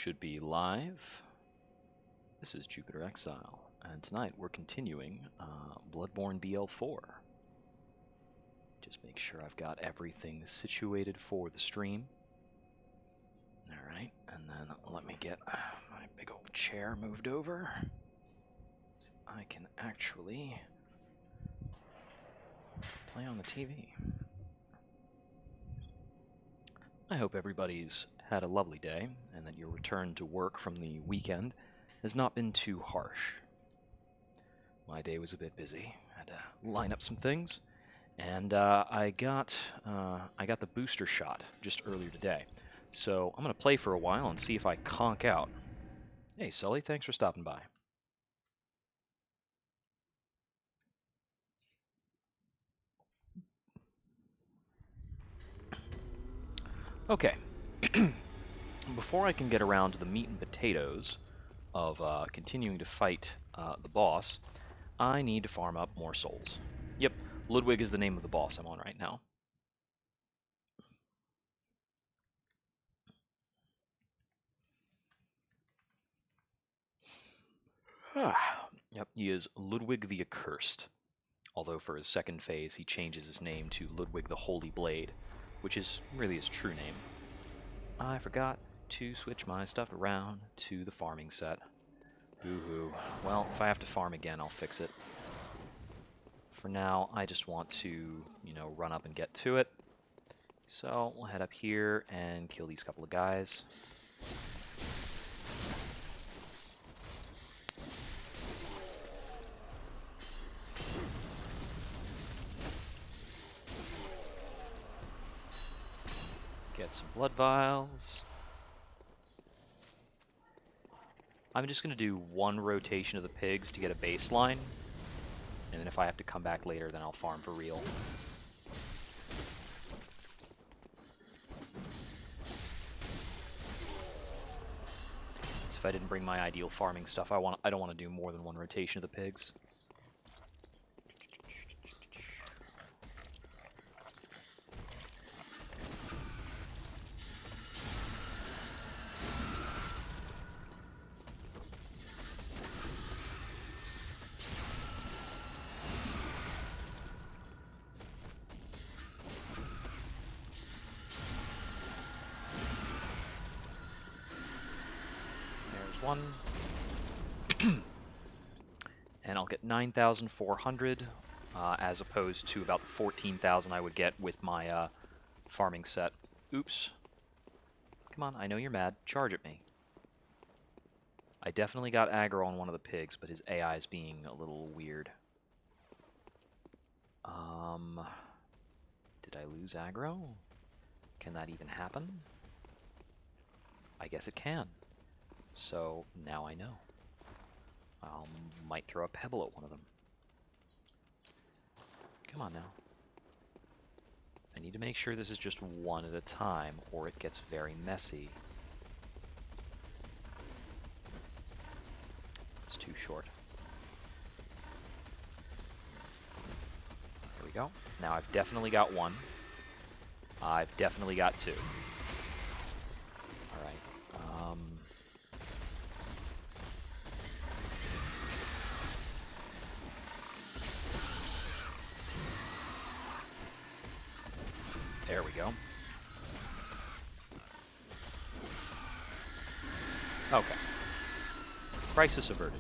should be live. This is Jupiter Exile, and tonight we're continuing Bloodborne BL4. Just make sure I've got everything situated for the stream. Alright, and then let me get my big old chair moved over so I can actually play on the TV. I hope everybody's had a lovely day and that your return to work from the weekend has not been too harsh. My day was a bit busy. Had to line up some things, and I got the booster shot just earlier today. So I'm gonna play for a while and see if I conk out. Hey Sully, thanks for stopping by. Okay. Before I can get around to the meat and potatoes of continuing to fight the boss, I need to farm up more souls. Yep, Ludwig is the name of the boss I'm on right now. Yep, he is Ludwig the Accursed. Although for his second phase he changes his name to Ludwig the Holy Blade, which is really his true name. I forgot to switch my stuff around to the farming set. Boo-hoo. Well, if I have to farm again, I'll fix it. For now, I just want to, run up and get to it. So we'll head up here and kill these couple of guys. Get some blood vials. I'm just going to do one rotation of the pigs to get a baseline. And then if I have to come back later, then I'll farm for real. So if I didn't bring my ideal farming stuff, I don't want to do more than one rotation of the pigs. One. And I'll get 9,400 as opposed to about 14,000 I would get with my farming set. Oops. Come on, I know you're mad. Charge at me. I definitely got aggro on one of the pigs, but his AI is being a little weird. Did I lose aggro? Can that even happen? I guess it can. So now I know. Might throw a pebble at one of them. Come on now. I need to make sure this is just one at a time, or it gets very messy. It's too short. There we go. Now I've definitely got one. I've definitely got two. Alright. There we go. Okay. Crisis averted.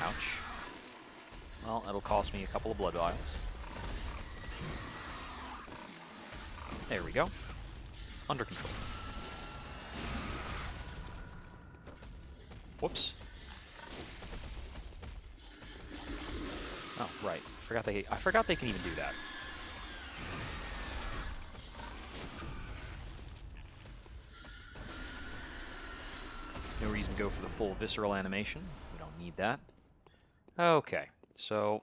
Ouch. Well, it'll cost me a couple of blood vials. There we go. Under control. Whoops. Oh, right. I forgot they can even do that. No reason to go for the full visceral animation. We don't need that. Okay, so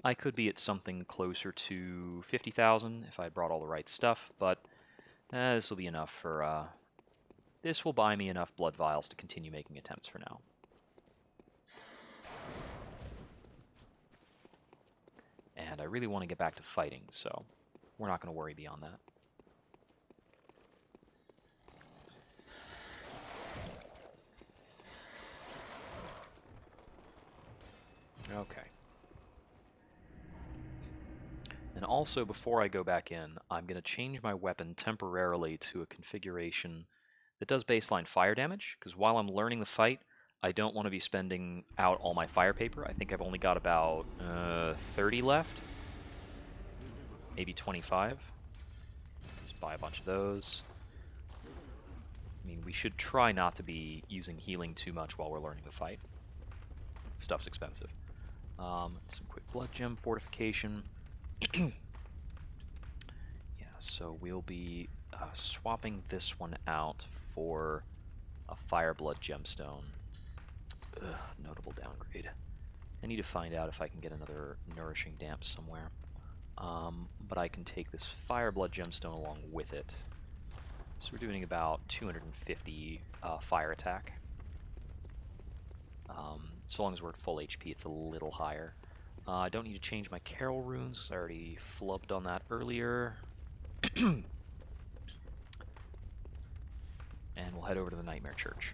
I could be at something closer to 50,000 if I brought all the right stuff, but this will be enough for, this will buy me enough blood vials to continue making attempts for now. and I really want to get back to fighting, so we're not going to worry beyond that. Okay. And also, before I go back in, I'm going to change my weapon temporarily to a configuration that does baseline fire damage, because while I'm learning the fight, I don't want to be spending out all my fire paper. I think I've only got about 30 left, maybe 25. Just buy a bunch of those. I mean, we should try not to be using healing too much while we're learning the fight. Stuff's expensive. Some quick blood gem fortification. Yeah, so we'll be swapping this one out for a fire blood gemstone. Ugh, notable downgrade. I need to find out if I can get another nourishing damp somewhere. But I can take this fire blood gemstone along with it. So we're doing about 250 fire attack. So long as we're at full HP, it's a little higher. I don't need to change my Carol runes. I already flubbed on that earlier. And we'll head over to the Nightmare Church.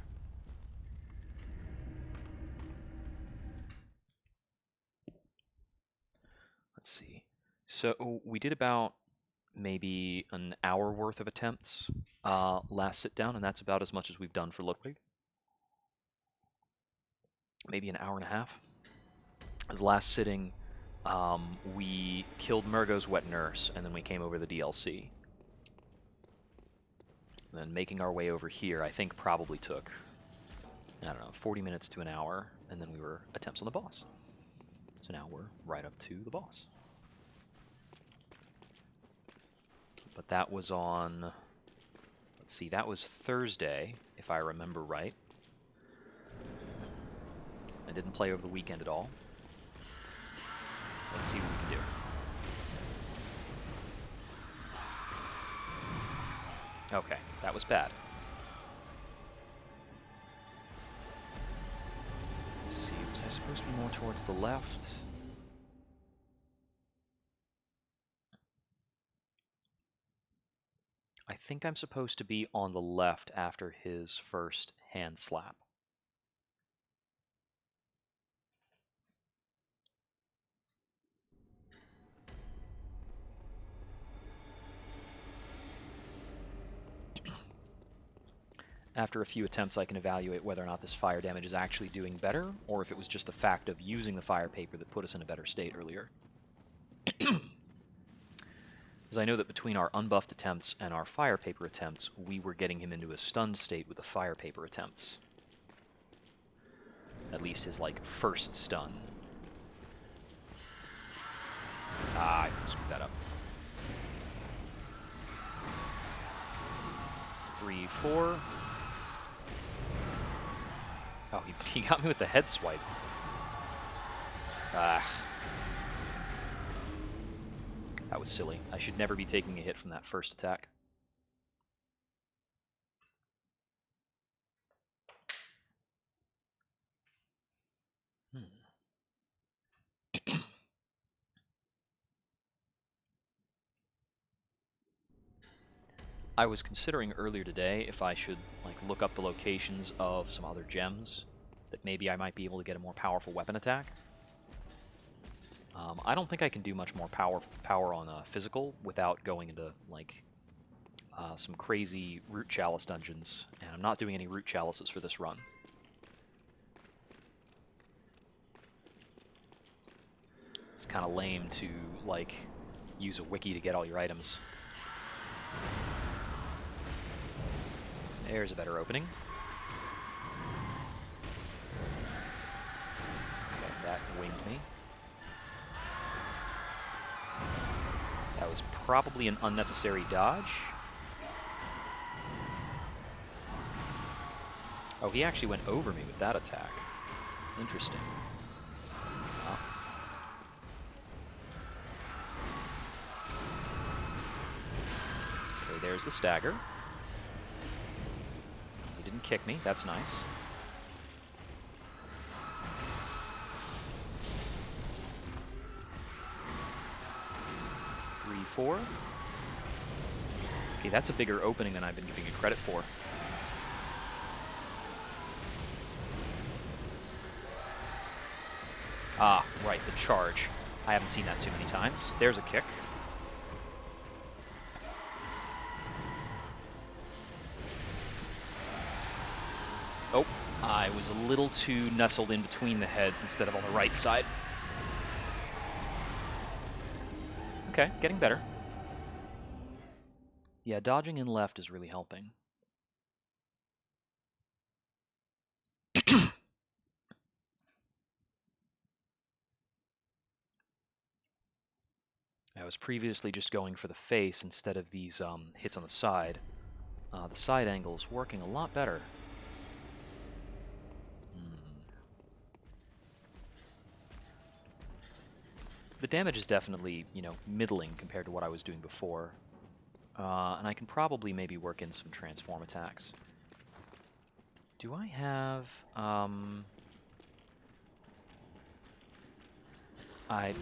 Let's see. So we did about maybe an hour worth of attempts last sit down, and that's about as much as we've done for Ludwig. Maybe an hour and a half. As last sitting, we killed Murgo's wet nurse, and then we came over the DLC. And then making our way over here, I think probably took, I don't know, 40 minutes to an hour, and then we were attempts on the boss. So now we're right up to the boss. But that was on, let's see, that was Thursday, if I remember right. I didn't play over the weekend at all. So let's see what we can do. Okay, that was bad. Let's see, was I supposed to be more towards the left? I think I'm supposed to be on the left after his first hand slap. After a few attempts, I can evaluate whether or not this fire damage is actually doing better, or if it was just the fact of using the fire paper that put us in a better state earlier. Because I know that between our unbuffed attempts and our fire paper attempts, we were getting him into a stunned state with the fire paper attempts. At least his, like, first stun. Ah, I screwed that up. 3, 4. Oh, he got me with the head swipe. Ah. That was silly. I should never be taking a hit from that first attack. I was considering earlier today if I should like look up the locations of some other gems that maybe I might be able to get a more powerful weapon attack. I don't think I can do much more power on physical without going into like some crazy root chalice dungeons, and I'm not doing any root chalices for this run. It's kind of lame to like use a wiki to get all your items. There's a better opening. Okay, that winged me. That was probably an unnecessary dodge. Oh, he actually went over me with that attack. Interesting. Huh. Okay, there's the stagger. He didn't kick me, that's nice. BL4. Okay, that's a bigger opening than I've been giving it credit for. Ah, right, the charge. I haven't seen that too many times. There's a kick. Oh, I was a little too nestled in between the heads instead of on the right side. Okay, getting better. Yeah, dodging in left is really helping. I was previously just going for the face instead of these hits on the side. The side angle is working a lot better. The damage is definitely, middling compared to what I was doing before. And I can probably maybe work in some transform attacks. Do I have...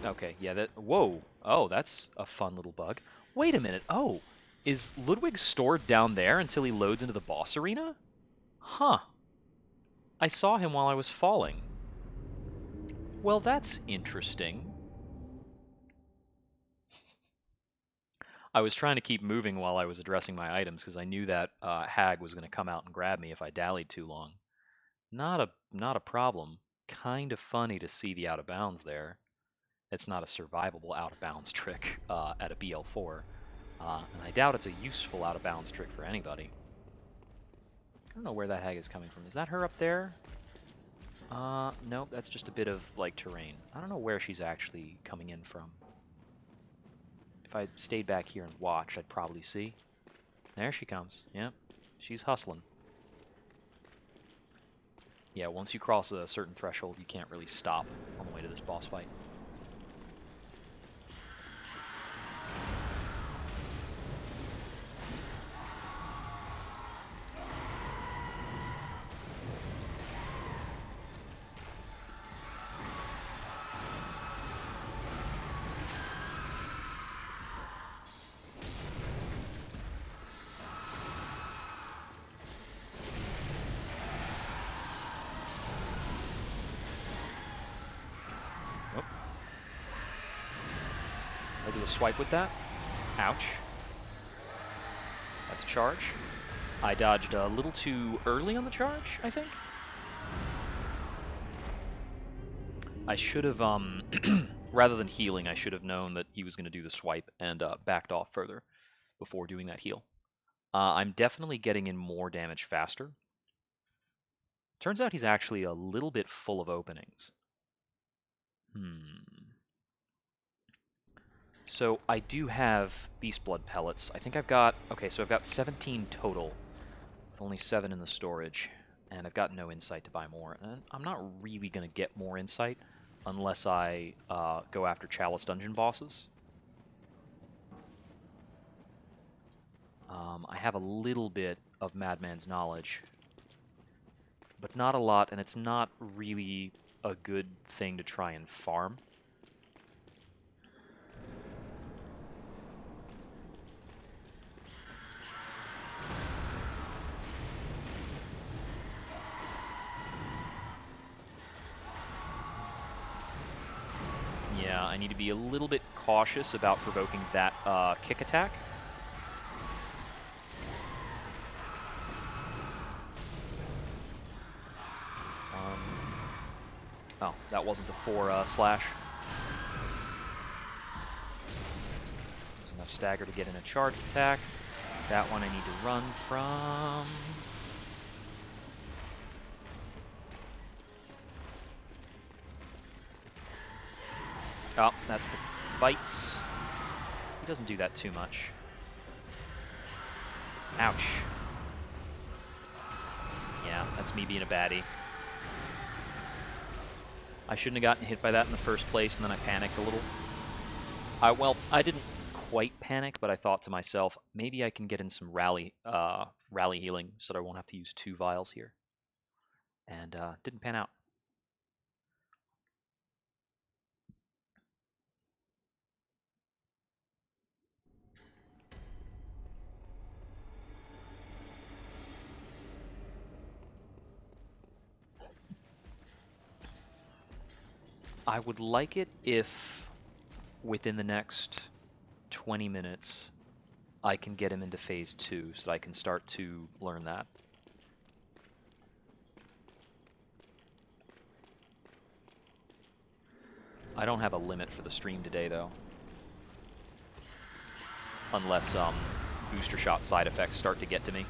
Okay, yeah, that... Whoa! Oh, that's a fun little bug. Wait a minute. Oh, is Ludwig stored down there until he loads into the boss arena? Huh. I saw him while I was falling. Well, that's interesting. I was trying to keep moving while I was addressing my items because I knew that Hag was going to come out and grab me if I dallied too long. Not a problem. Kind of funny to see the out of bounds there. It's not a survivable out of bounds trick at a BL4, and I doubt it's a useful out of bounds trick for anybody. I don't know where that Hag is coming from. Is that her up there? Nope, that's just a bit of like terrain. I don't know where she's actually coming in from. If I stayed back here and watched, I'd probably see. There she comes. Yep, she's hustling. Yeah, once you cross a certain threshold, you can't really stop on the way to this boss fight. I do a swipe with that. Ouch. That's a charge. I dodged a little too early on the charge, I think. I should have, rather than healing, I should have known that he was going to do the swipe and backed off further before doing that heal. I'm definitely getting in more damage faster. Turns out he's actually a little bit full of openings. So I do have Beast Blood pellets. I think I've got... Okay, so I've got 17 total, with only 7 in the storage. And I've got no insight to buy more. And I'm not really going to get more insight unless I go after Chalice Dungeon bosses. I have a little bit of Madman's knowledge, but not a lot, and it's not really a good thing to try and farm. Yeah, I need to be a little bit cautious about provoking that kick attack. Oh, that wasn't the 4 slash. There's enough stagger to get in a charge attack. That one I need to run from. Oh, that's the bites. He doesn't do that too much. Ouch. Yeah, that's me being a baddie. I shouldn't have gotten hit by that in the first place, and then I panicked a little. Well, I didn't quite panic, but I thought to myself, maybe I can get in some rally healing so that I won't have to use 2 vials here. And didn't pan out. I would like it if within the next 20 minutes I can get him into phase 2 so that I can start to learn that. I don't have a limit for the stream today, though. Unless booster shot side effects start to get to me.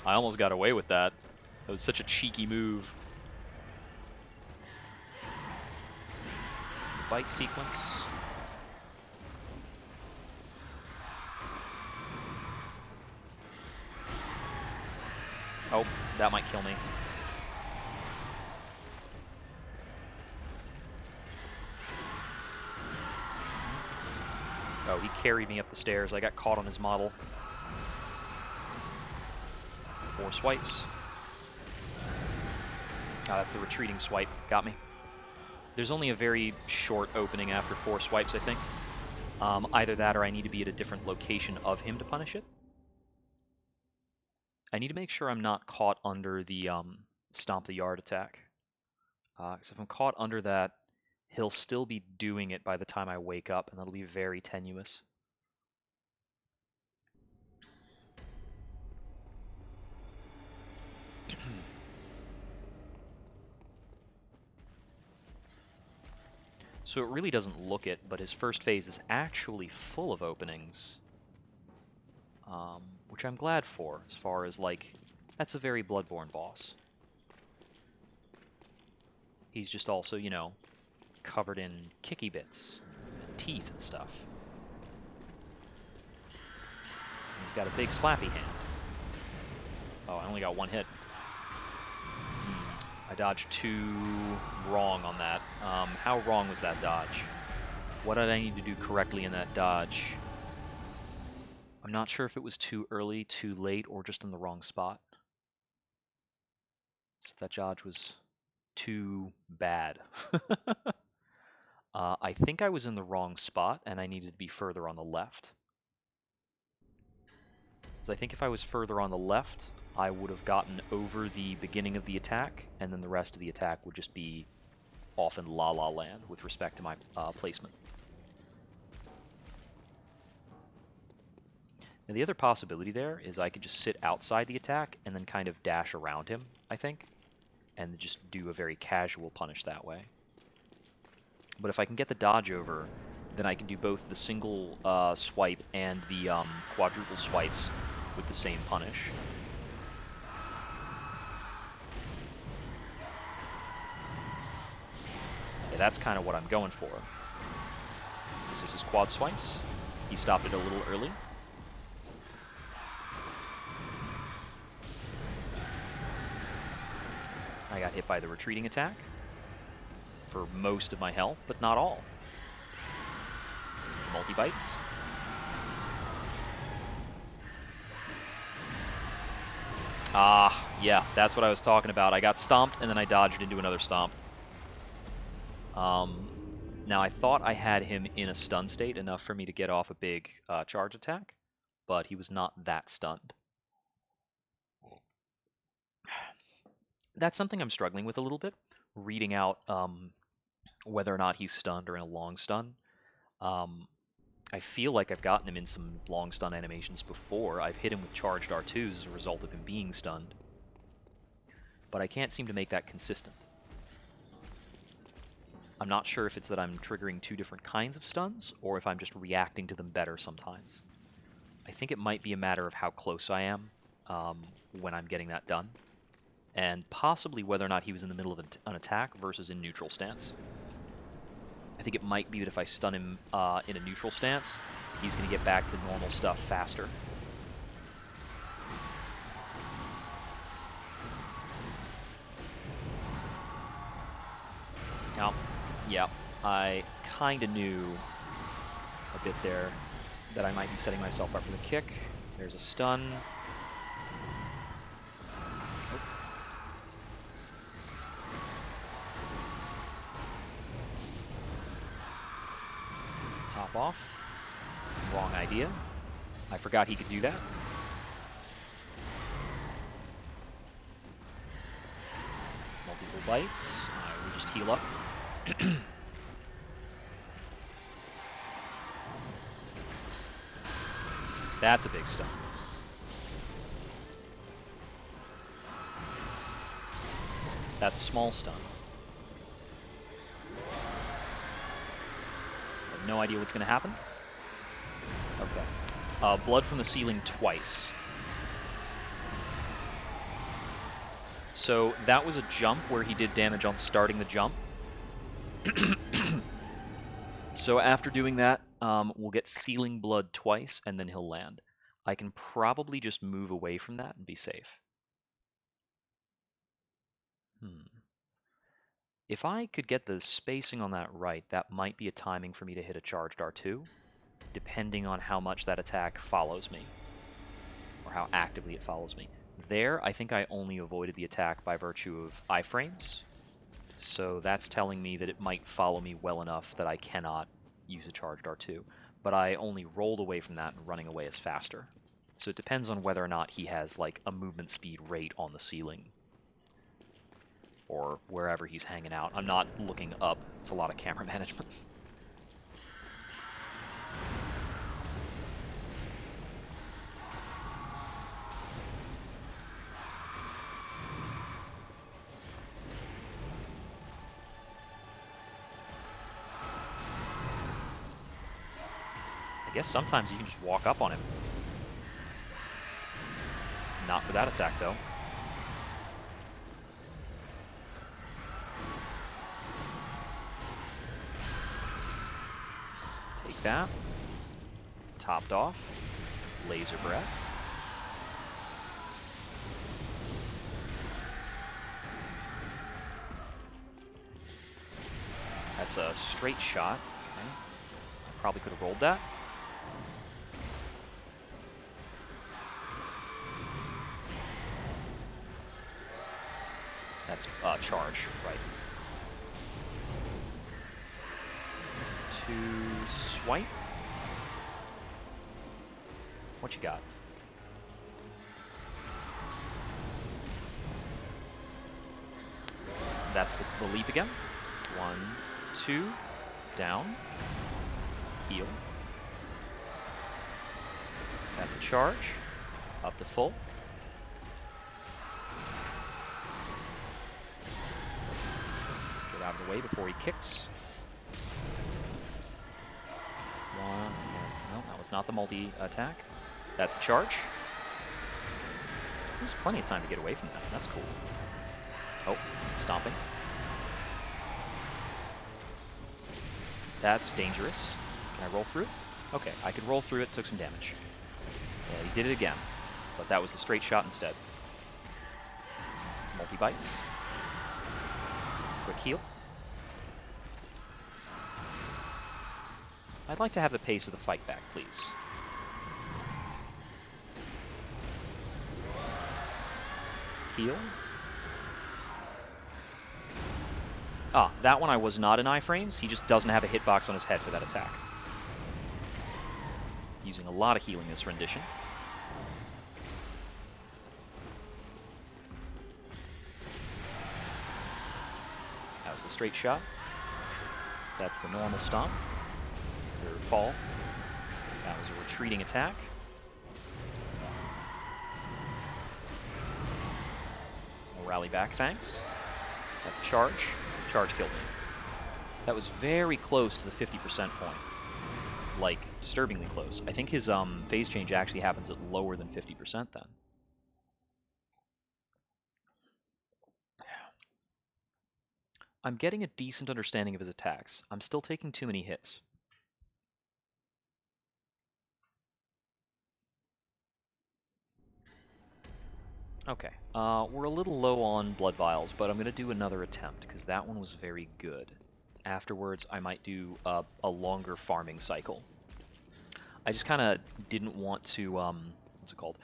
I almost got away with that. That was such a cheeky move. Bite sequence. Oh, that might kill me. Oh, he carried me up the stairs. I got caught on his model. 4 swipes. Ah, that's the retreating swipe. Got me. There's only a very short opening after 4 swipes, I think. Either that or I need to be at a different location of him to punish it. I need to make sure I'm not caught under the Stomp the Yard attack. Because if I'm caught under that, he'll still be doing it by the time I wake up, and that'll be very tenuous. So it really doesn't look it, but his first phase is actually full of openings. Which I'm glad for, as far as, like, that's a very Bloodborne boss. He's just also, you know, covered in kicky bits and teeth and stuff. And he's got a big slappy hand. Oh, I only got 1 hit. I dodged 2 wrong on that. How wrong was that dodge? What did I need to do correctly in that dodge? I'm not sure if it was too early, too late, or just in the wrong spot. So that dodge was too bad. I think I was in the wrong spot, and I needed to be further on the left. So I think if I was further on the left, I would have gotten over the beginning of the attack, and then the rest of the attack would just be off in La La Land with respect to my placement. And the other possibility there is I could just sit outside the attack and then kind of dash around him, I think, and just do a very casual punish that way. But if I can get the dodge over, then I can do both the single swipe and the quadruple swipes with the same punish. Yeah, that's kind of what I'm going for. This is his quad swipes. He stopped it a little early. I got hit by the retreating attack for most of my health, but not all. This is the multi-bites. Ah, yeah, that's what I was talking about. I got stomped, and then I dodged into another stomp. Now, I thought I had him in a stun state enough for me to get off a big charge attack, but he was not that stunned. That's something I'm struggling with a little bit, reading out whether or not he's stunned or in a long stun. I feel like I've gotten him in some long stun animations before. I've hit him with charged R2s as a result of him being stunned, but I can't seem to make that consistent. I'm not sure if it's that I'm triggering 2 different kinds of stuns, or if I'm just reacting to them better sometimes. I think it might be a matter of how close I am when I'm getting that done, and possibly whether or not he was in the middle of an attack versus in neutral stance. I think it might be that if I stun him in a neutral stance, he's going to get back to normal stuff faster. Now, yeah, I kind of knew a bit there that I might be setting myself up for the kick. There's a stun. Oh. off. Wrong idea. I forgot he could do that. Multiple bites. We just heal up. That's a big stun. That's a small stun. I have no idea what's going to happen. Okay. Blood from the ceiling twice. So that was a jump where he did damage on starting the jump. So after doing that, we'll get ceiling blood twice, and then he'll land. I can probably just move away from that and be safe. If I could get the spacing on that right, that might be a timing for me to hit a charged R2, depending on how much that attack follows me, or how actively it follows me. There, I think I only avoided the attack by virtue of iframes, so that's telling me that it might follow me well enough that I cannot use a charged R2, but I only rolled away from that and running away is faster. So it depends on whether or not he has like a movement speed rate on the ceiling or wherever he's hanging out. I'm not looking up. It's a lot of camera management. I guess sometimes you can just walk up on him. Not for that attack, though. Take that. Topped off. Laser breath. That's a straight shot. Okay. I probably could have rolled that. That's charge, right. To swipe. What you got? That's the leap again. 1, 2, down, heal. That's a charge. Up to full. Get out of the way before he kicks. One. No, that was not the multi-attack. That's a charge. There's plenty of time to get away from that. That's cool. Oh, stomping. That's dangerous. Can I roll through? Okay, I could roll through it, took some damage. Yeah, he did it again, but that was the straight shot instead. Multi-bites. Quick heal. I'd like to have the pace of the fight back, please. Heal. Ah, that one I was not in iframes. He just doesn't have a hitbox on his head for that attack. Using a lot of healing this rendition. That was the straight shot. That's the normal stomp. Or fall. That was a retreating attack. We'll rally back, thanks. That's a charge. Charge killed me. That was very close to the 50% point. Like, disturbingly close. I think his phase change actually happens at lower than 50% then. I'm getting a decent understanding of his attacks. I'm still taking too many hits. Okay, we're a little low on blood vials, but I'm going to do another attempt, because that one was very good. Afterwards, I might do a longer farming cycle. I just kind of didn't want to, what's it called?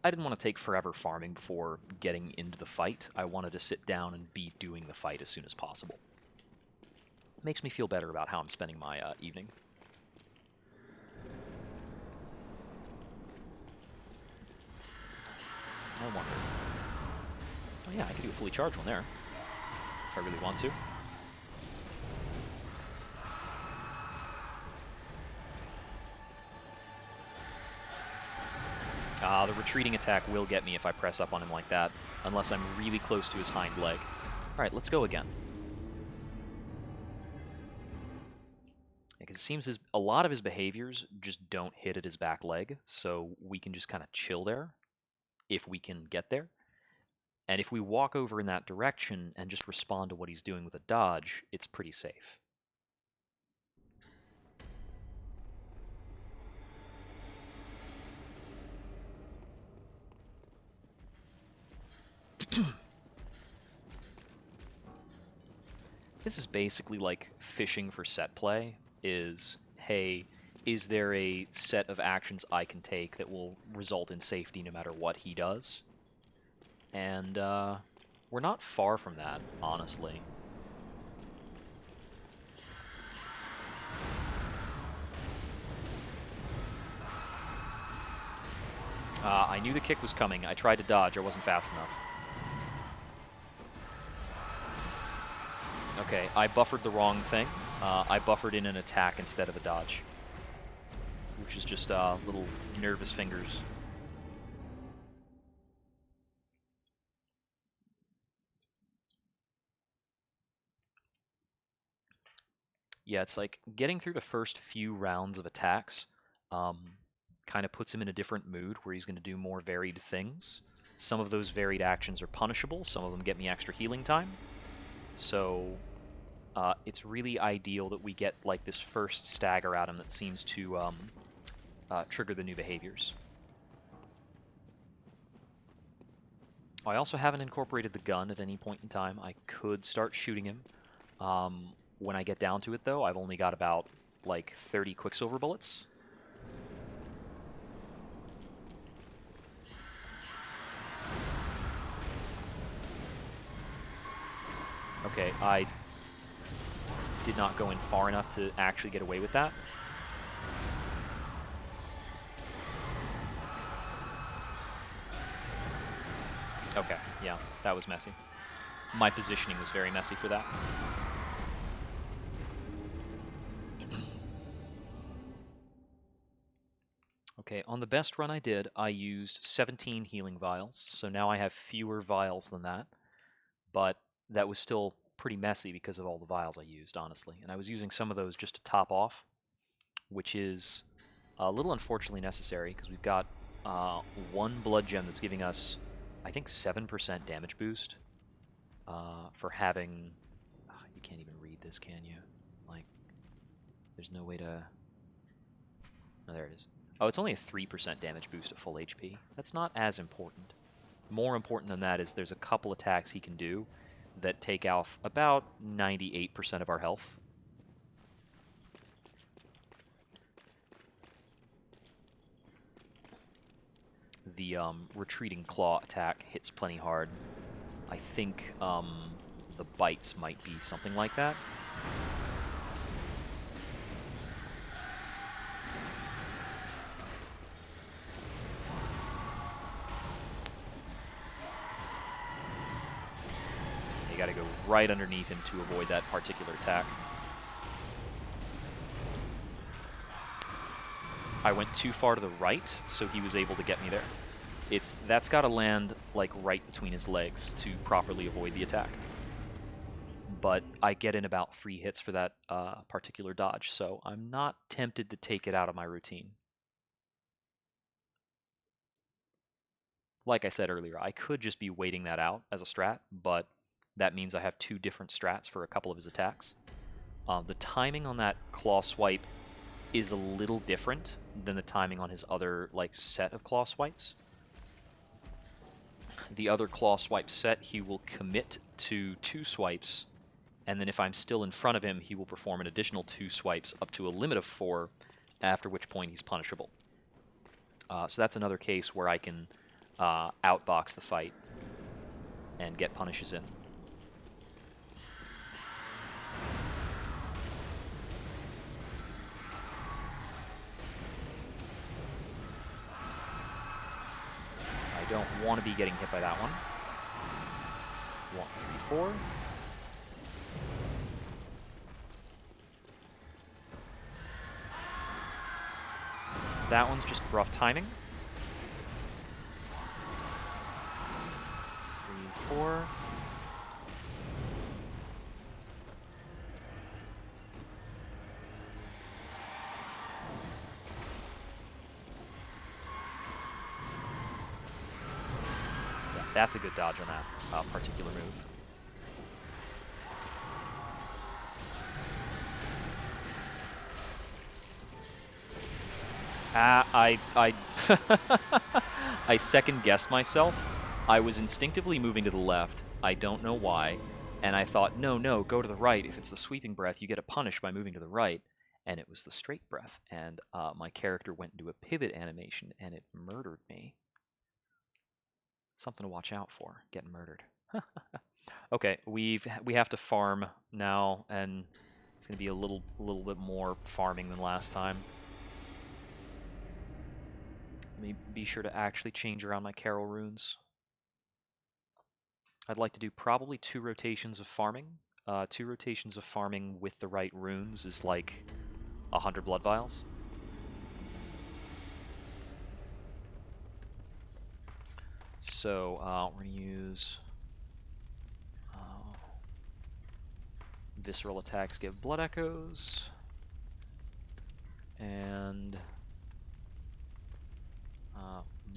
I didn't want to take forever farming before getting into the fight. I wanted to sit down and be doing the fight as soon as possible. It makes me feel better about how I'm spending my evening. Yeah, I could do a fully charged one there, if I really want to. The retreating attack will get me if I press up on him like that, unless I'm really close to his hind leg. Alright, let's go again. Because it seems a lot of his behaviors just don't hit at his back leg, so we can just kind of chill there, if we can get there. And if we walk over in that direction and just respond to what he's doing with a dodge, it's pretty safe. This is basically like fishing for set play, hey, is there a set of actions I can take that will result in safety no matter what he does? And we're not far from that, honestly. I knew the kick was coming. I tried to dodge. I wasn't fast enough. Okay, I buffered the wrong thing. I buffered in an attack instead of a dodge, which is just little nervous fingers. Yeah, it's like getting through the first few rounds of attacks kind of puts him in a different mood where he's going to do more varied things. Some of those varied actions are punishable. Some of them get me extra healing time. So it's really ideal that we get like this first stagger at him that seems to trigger the new behaviors. I also haven't incorporated the gun at any point in time. I could start shooting him. When I get down to it, though, I've only got about like 30 Quicksilver bullets. Okay, I did not go in far enough to actually get away with that. Okay, yeah, that was messy. My positioning was very messy for that. Okay, on the best run I did, I used 17 healing vials, so now I have fewer vials than that, but that was still pretty messy because of all the vials I used, honestly. And I was using some of those just to top off, which is a little unfortunately necessary because we've got one blood gem that's giving us, I think, 7% damage boost for having... you can't even read this, can you? Like, there's no way to... Oh, there it is. Oh, it's only a 3% damage boost at full HP. That's not as important. More important than that is there's a couple attacks he can do that take off about 98% of our health. The retreating claw attack hits plenty hard. I think the bites might be something like that. You gotta go right underneath him to avoid that particular attack. I went too far to the right, so he was able to get me there. That's got to land like right between his legs to properly avoid the attack. But I get in about 3 hits for that particular dodge, so I'm not tempted to take it out of my routine. Like I said earlier, I could just be waiting that out as a strat, but that means I have 2 different strats for a couple of his attacks. The timing on that claw swipe is a little different than the timing on his other like set of claw swipes. The other claw swipe set, he will commit to 2 swipes, and then if I'm still in front of him, he will perform an additional 2 swipes up to a limit of 4, after which point he's punishable. So that's another case where I can outbox the fight and get punishes in. I don't want to be getting hit by that one. 1, 3, 4. That one's just rough timing. 3 and 4. Yeah, that's a good dodge on that particular move. I I second guessed myself. I was instinctively moving to the left. I don't know why. And I thought, no, go to the right. If it's the sweeping breath, you get a punish by moving to the right. And it was the straight breath. And my character went into a pivot animation, and it murdered me. Something to watch out for, getting murdered. Okay, we have to farm now, and it's going to be a little bit more farming than last time. Let me be sure to actually change around my Carol runes. I'd like to do probably 2 rotations of farming. 2 rotations of farming with the right runes is like 100 blood vials. So we're going to use visceral attacks give blood echoes, and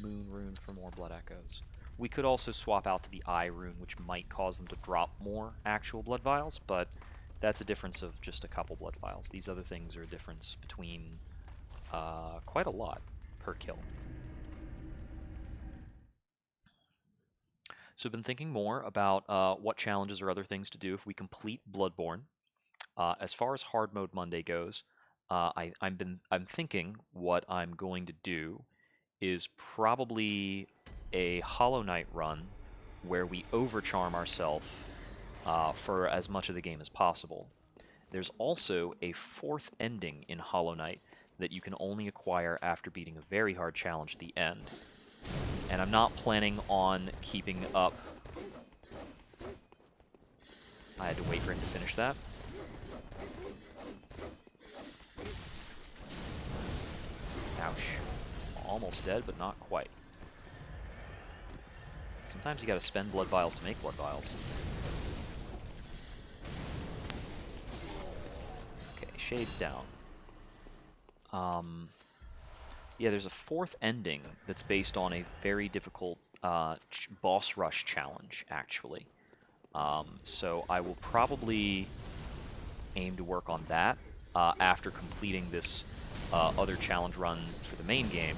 moon rune for more blood echoes. We could also swap out to the eye rune, which might cause them to drop more actual blood vials, but that's a difference of just a couple blood vials. These other things are a difference between quite a lot per kill. So I've been thinking more about what challenges or other things to do if we complete Bloodborne. As far as Hard Mode Monday goes, I'm thinking what I'm going to do is probably a Hollow Knight run where we overcharm ourselves for as much of the game as possible. There's also a 4th ending in Hollow Knight that you can only acquire after beating a very hard challenge at the end. And I'm not planning on keeping up. I had to wait for him to finish that. Ouch. Almost dead, but not quite. Sometimes you gotta spend blood vials to make blood vials. Okay, shades down. Yeah, there's a 4th ending that's based on a very difficult boss rush challenge, actually. So I will probably aim to work on that after completing this other challenge run for the main game.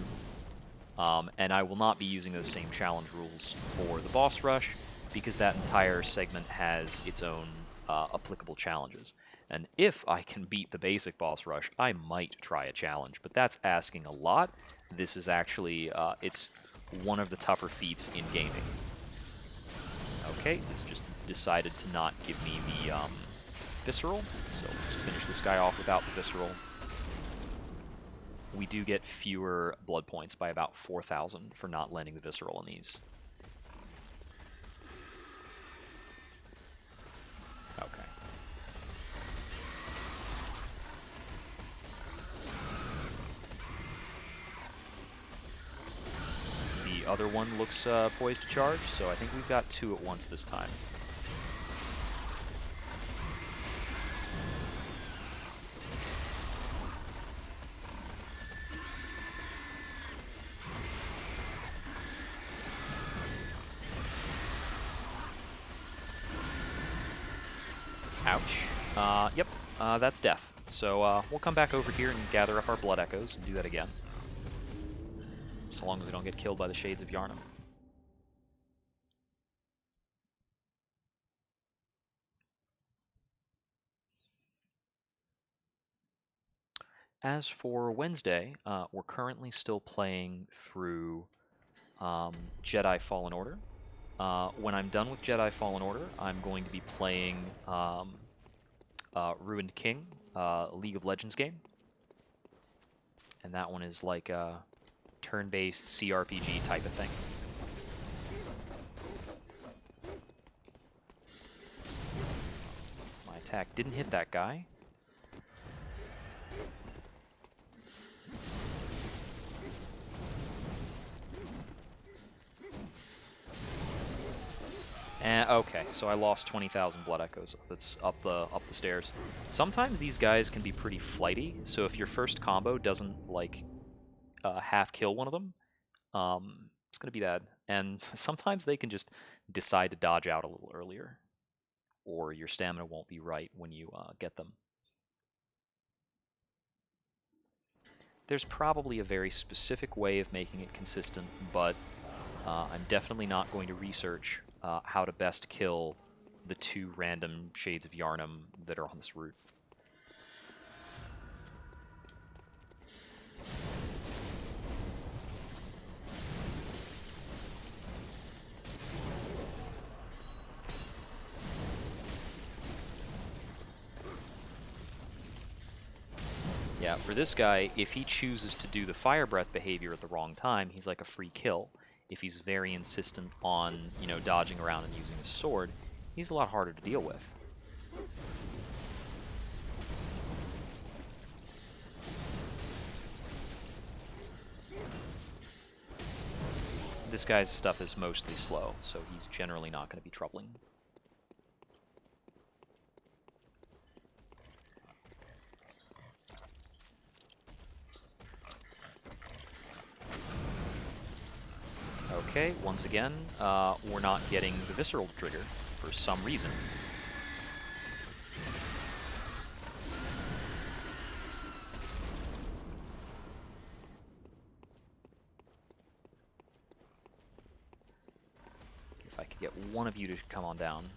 And I will not be using those same challenge rules for the boss rush, because that entire segment has its own applicable challenges. And if I can beat the basic boss rush, I might try a challenge, but that's asking a lot. This is actually, it's one of the tougher feats in gaming. Okay, this just decided to not give me the visceral, so let's finish this guy off without the visceral. We do get fewer blood points by about 4,000 for not landing the visceral on these. Okay. The other one looks poised to charge, so I think we've got 2 at once this time. Ouch. Yep, that's death. So we'll come back over here and gather up our blood echoes and do that again. So long as we don't get killed by the Shades of Yharnam. As for Wednesday, we're currently still playing through Jedi Fallen Order. When I'm done with Jedi Fallen Order, I'm going to be playing Ruined King, League of Legends game. And that one is like a turn-based CRPG type of thing. attack didn't hit that guy. And okay, so I lost 20,000 blood echoes. That's up the stairs. Sometimes these guys can be pretty flighty, so if your first combo doesn't like half kill one of them, it's gonna be bad. And sometimes they can just decide to dodge out a little earlier, or your stamina won't be right when you get them. There's probably a very specific way of making it consistent, but I'm definitely not going to research how to best kill the 2 random shades of Yharnam that are on this route. Yeah, for this guy, if he chooses to do the Fire Breath behavior at the wrong time, he's like a free kill. If he's very insistent on, you know, dodging around and using his sword, he's a lot harder to deal with. This guy's stuff is mostly slow, so he's generally not going to be troubling. Okay, once again, we're not getting the Visceral trigger for some reason. If I could get one of you to come on down.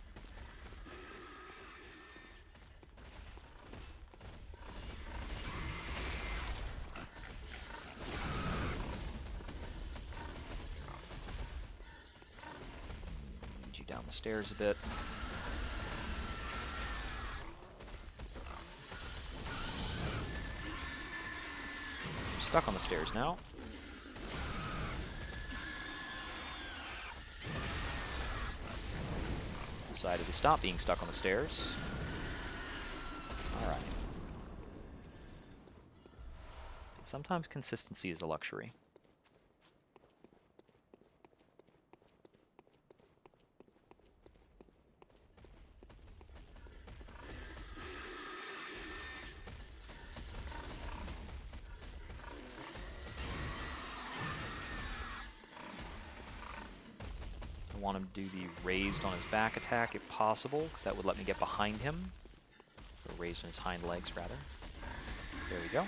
Need you down the stairs a bit. Stuck on the stairs now. Decided to stop being stuck on the stairs. Alright. Sometimes consistency is a luxury. I want him to do the raised on his back attack if possible, because that would let me get behind him. Or raised on his hind legs, rather. There we go.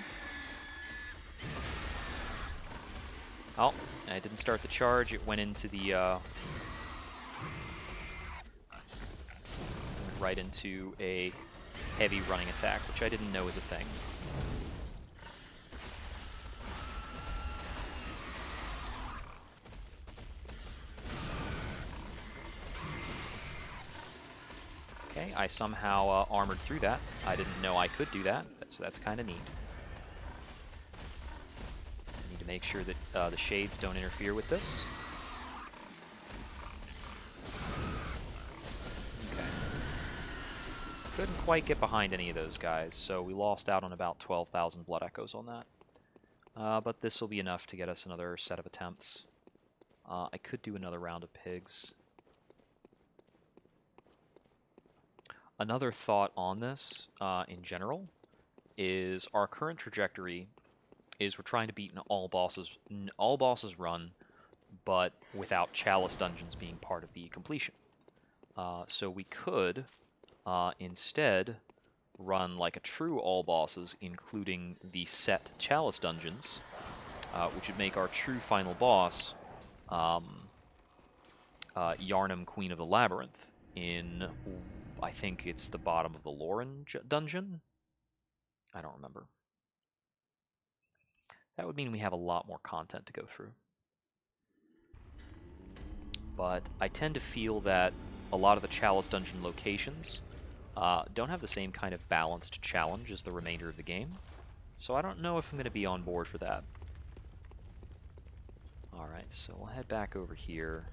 Oh, I didn't start the charge. It went into the right into a heavy running attack, which I didn't know was a thing. Okay, I somehow armored through that. I didn't know I could do that, so that's kind of neat. I need to make sure that the shades don't interfere with this. Okay. Couldn't quite get behind any of those guys, so we lost out on about 12,000 blood echoes on that. But this will be enough to get us another set of attempts. I could do another round of pigs. Another thought on this, in general, is our current trajectory is we're trying to beat an all bosses run, but without chalice dungeons being part of the completion. So we could instead run like a true all bosses, including the set chalice dungeons, which would make our true final boss Yharnam, Queen of the Labyrinth, in, I think it's the bottom of the Lauren dungeon? I don't remember. That would mean we have a lot more content to go through. But I tend to feel that a lot of the Chalice Dungeon locations don't have the same kind of balanced challenge as the remainder of the game, so I don't know if I'm going to be on board for that. Alright, so we'll head back over here,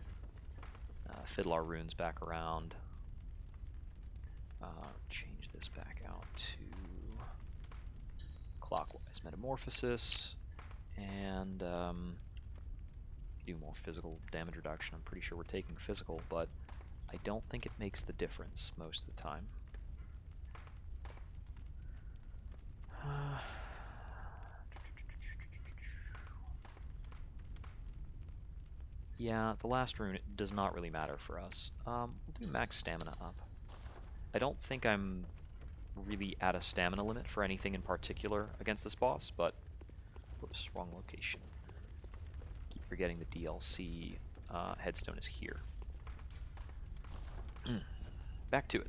fiddle our runes back around, change this back out to clockwise metamorphosis, and do more physical damage reduction. I'm pretty sure we're taking physical, but I don't think it makes the difference most of the time. Yeah, the last rune does not really matter for us. We'll do max stamina up. I don't think I'm really at a stamina limit for anything in particular against this boss, but whoops, wrong location. Keep forgetting the DLC headstone is here. Back to it.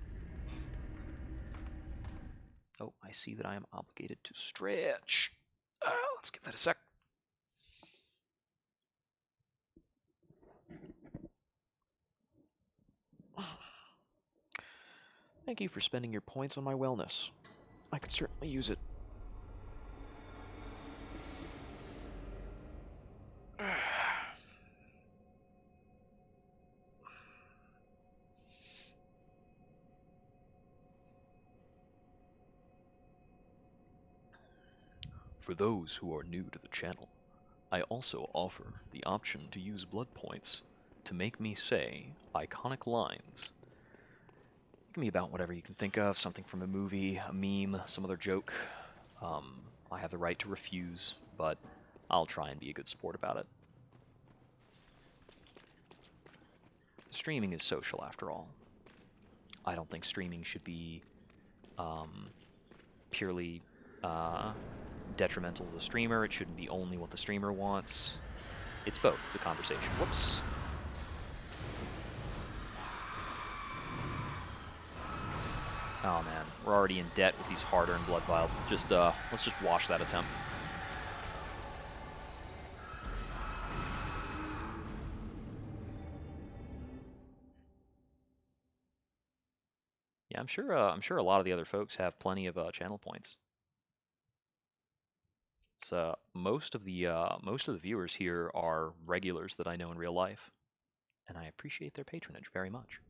Oh, I see that I am obligated to stretch. Let's give that a sec. Thank you for spending your points on my wellness. I could certainly use it. For those who are new to the channel, I also offer the option to use blood points to make me say iconic lines. It can be about whatever you can think of, something from a movie, a meme, some other joke. I have the right to refuse, but I'll try and be a good sport about it. Streaming is social after all. I don't think streaming should be purely detrimental to the streamer. It shouldn't be only what the streamer wants. It's both. It's a conversation. Whoops. Oh man, we're already in debt with these hard-earned blood vials. Let's just wash that attempt. Yeah, I'm sure a lot of the other folks have plenty of channel points. So most of the viewers here are regulars that I know in real life, and I appreciate their patronage very much.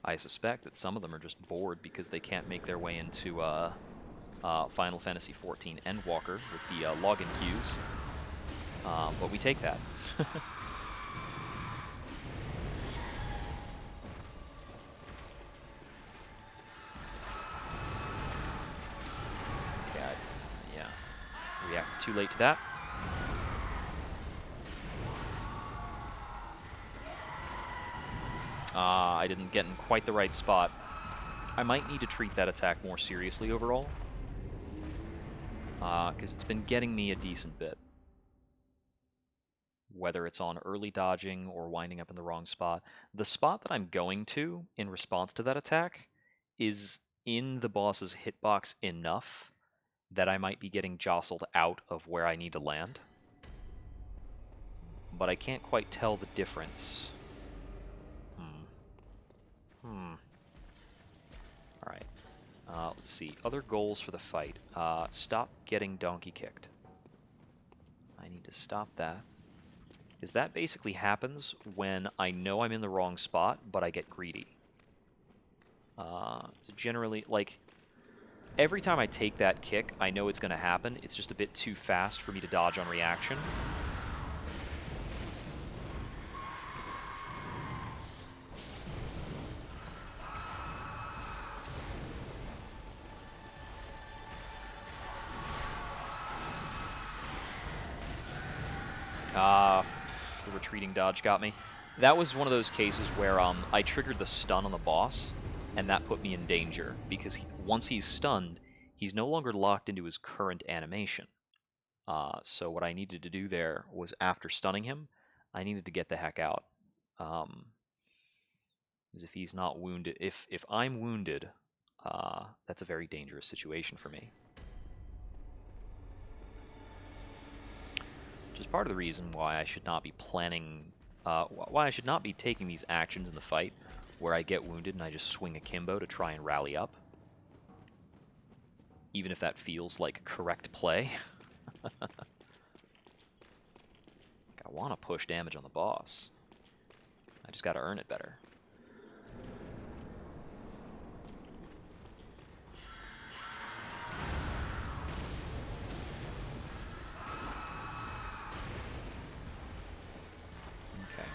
I suspect that some of them are just bored because they can't make their way into Final Fantasy XIV Endwalker with the login queues. But we take that. Okay, yeah. Reacted too late to that. I didn't get in quite the right spot. I might need to treat that attack more seriously overall. Because it's been getting me a decent bit. Whether it's on early dodging or winding up in the wrong spot. The spot that I'm going to in response to that attack is in the boss's hitbox enough that I might be getting jostled out of where I need to land. But I can't quite tell the difference. Alright. Let's see. Other goals for the fight. Stop getting donkey kicked. I need to stop that. Because that basically happens when I know I'm in the wrong spot, but I get greedy. Generally, like, every time I take that kick, I know it's going to happen. It's just a bit too fast for me to dodge on reaction. The retreating dodge got me. That was one of those cases where I triggered the stun on the boss, and that put me in danger, because once he's stunned, he's no longer locked into his current animation. So what I needed to do there was, after stunning him, I needed to get the heck out. Because if he's not wounded, if I'm wounded, that's a very dangerous situation for me. Which is part of the reason why I should not be why I should not be taking these actions in the fight where I get wounded and I just swing akimbo to try and rally up. Even if that feels like correct play. I want to push damage on the boss. I just got to earn it better. Okay.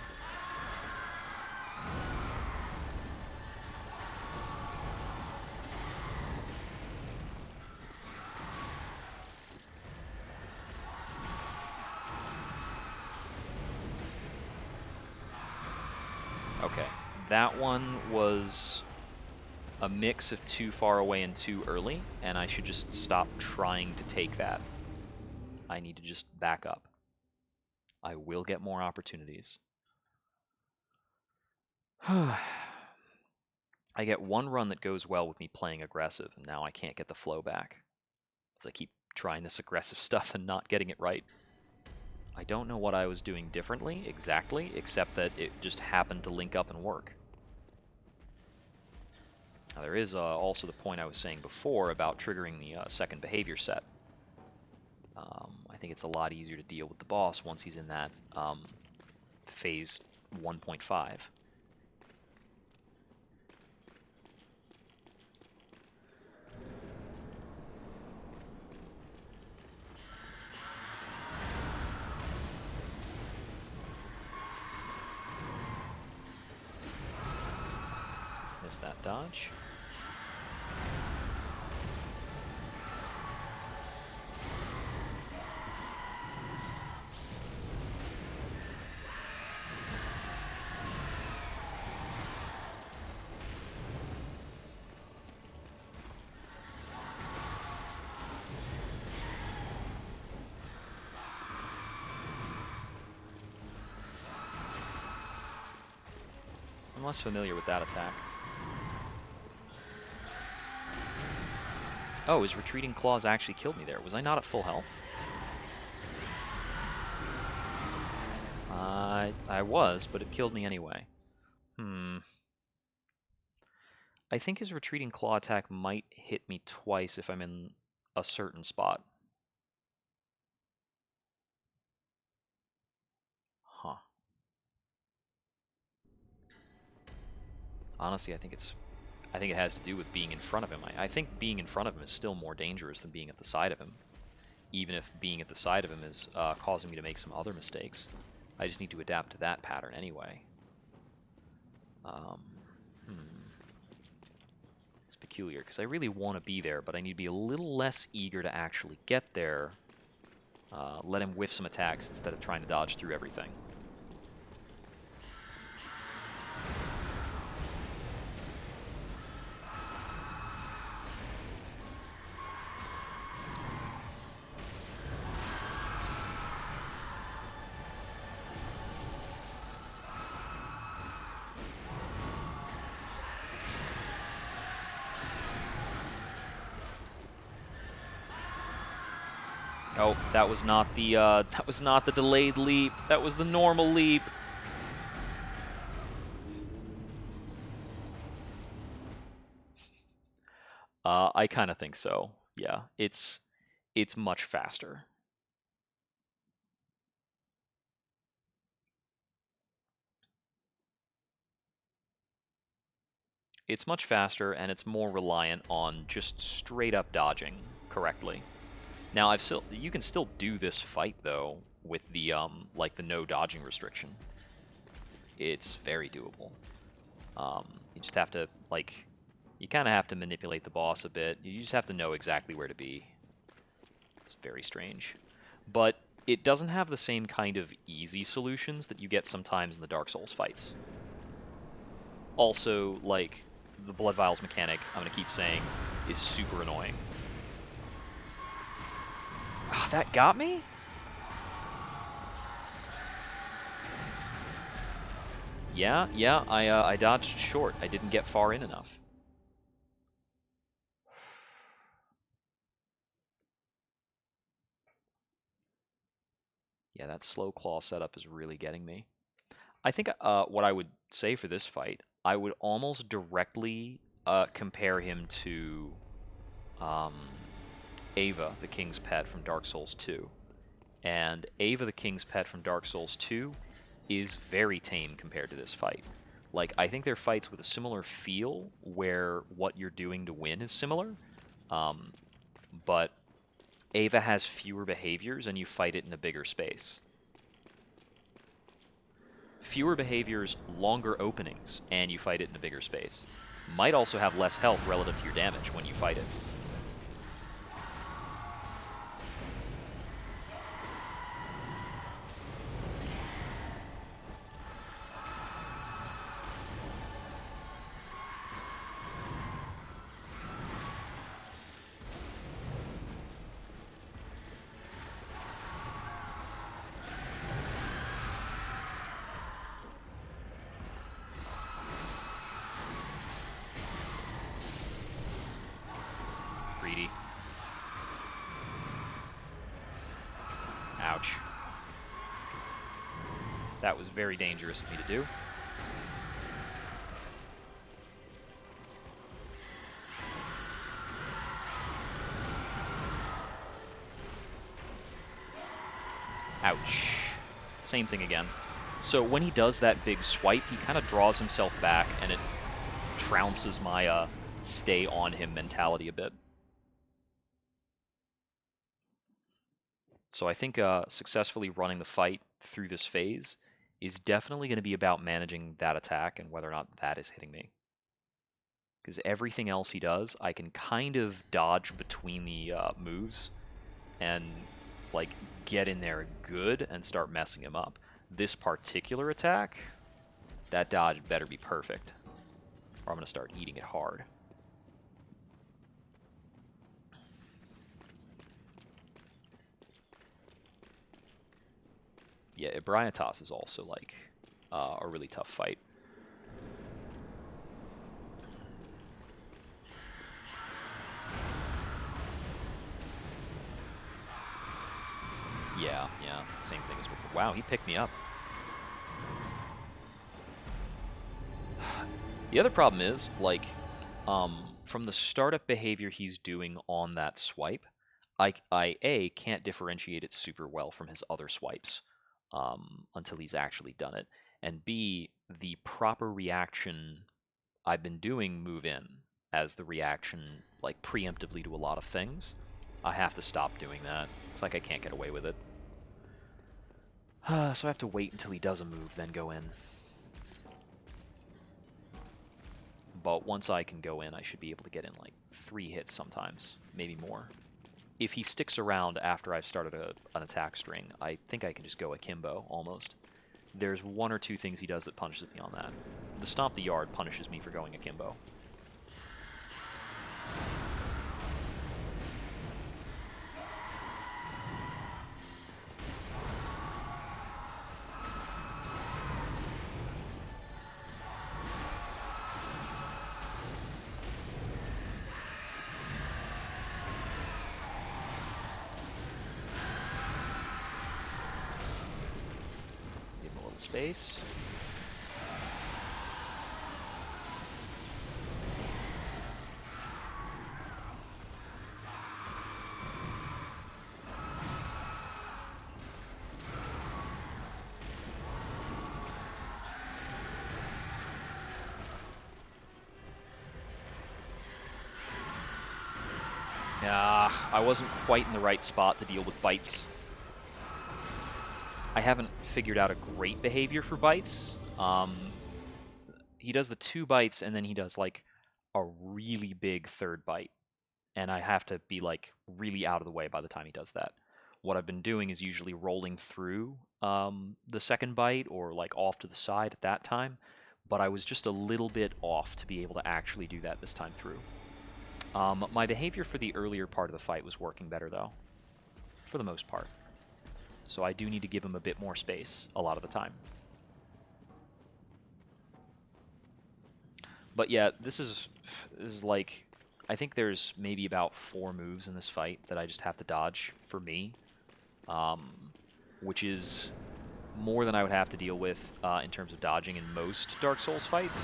Okay. That one was a mix of too far away and too early, and I should just stop trying to take that. I need to just back up. I will get more opportunities. I get one run that goes well with me playing aggressive, and now I can't get the flow back. As I keep trying this aggressive stuff and not getting it right. I don't know what I was doing differently, exactly, except that it just happened to link up and work. Now, there is also the point I was saying before about triggering the second behavior set. I think it's a lot easier to deal with the boss once he's in that phase 1.5. Missed that dodge. I'm less familiar with that attack. Oh, his retreating claws actually killed me there. Was I not at full health? I was, but it killed me anyway. I think his retreating claw attack might hit me twice if I'm in a certain spot. Huh. Honestly, I think it has to do with being in front of him. I think being in front of him is still more dangerous than being at the side of him. Even if being at the side of him is causing me to make some other mistakes. I just need to adapt to that pattern anyway. It's peculiar, because I really want to be there, but I need to be a little less eager to actually get there. Let him whiff some attacks instead of trying to dodge through everything. Oh, that was not the delayed leap. That was the normal leap. I kind of think so. Yeah, it's much faster. It's much faster, and it's more reliant on just straight up dodging correctly. Now, you can still do this fight though with the like the no dodging restriction. It's very doable. You just have to you kind of have to manipulate the boss a bit. You just have to know exactly where to be. It's very strange, but it doesn't have the same kind of easy solutions that you get sometimes in the Dark Souls fights. Also, like, the Blood Vials mechanic, I'm going to keep saying, is super annoying. Oh, that got me? Yeah, I dodged short. I didn't get far in enough. Yeah, that slow claw setup is really getting me. I think what I would say for this fight, I would almost directly compare him to um, Ava, the King's Pet from Dark Souls 2. And Ava, the King's Pet from Dark Souls 2 is very tame compared to this fight. Like, I think they're fights with a similar feel where what you're doing to win is similar, um, but Ava has fewer behaviors and you fight it in a bigger space. Fewer behaviors, longer openings, and you fight it in a bigger space. Might also have less health relative to your damage when you fight it. Greedy. Ouch. That was very dangerous of me to do. Ouch. Same thing again. So when he does that big swipe, he kind of draws himself back, and it trounces my stay on him mentality a bit. So I think successfully running the fight through this phase is definitely going to be about managing that attack and whether or not that is hitting me. Because everything else he does, I can kind of dodge between the moves and like get in there good and start messing him up. This particular attack, that dodge better be perfect, or I'm going to start eating it hard. Yeah, Ebrietas is also like a really tough fight. Yeah, same thing as before. Wow, he picked me up. The other problem is, like, from the startup behavior he's doing on that swipe, I can't differentiate it super well from his other swipes until he's actually done it. And B, the proper reaction I've been doing move in as the reaction, like, preemptively to a lot of things. I have to stop doing that. It's like I can't get away with it. So I have to wait until he does a move, then go in. But once I can go in, I should be able to get in like 3 hits sometimes, maybe more. If he sticks around after I've started an attack string, I think I can just go akimbo, almost. There's 1 or 2 things he does that punishes me on that. The Stomp the Yard punishes me for going akimbo. Give him a little space. I wasn't quite in the right spot to deal with bites. I haven't figured out a great behavior for bites. He does the 2 bites, and then he does like a really big 3rd bite. And I have to be like really out of the way by the time he does that. What I've been doing is usually rolling through the 2nd bite or like off to the side at that time, but I was just a little bit off to be able to actually do that this time through. My behavior for the earlier part of the fight was working better though, for the most part. So I do need to give him a bit more space a lot of the time. But yeah, this is like, I think there's maybe about 4 moves in this fight that I just have to dodge for me. Um, which is more than I would have to deal with in terms of dodging in most Dark Souls fights.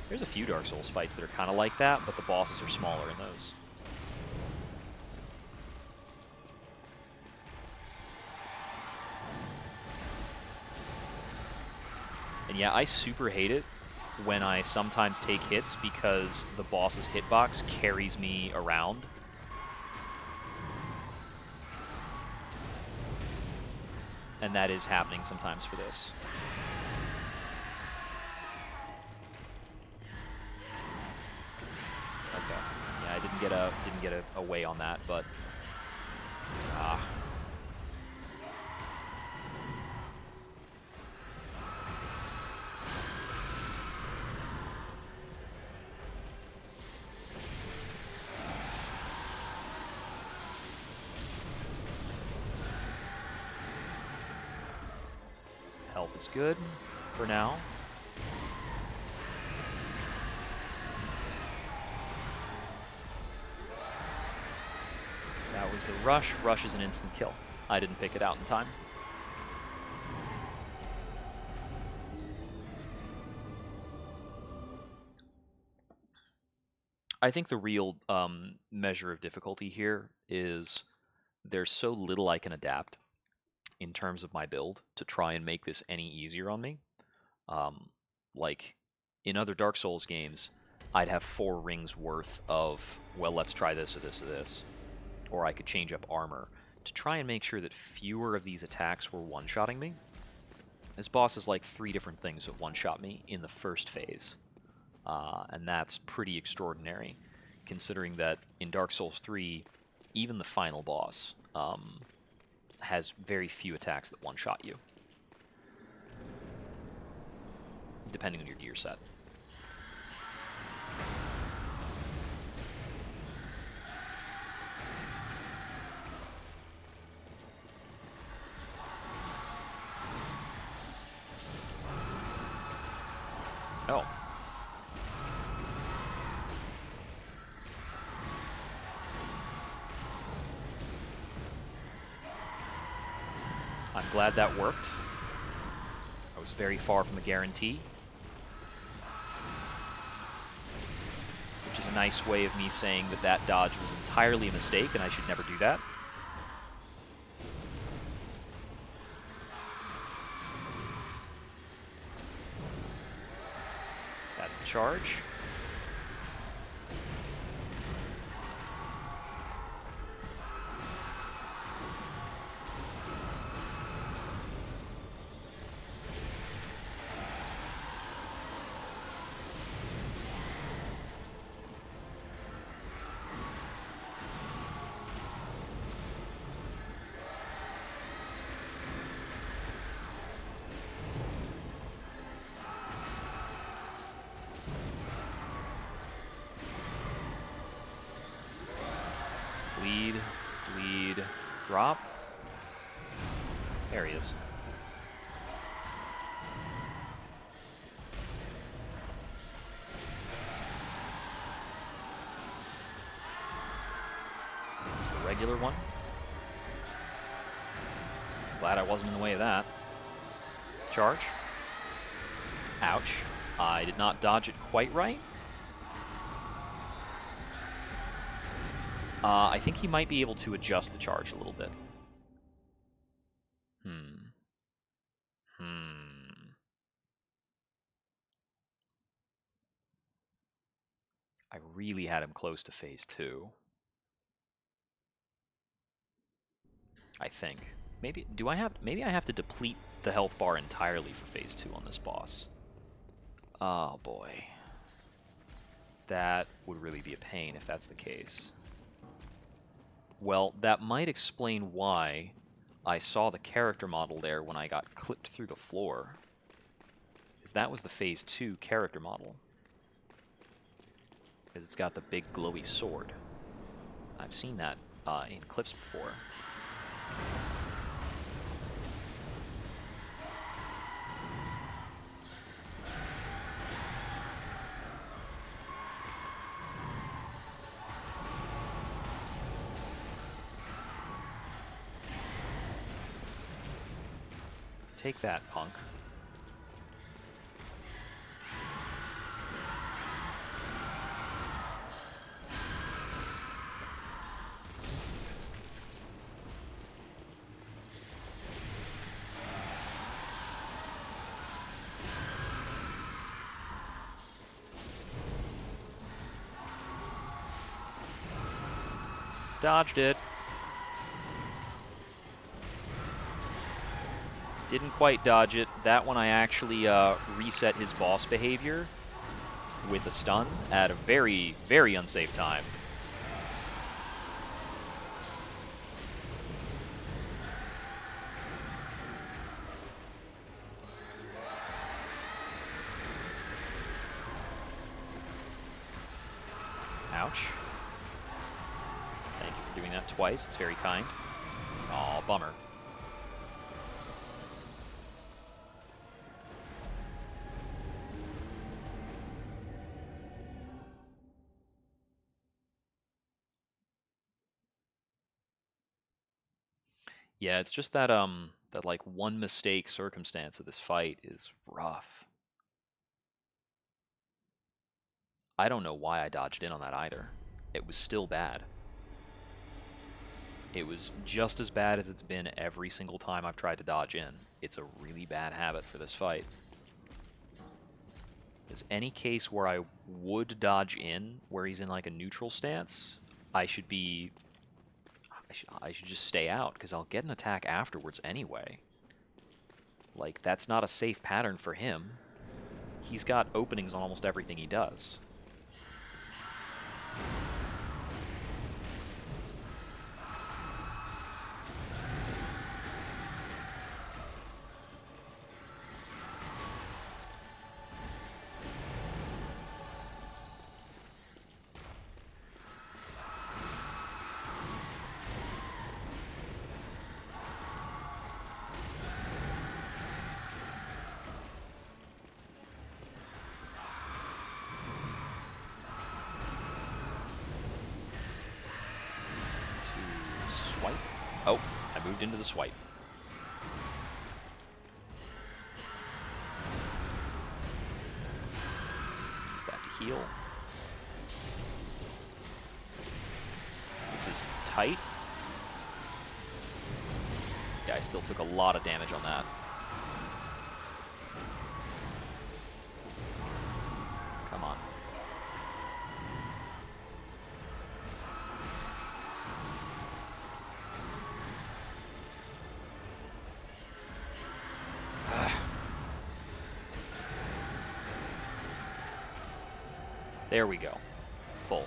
There's a few Dark Souls fights that are kind of like that, but the bosses are smaller in those. And yeah, I super hate it when I sometimes take hits because the boss's hitbox carries me around. And that is happening sometimes for this. Okay. Yeah, I didn't get a way on that, but health is good for now. That was the rush. Rush is an instant kill. I didn't pick it out in time. I think the real measure of difficulty here is there's so little I can adapt in terms of my build to try and make this any easier on me. Like in other Dark Souls games, I'd have 4 rings worth of, well, let's try this or this or this. Or I could change up armor to try and make sure that fewer of these attacks were one-shotting me. This boss is like 3 different things that one-shot me in the first phase. And that's pretty extraordinary, considering that in Dark Souls 3, even the final boss has very few attacks that one-shot you, depending on your gear set. Oh. I'm glad that worked. I was very far from a guarantee. Which is a nice way of me saying that that dodge was entirely a mistake and I should never do that. That's the charge. Bleed, bleed, drop. There he is. There's the regular one. Glad I wasn't in the way of that. Charge. Ouch. I did not dodge it quite right. I think he might be able to adjust the charge a little bit. I really had him close to phase 2. I think. Maybe maybe I have to deplete the health bar entirely for phase 2 on this boss. Oh boy. That would really be a pain if that's the case. Well, that might explain why I saw the character model there when I got clipped through the floor. Because that was the phase 2 character model. Because it's got the big glowy sword. I've seen that in clips before. Take that, punk. Dodged it. Didn't quite dodge it. That one I actually reset his boss behavior with a stun at a very, very unsafe time. Ouch. Thank you for doing that twice. It's very kind. Aw, bummer. Yeah, it's just that that like one mistake circumstance of this fight is rough. I don't know why I dodged in on that either. It was still bad. It was just as bad as it's been every single time I've tried to dodge in. It's a really bad habit for this fight. There's any case where I would dodge in, where he's in like a neutral stance, I should just stay out, because I'll get an attack afterwards anyway. Like, that's not a safe pattern for him. He's got openings on almost everything he does. Swipe. Oh, I moved into the swipe. Use that to heal. This is tight. Yeah, I still took a lot of damage on that. Come on. There we go. Full.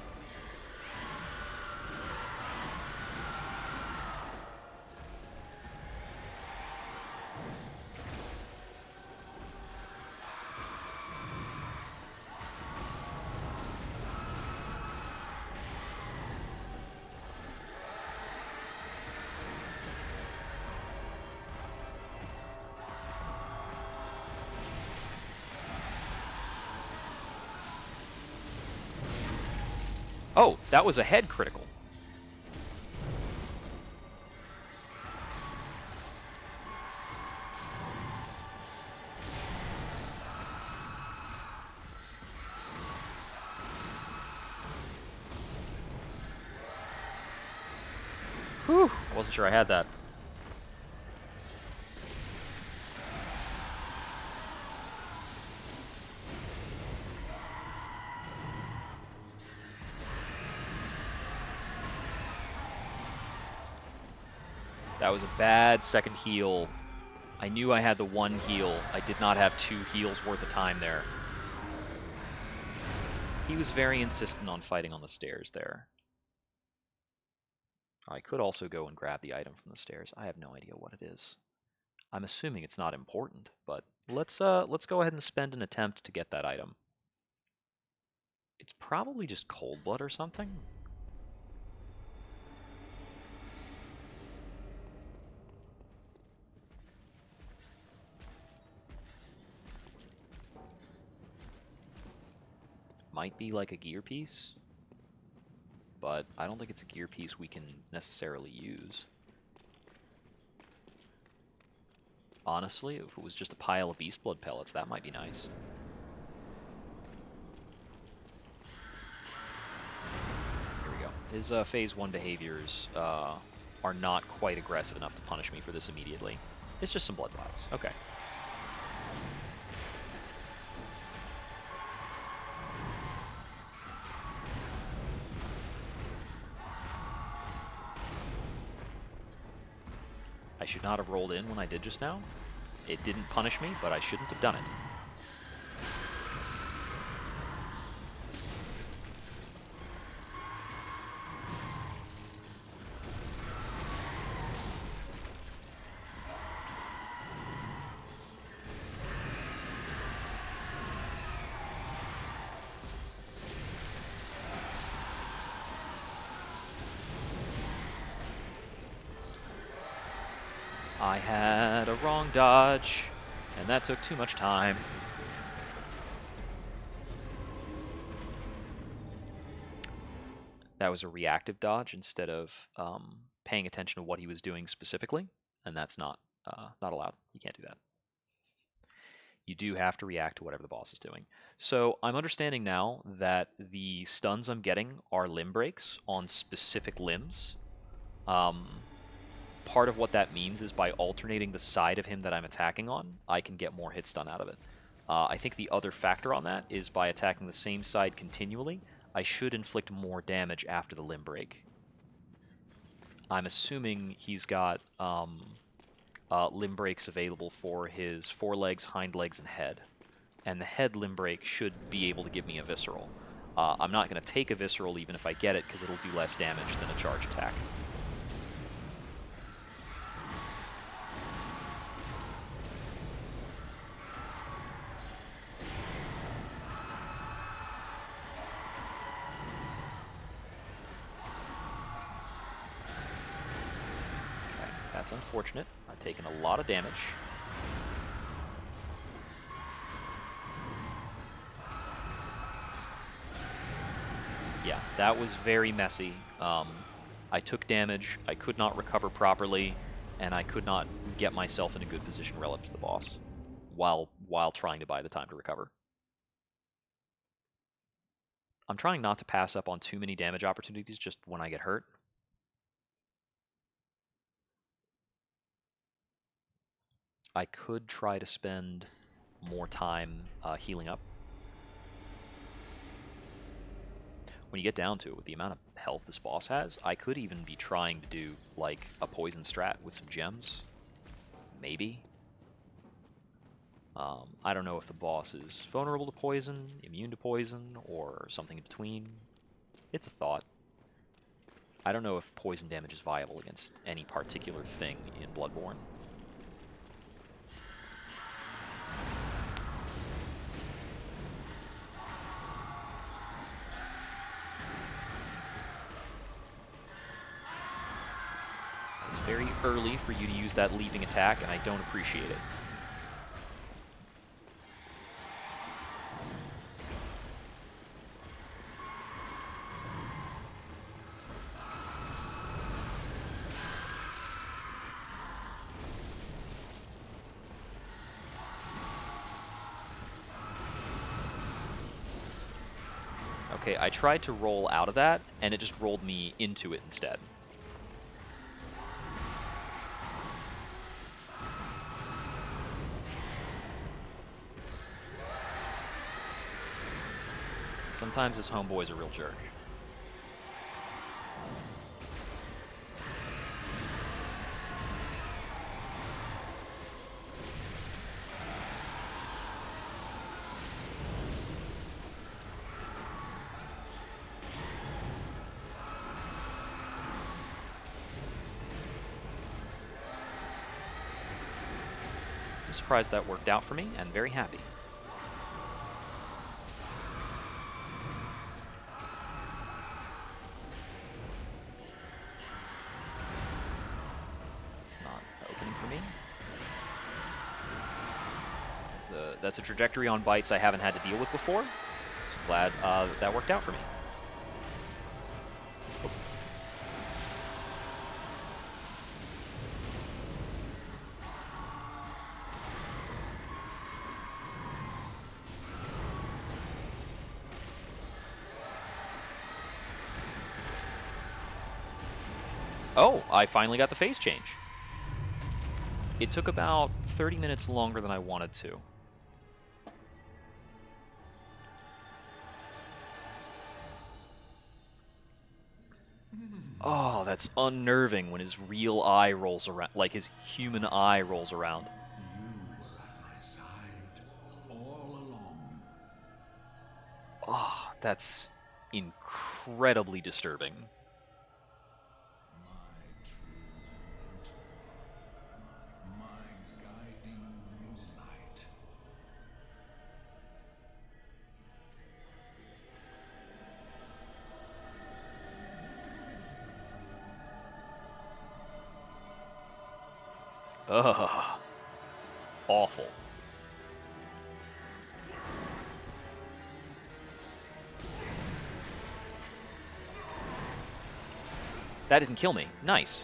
Oh, that was a head critical. Whew, I wasn't sure I had that. That was a bad second heal. I knew I had the one heal. I did not have 2 heals worth of time there. He was very insistent on fighting on the stairs there. I could also go and grab the item from the stairs. I have no idea what it is. I'm assuming it's not important, but let's go ahead and spend an attempt to get that item. It's probably just cold blood or something. Might be like a gear piece, but I don't think it's a gear piece we can necessarily use. Honestly, if it was just a pile of beast blood pellets, that might be nice. Here we go. His phase 1 behaviors are not quite aggressive enough to punish me for this immediately. It's just some blood vials. Okay. I should not have rolled in when I did just now. It didn't punish me, but I shouldn't have done it. I had a wrong dodge, and that took too much time. That was a reactive dodge instead of paying attention to what he was doing specifically, and that's not allowed. You can't do that. You do have to react to whatever the boss is doing. So I'm understanding now that the stuns I'm getting are limb breaks on specific limbs. Part of what that means is by alternating the side of him that I'm attacking on, I can get more hit stun out of it. I think the other factor on that is by attacking the same side continually, I should inflict more damage after the limb break. I'm assuming he's got limb breaks available for his forelegs, hind legs, and head. And the head limb break should be able to give me a visceral. I'm not going to take a visceral even if I get it, because it'll do less damage than a charge attack. Okay, that's unfortunate. I've taken a lot of damage. Yeah, that was very messy. I took damage, I could not recover properly, and I could not get myself in a good position relative to the boss while trying to buy the time to recover. I'm trying not to pass up on too many damage opportunities just when I get hurt. I could try to spend more time healing up. When you get down to it, with the amount of health this boss has, I could even be trying to do like a poison strat with some gems. Maybe. I don't know if the boss is vulnerable to poison, immune to poison, or something in between. It's a thought. I don't know if poison damage is viable against any particular thing in Bloodborne. It's very early for you to use that leaping attack, and I don't appreciate it. Okay, I tried to roll out of that, and it just rolled me into it instead. Sometimes this homeboy's a real jerk. I'm surprised that worked out for me, and very happy. It's not opening for me. That's a trajectory on bites I haven't had to deal with before. So glad that worked out for me. Oh. Oh, I finally got the phase change. It took about 30 minutes longer than I wanted to. Oh, that's unnerving when his real eye rolls around, like his human eye rolls around. You were at my side all along. Oh, that's incredibly disturbing. My true mentor. My guiding moonlight. Ugh. Awful. That didn't kill me. Nice.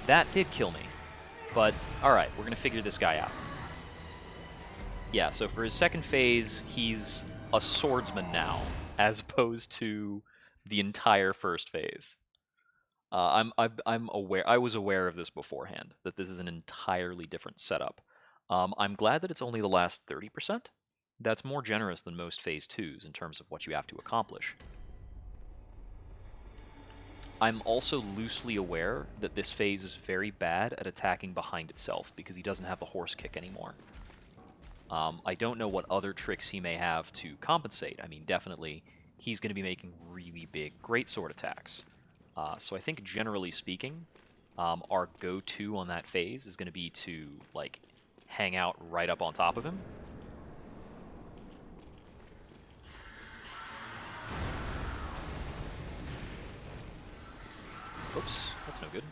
That did kill me. But, alright, we're gonna figure this guy out. Yeah, so for his second phase, he's a swordsman now, as opposed to the entire first phase. I'm aware. I was aware of this beforehand, that this is an entirely different setup. I'm glad that it's only the last 30%. That's more generous than most phase 2s in terms of what you have to accomplish. I'm also loosely aware that this phase is very bad at attacking behind itself because he doesn't have the horse kick anymore. I don't know what other tricks he may have to compensate. I mean, definitely he's going to be making really big greatsword attacks. So I think generally speaking, our go-to on that phase is going to be to like hang out right up on top of him. Oops, that's no good.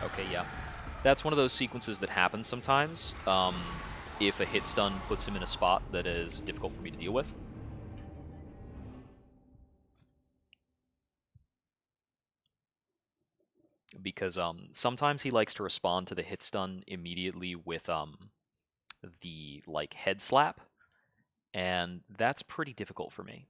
Okay, yeah. That's one of those sequences that happens sometimes. If a hit stun puts him in a spot that is difficult for me to deal with. Because sometimes he likes to respond to the hit stun immediately with the like head slap, and that's pretty difficult for me.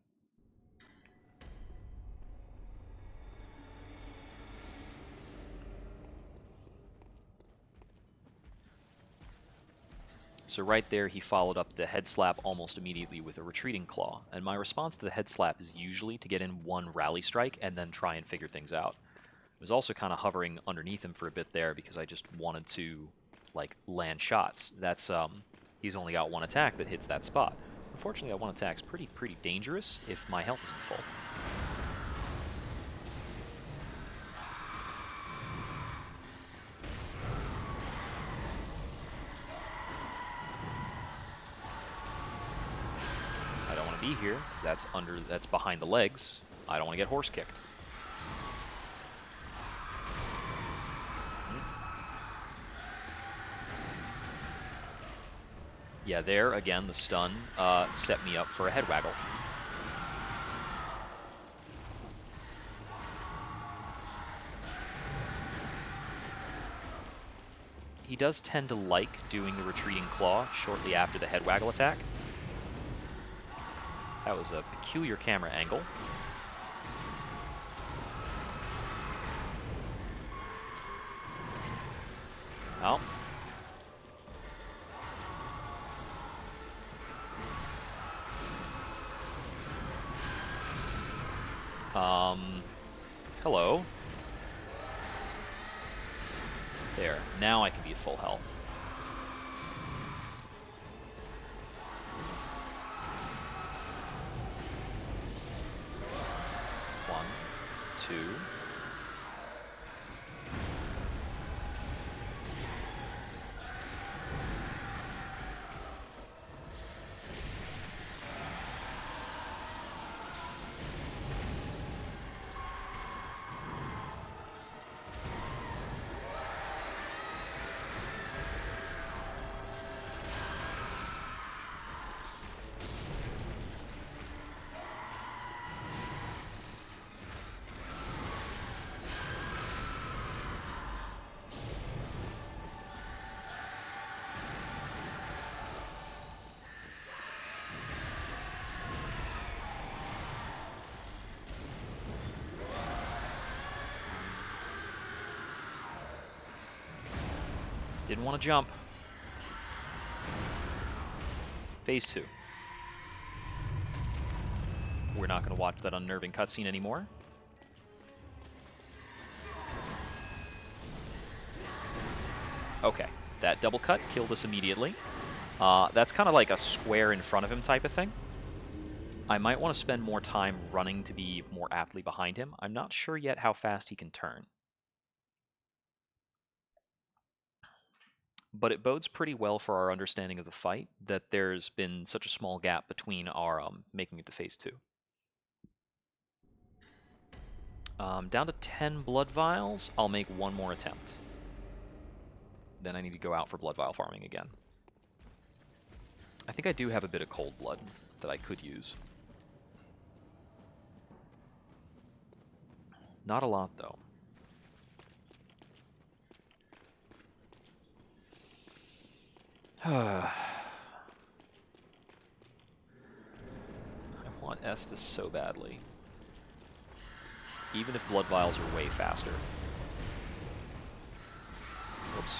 So right there, he followed up the head slap almost immediately with a retreating claw, and my response to the head slap is usually to get in one rally strike and then try and figure things out. I was also kind of hovering underneath him for a bit there because I just wanted to like land shots. That's he's only got one attack that hits that spot. Unfortunately, that one attack's pretty dangerous if my health isn't full. I don't want to be here because that's behind the legs. I don't want to get horse kicked. Yeah, there again, the stun set me up for a head waggle. He does tend to like doing the retreating claw shortly after the head waggle attack. That was a peculiar camera angle. Oh. Hello. There. Now I can be at full health. One, two. Didn't want to jump. Phase 2. We're not going to watch that unnerving cutscene anymore. Okay, that double cut killed us immediately. That's kind of like a square in front of him type of thing. I might want to spend more time running to be more aptly behind him. I'm not sure yet how fast he can turn. But it bodes pretty well for our understanding of the fight that there's been such a small gap between our making it to phase 2. Down to 10 blood vials. I'll make one more attempt. Then I need to go out for blood vial farming again. I think I do have a bit of cold blood that I could use. Not a lot, though. I want Estus so badly. Even if blood vials are way faster. Whoops.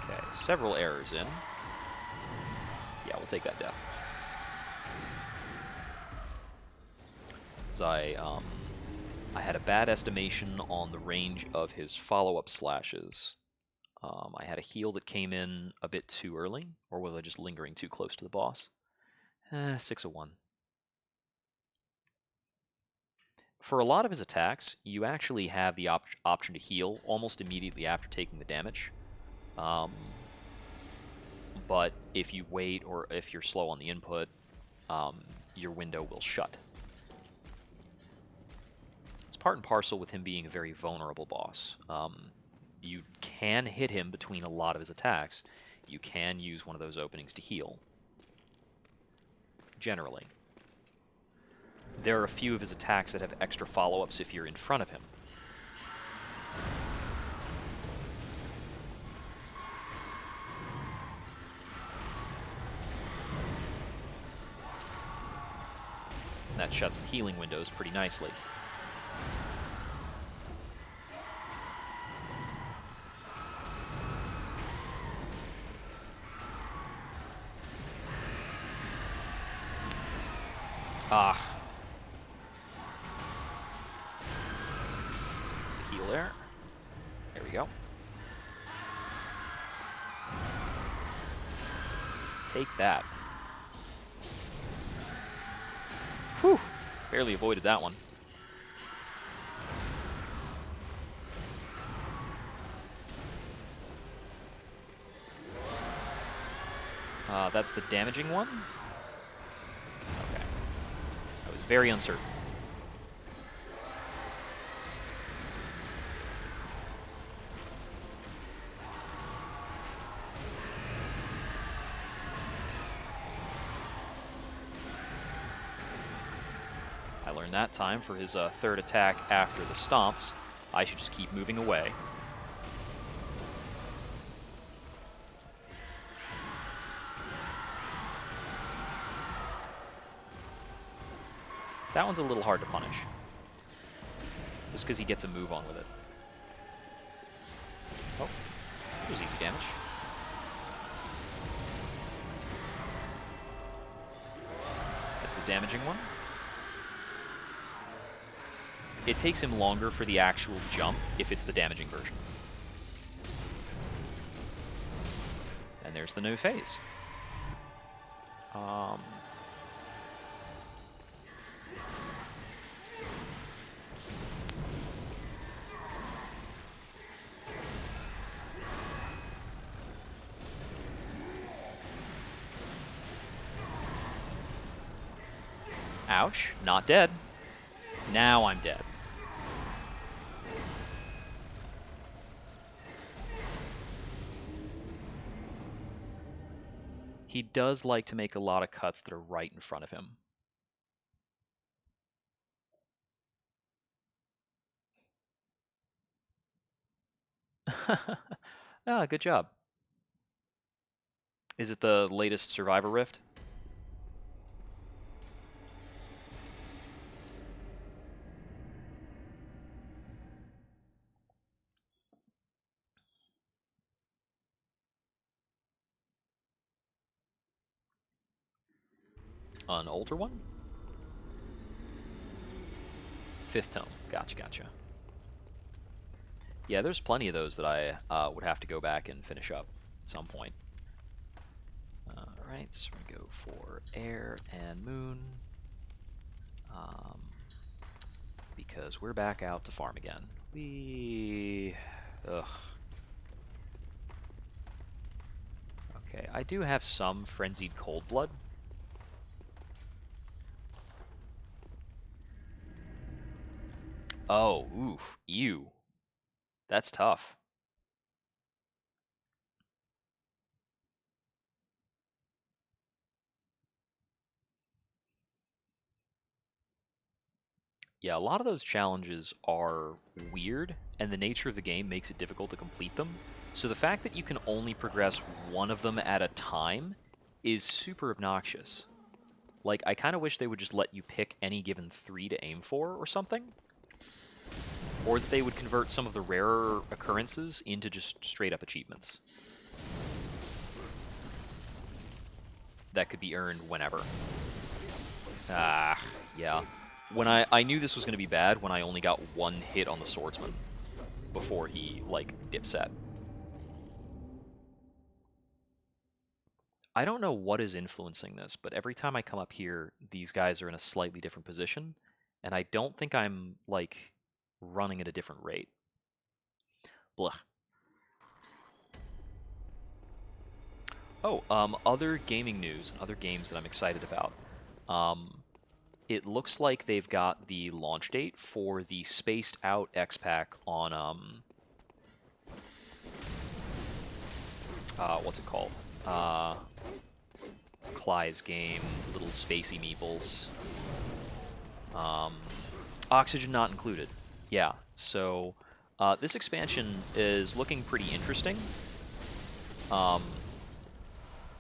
Okay, several errors in. Yeah, we'll take that death. I had a bad estimation on the range of his follow-up slashes. I had a heal that came in a bit too early, or was I just lingering too close to the boss? 6 of 1. For a lot of his attacks, you actually have the option to heal almost immediately after taking the damage. But if you wait or if you're slow on the input, your window will shut. It's part and parcel with him being a very vulnerable boss. You can hit him between a lot of his attacks. You can use one of those openings to heal. Generally. There are a few of his attacks that have extra follow-ups if you're in front of him. And that shuts the healing windows pretty nicely. Ah. The heal there. There we go. Take that. Whew. Barely avoided that one. That's the damaging one? Okay. I was very uncertain. I learned that time for his third attack after the stomps, I should just keep moving away. That one's a little hard to punish. Just because he gets a move on with it. Oh, there's easy damage. That's the damaging one. It takes him longer for the actual jump if it's the damaging version. And there's the new phase. Ouch, not dead. Now I'm dead. He does like to make a lot of cuts that are right in front of him. Ah, good job. Is it the latest Survivor Rift? An older one? 5th tome. Gotcha. Yeah, there's plenty of those that I would have to go back and finish up at some point. Alright, so we're going to go for air and moon. Because we're back out to farm again. Ugh. Okay, I do have some Frenzied Cold Blood. Oh, oof, ew. That's tough. Yeah, a lot of those challenges are weird, and the nature of the game makes it difficult to complete them. So the fact that you can only progress one of them at a time is super obnoxious. Like, I kind of wish they would just let you pick any given 3 to aim for or something. Or that they would convert some of the rarer occurrences into just straight up achievements that could be earned whenever. Ah, yeah. When I knew this was going to be bad when I only got 1 hit on the swordsman before he, like, dipset. I don't know what is influencing this, but every time I come up here, these guys are in a slightly different position, and I don't think I'm, like, running at a different rate. Blah. Oh, other gaming news and other games that I'm excited about. Um, it looks like they've got the launch date for the spaced out X Pack on what's it called? Cly's game, little spacey meeples. Oxygen not included. Yeah, so this expansion is looking pretty interesting. Um,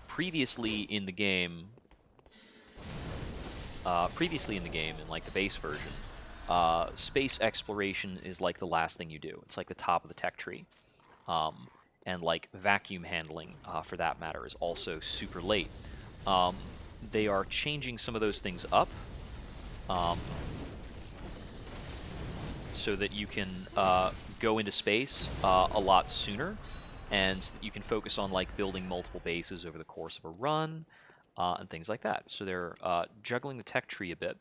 previously in the game, in like the base version, space exploration is like the last thing you do. It's like the top of the tech tree. Um, and like vacuum handling, for that matter, is also super late. They are changing some of those things up, so that you can go into space a lot sooner, and you can focus on like building multiple bases over the course of a run, and things like that. So they're juggling the tech tree a bit,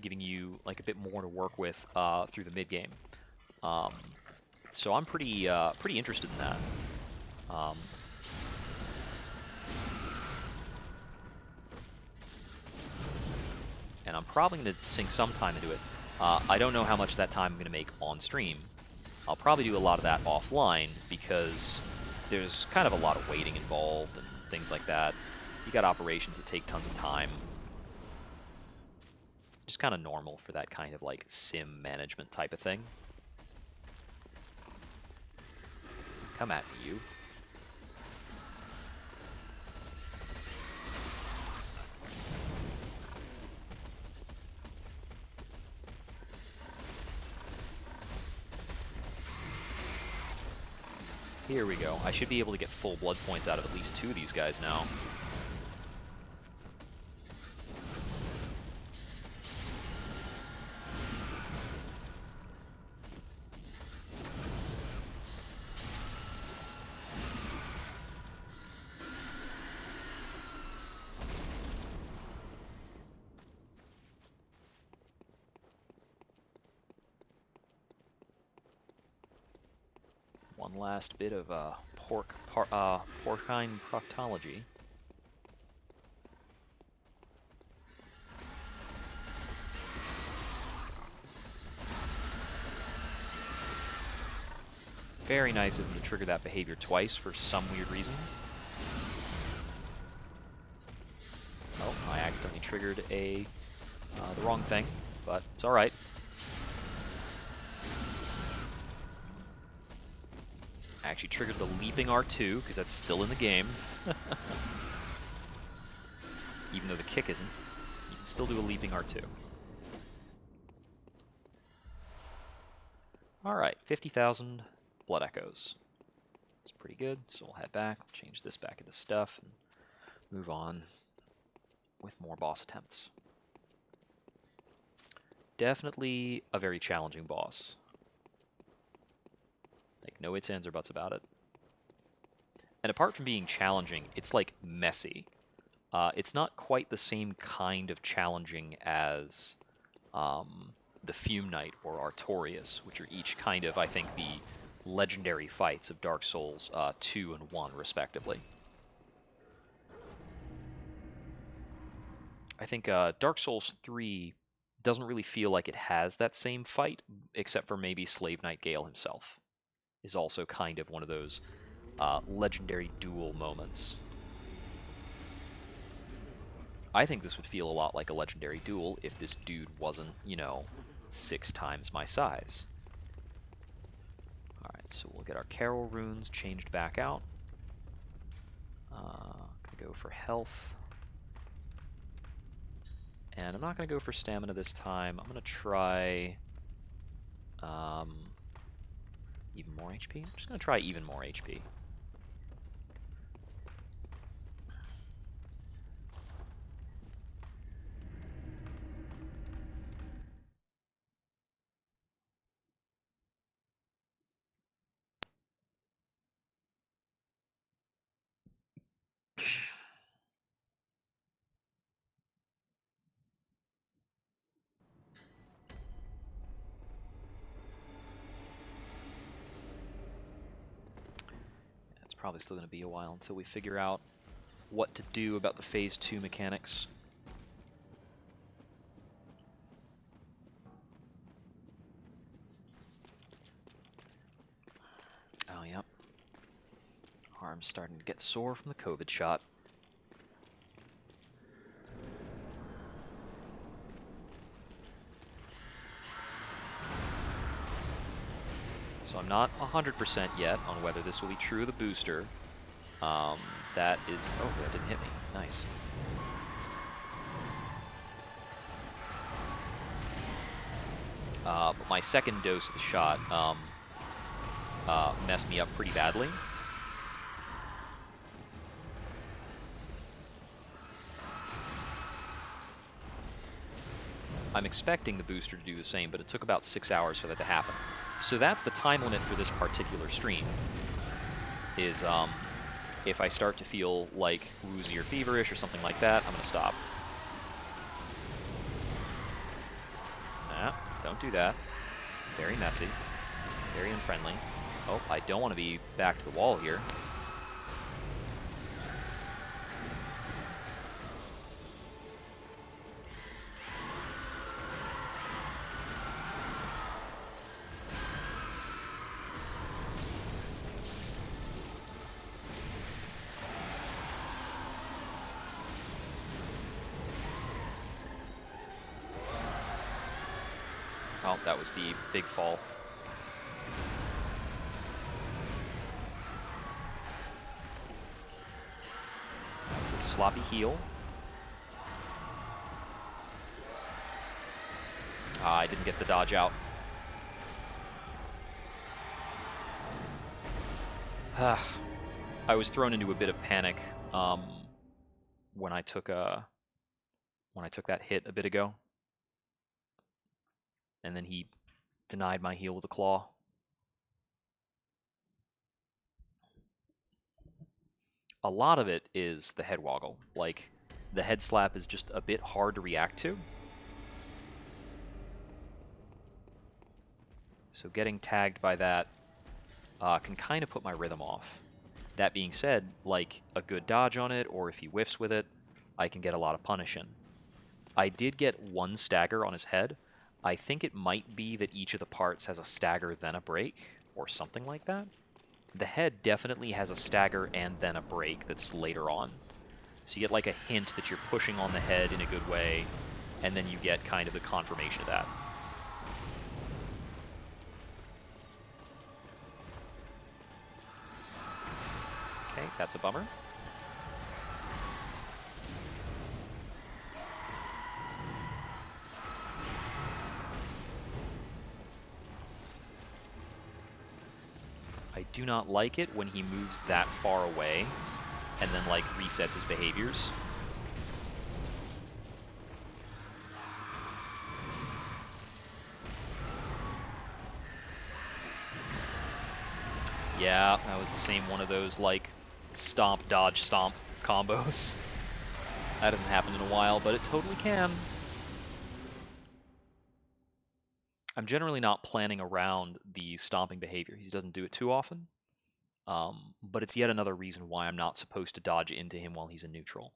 giving you like a bit more to work with through the mid game. Um, so I'm pretty interested in that. Um, and I'm probably going to sink some time into it. I don't know how much that time I'm going to make on stream. I'll probably do a lot of that offline because there's kind of a lot of waiting involved and things like that. You got operations that take tons of time. Just kind of normal for that kind of like sim management type of thing. Come at me, you. Here we go. I should be able to get full blood points out of at least 2 of these guys now. One last bit of porcine proctology. Very nice of them to trigger that behavior twice for some weird reason. Oh, I accidentally triggered the wrong thing, but it's alright. I actually triggered the leaping R2 because that's still in the game. Even though the kick isn't. You can still do a leaping R2. Alright, 50,000 blood echoes. It's pretty good, so we'll head back, change this back into stuff, and move on. with more boss attempts. Definitely a very challenging boss. Like, no ifs, ands, or buts about it. And apart from being challenging, it's like messy. It's not quite the same kind of challenging as the Fume Knight or Artorias, which are each kind of, I think, the legendary fights of Dark Souls 2 and 1, respectively. I think Dark Souls 3 doesn't really feel like it has that same fight, except for maybe Slave Knight Gale himself is also kind of one of those legendary duel moments. I think this would feel a lot like a legendary duel if this dude wasn't, 6 times my size. Alright, so we'll get our Carol runes changed back out. Gonna go for health. And I'm not gonna go for stamina this time. I'm gonna try even more HP. I'm just gonna try even more HP. It's probably still gonna be a while until we figure out what to do about the Phase 2 mechanics. Oh, yep. Arm's starting to get sore from the COVID shot. So I'm not 100% yet on whether this will be true of the booster. That is... Oh, that didn't hit me. Nice. But my second dose of the shot messed me up pretty badly. I'm expecting the booster to do the same, but it took about 6 hours for that to happen. So that's the time limit for this particular stream, is if I start to feel like woozy or feverish or something like that, I'm going to stop. Nah, don't do that. Very messy. Very unfriendly. Oh, I don't want to be back to the wall here. Oh, that was the big fall. That was a sloppy heal. I didn't get the dodge out. I was thrown into a bit of panic when I took that hit a bit ago, and then he denied my heal with a claw. A lot of it is the head woggle. Like, the head slap is just a bit hard to react to. So getting tagged by that can kind of put my rhythm off. That being said, like a good dodge on it, or if he whiffs with it, I can get a lot of punish in. I did get one stagger on his head. I think it might be that each of the parts has a stagger then a break, or something like that. The head definitely has a stagger and then a break that's later on. So you get like a hint that you're pushing on the head in a good way, and then you get kind of the confirmation of that. Okay, that's a bummer. I do not like it when he moves that far away and then like resets his behaviors. Yeah, that was the same one of those, like, stomp, dodge, stomp combos. That hasn't happened in a while, but it totally can. I'm generally not planning around the stomping behavior. He doesn't do it too often. But it's yet another reason why I'm not supposed to dodge into him while he's in neutral.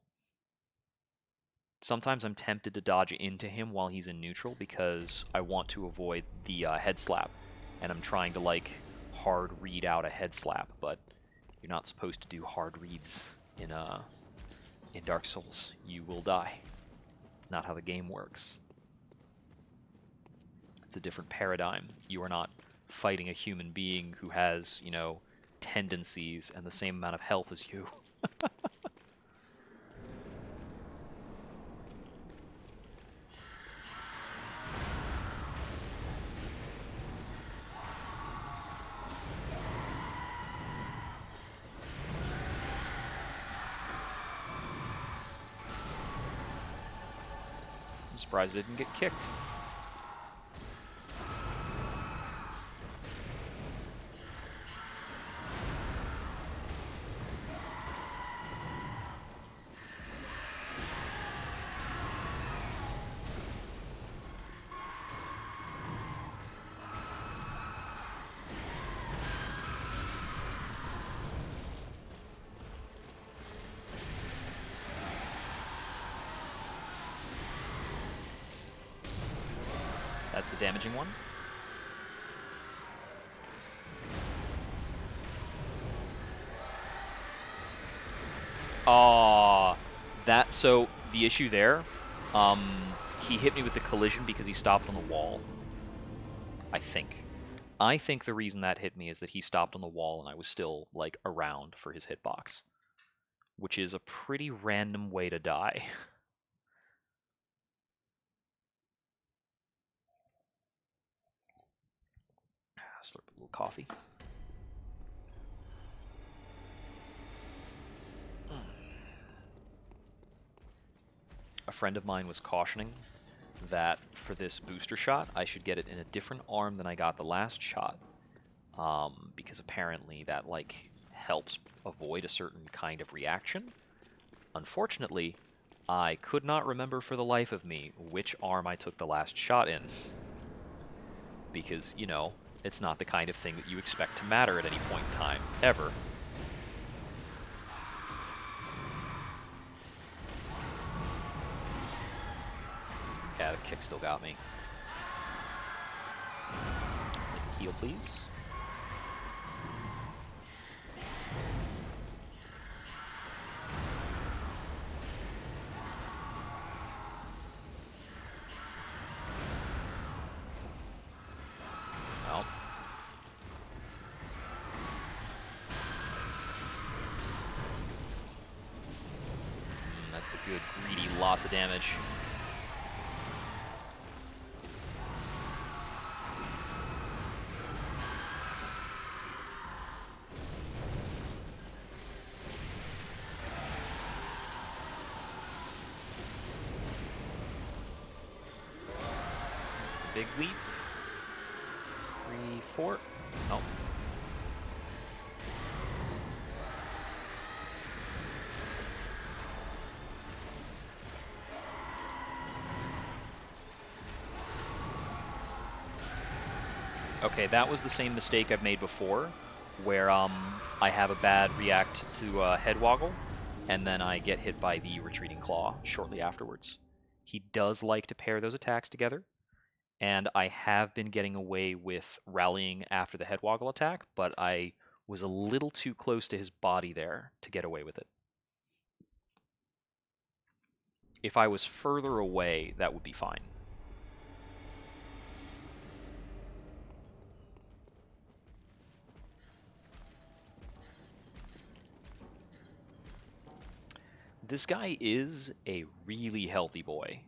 Sometimes I'm tempted to dodge into him while he's in neutral because I want to avoid the head slap, and I'm trying to like hard read out a head slap, but you're not supposed to do hard reads in Dark Souls. You will die. Not how the game works. It's a different paradigm. You are not fighting a human being who has, tendencies and the same amount of health as you. I'm surprised I didn't get kicked. That's the damaging one. So the issue there, he hit me with the collision because he stopped on the wall. I think. I think the reason that hit me is that he stopped on the wall and I was still, like, around for his hitbox. Which is a pretty random way to die. Slurp a little coffee. A friend of mine was cautioning that for this booster shot, I should get it in a different arm than I got the last shot. Because apparently that, like, helps avoid a certain kind of reaction. Unfortunately, I could not remember for the life of me which arm I took the last shot in. Because, it's not the kind of thing that you expect to matter at any point in time, ever. Yeah, the kick still got me. Take a heal, please. Well. That's the good, greedy, lots of damage. Big leap. 3, 4. Oh. Okay, that was the same mistake I've made before, where I have a bad react to head woggle, and then I get hit by the retreating claw shortly afterwards. He does like to pair those attacks together, and I have been getting away with rallying after the head woggle attack, but I was a little too close to his body there to get away with it. If I was further away, that would be fine. This guy is a really healthy boy.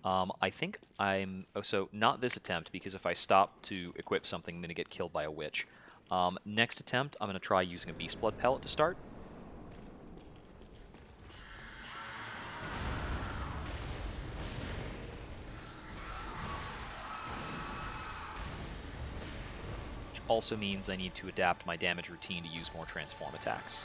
I think I'm... Oh, so not this attempt, because if I stop to equip something, I'm going to get killed by a witch. Next attempt, I'm going to try using a Beast Blood pellet to start. Which also means I need to adapt my damage routine to use more transform attacks.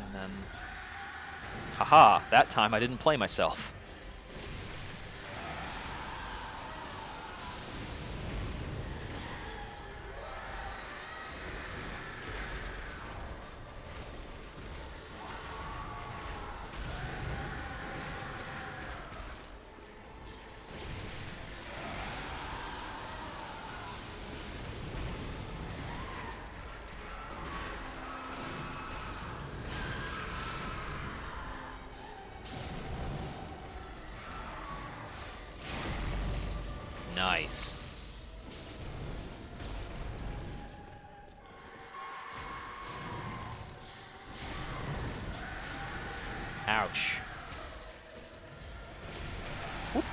And then, haha, that time I didn't play myself. Nice. Ouch. Whoop.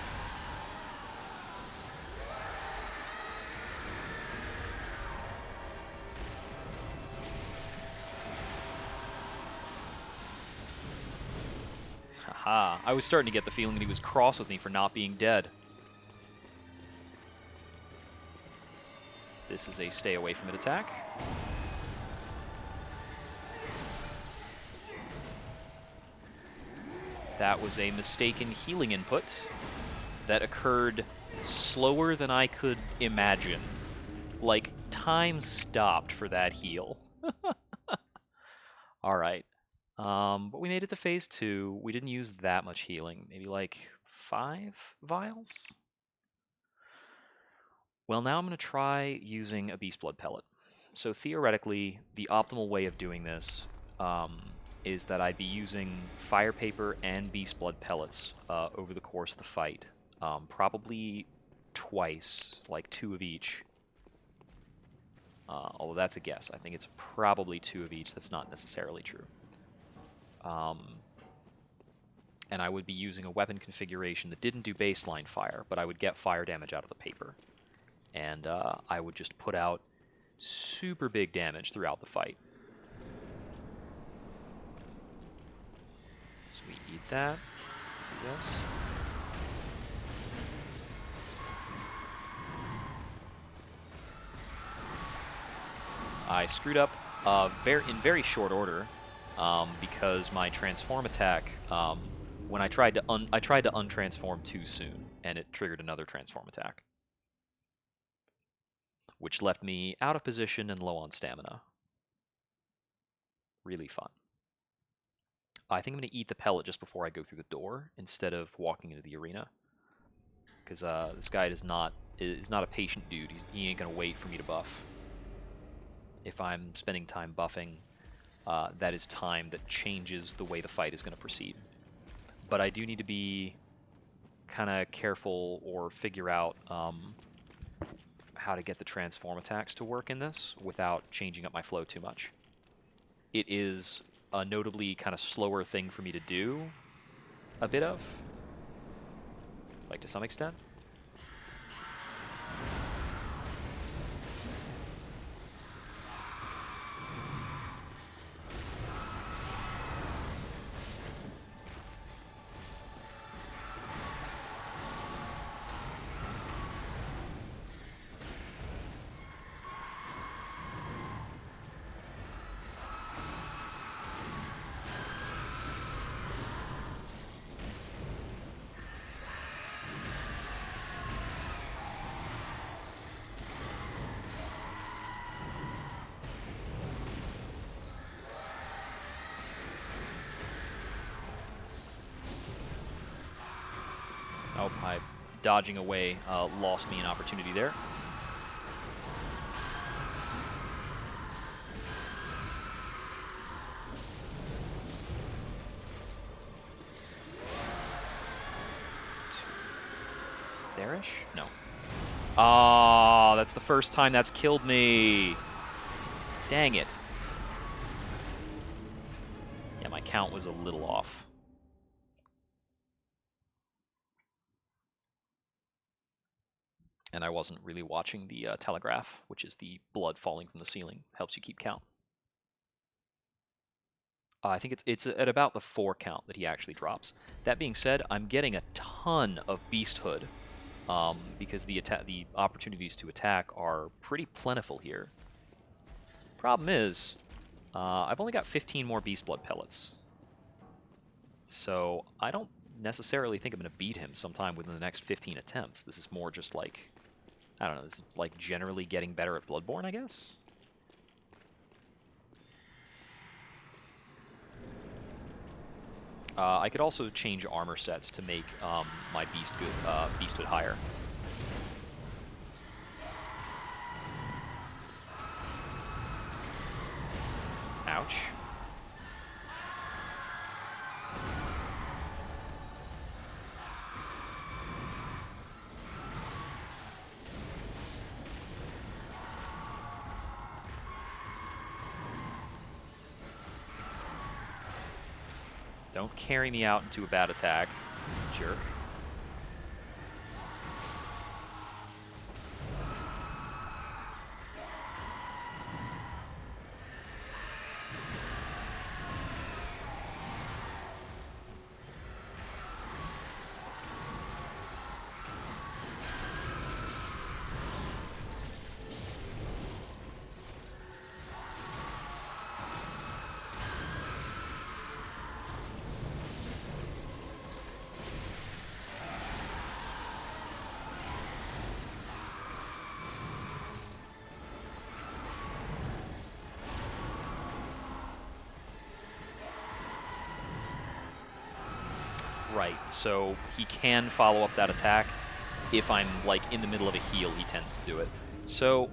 Haha, I was starting to get the feeling that he was cross with me for not being dead. This is a stay away from it attack. That was a mistaken healing input that occurred slower than I could imagine. Like, time stopped for that heal. Alright. But we made it to phase 2. We didn't use that much healing. Maybe like 5 vials? Well, now I'm going to try using a Beast Blood pellet. So theoretically, the optimal way of doing this is that I'd be using Fire Paper and Beast Blood pellets over the course of the fight. Probably twice, like 2 of each. Although that's a guess. I think it's probably 2 of each. That's not necessarily true. And I would be using a weapon configuration that didn't do baseline fire, but I would get fire damage out of the paper. And I would just put out super big damage throughout the fight. So we eat that. Do this. I screwed up in very short order because my transform attack, when I tried to untransform too soon, and it triggered another transform attack, which left me out of position and low on stamina. Really fun. I think I'm going to eat the pellet just before I go through the door instead of walking into the arena, because this guy is not a patient dude. He ain't going to wait for me to buff. If I'm spending time buffing, that is time that changes the way the fight is going to proceed. But I do need to be kind of careful or figure out how to get the transform attacks to work in this without changing up my flow too much. It is a notably kind of slower thing for me to do a bit of, like to some extent. Oh, my dodging away lost me an opportunity there. There-ish? No. Ah, that's the first time that's killed me. Dang it. count was a little off. And I wasn't really watching the telegraph, which is the blood falling from the ceiling. Helps you keep count. I think it's at about the 4 count that he actually drops. That being said, I'm getting a ton of Beasthood, because the opportunities to attack are pretty plentiful here. Problem is, I've only got 15 more Beast Blood pellets, so I don't necessarily think I'm going to beat him sometime within the next 15 attempts. This is more just like, I don't know, this is like generally getting better at Bloodborne, I guess? I could also change armor sets to make my Beasthood higher. Ouch. Don't carry me out into a bad attack, jerk. Right, so he can follow up that attack. If I'm like in the middle of a heal, he tends to do it. So,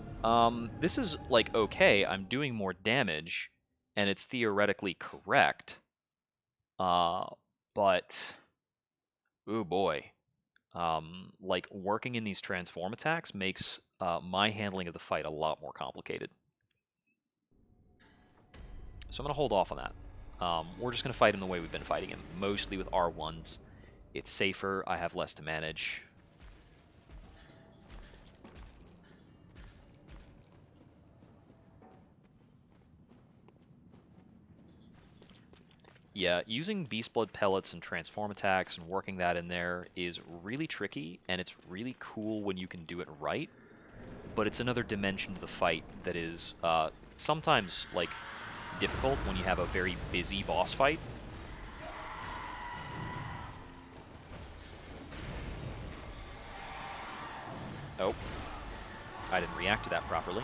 this is like okay, I'm doing more damage, and it's theoretically correct. But, oh boy. Like working in these transform attacks makes my handling of the fight a lot more complicated. So I'm going to hold off on that. We're just going to fight him the way we've been fighting him, mostly with R1s. It's safer, I have less to manage. Yeah, using Beast Blood pellets and transform attacks and working that in there is really tricky, and it's really cool when you can do it right, but it's another dimension to the fight that is sometimes like difficult when you have a very busy boss fight. Oh, I didn't react to that properly.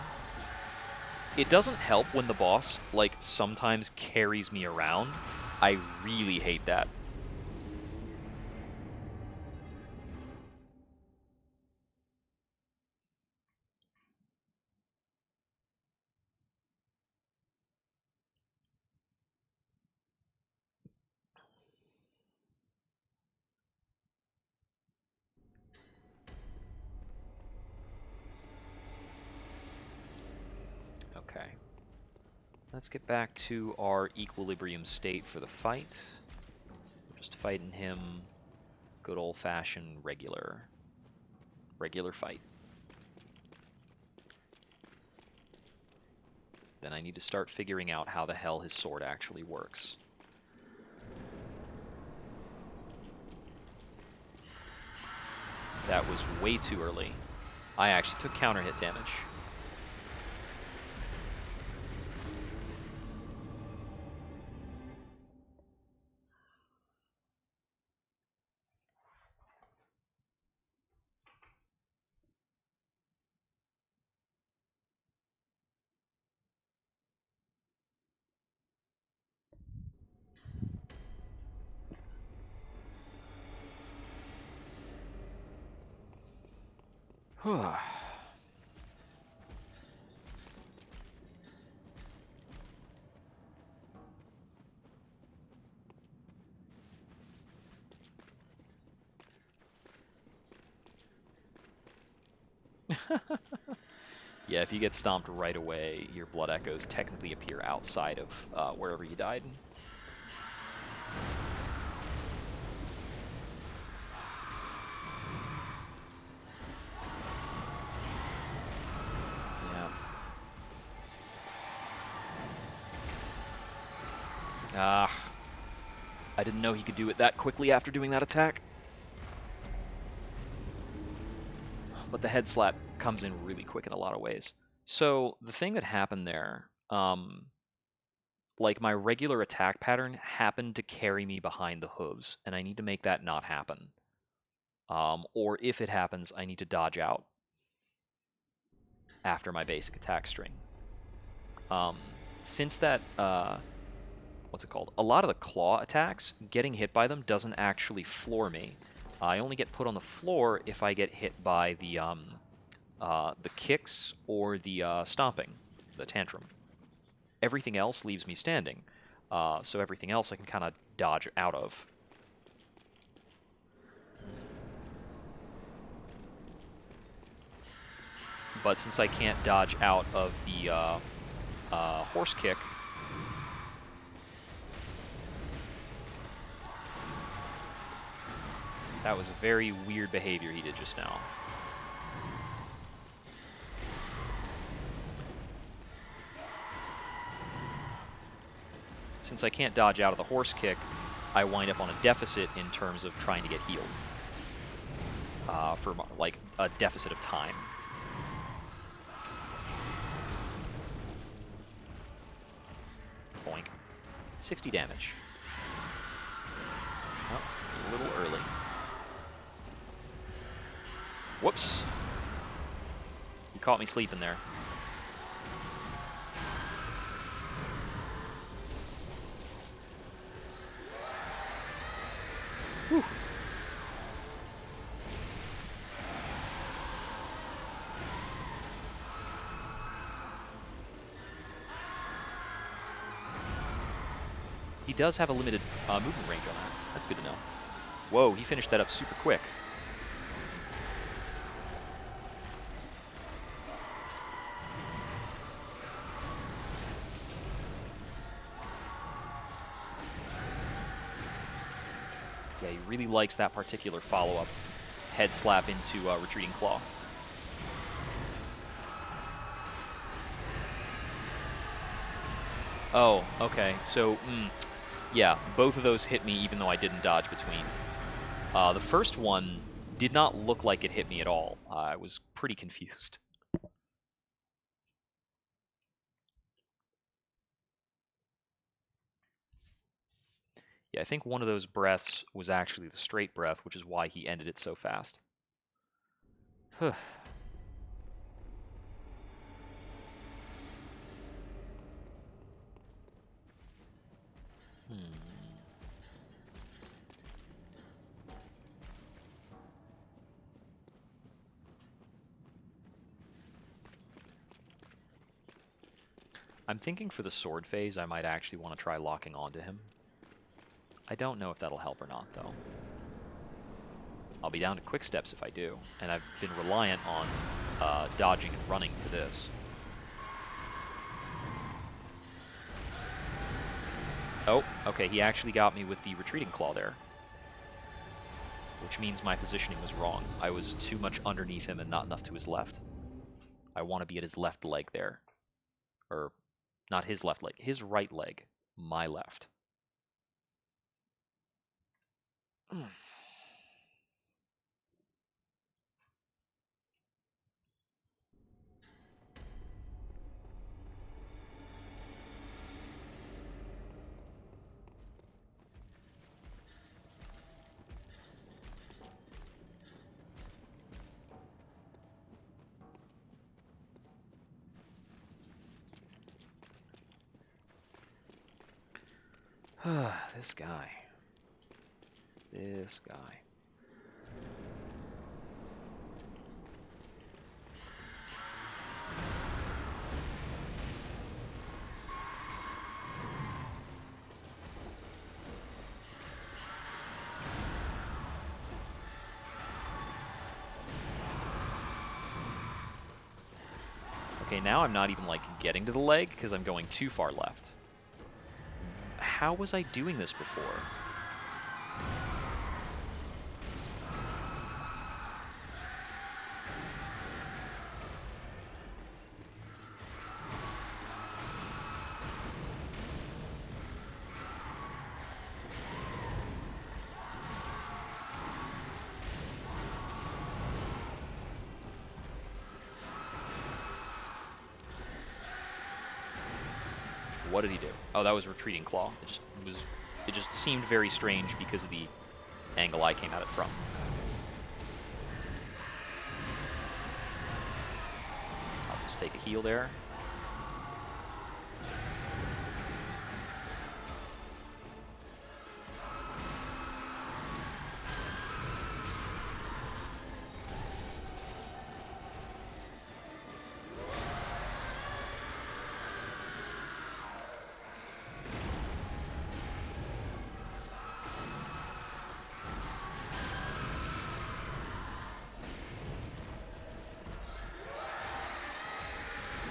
It doesn't help when the boss, like, sometimes carries me around. I really hate that. Okay. Let's get back to our equilibrium state for the fight. We're just fighting him good old-fashioned regular fight. Then I need to start figuring out how the hell his sword actually works. That was way too early. I actually took counter hit damage. Yeah, if you get stomped right away, your blood echoes technically appear outside of wherever you died. Yeah. Ah, I didn't know he could do it that quickly after doing that attack. But the head slap comes in really quick in a lot of ways. So the thing that happened there, like my regular attack pattern happened to carry me behind the hooves, and I need to make that not happen. Or if it happens, I need to dodge out after my basic attack string. Since that, what's it called? A lot of the claw attacks, getting hit by them doesn't actually floor me. I only get put on the floor if I get hit by the kicks or the stomping, the tantrum. Everything else leaves me standing, so everything else I can kind of dodge out of. But since I can't dodge out of the horse kick, that was a very weird behavior he did just now. Since I can't dodge out of the horse kick, I wind up on a deficit in terms of trying to get healed. For like a deficit of time. Boink. 60 damage. Oh, a little early. Whoops. You caught me sleeping there. Whew. He does have a limited movement range on that. That's good to know. Whoa, he finished that up super quick. Yeah, he really likes that particular follow-up head slap into retreating claw. Oh, okay. So, yeah, both of those hit me even though I didn't dodge between. The first one did not look like it hit me at all. I was pretty confused. Yeah, I think one of those breaths was actually the straight breath, which is why he ended it so fast. I'm thinking for the sword phase, I might actually want to try locking onto him. I don't know if that'll help or not, though. I'll be down to quick steps if I do, and I've been reliant on dodging and running for this. Oh, okay, he actually got me with the retreating claw there. Which means my positioning was wrong. I was too much underneath him and not enough to his left. I want to be at his left leg there. Or, not his left leg, his right leg. My left. This guy. This guy. Okay, now I'm not even, like, getting to the leg because I'm going too far left. how was I doing this before? What did he do? Oh, that was retreating claw. It just seemed very strange because of the angle I came at it from. I'll just take a heal there.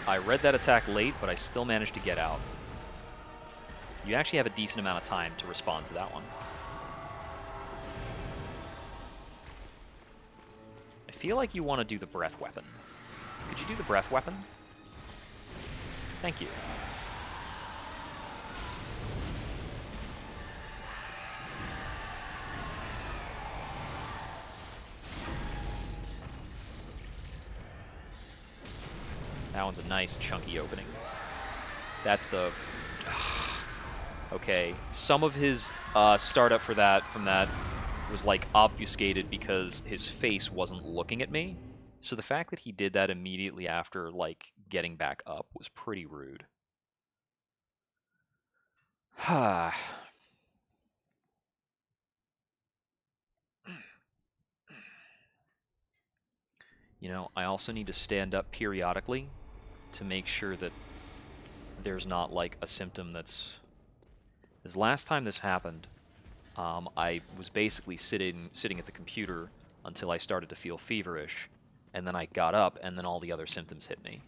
I read that attack late, but I still managed to get out. You actually have a decent amount of time to respond to that one. I feel like you want to do the breath weapon. Could you do the breath weapon? Thank you. That one's a nice chunky opening. That's the... Okay, some of his startup from that was like obfuscated because his face wasn't looking at me. So the fact that he did that immediately after like getting back up was pretty rude. You know, I also need to stand up periodically to make sure that there's not like a symptom that's... This last time this happened, I was basically sitting at the computer until I started to feel feverish, and then I got up, and then all the other symptoms hit me.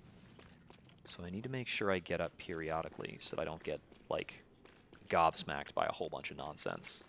So I need to make sure I get up periodically so that I don't get, like, gobsmacked by a whole bunch of nonsense.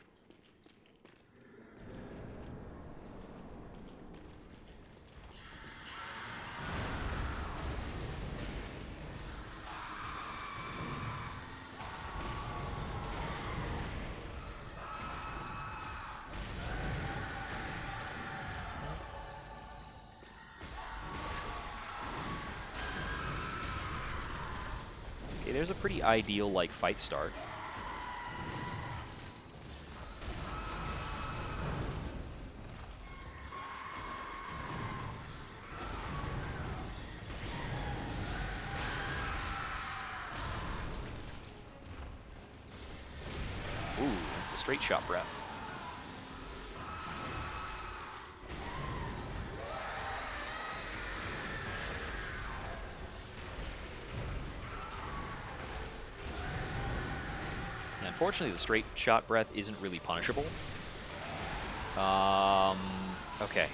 Okay, there's a pretty ideal, like, fight start. Ooh, that's the straight shot breath. And unfortunately, the straight shot breath isn't really punishable. Okay.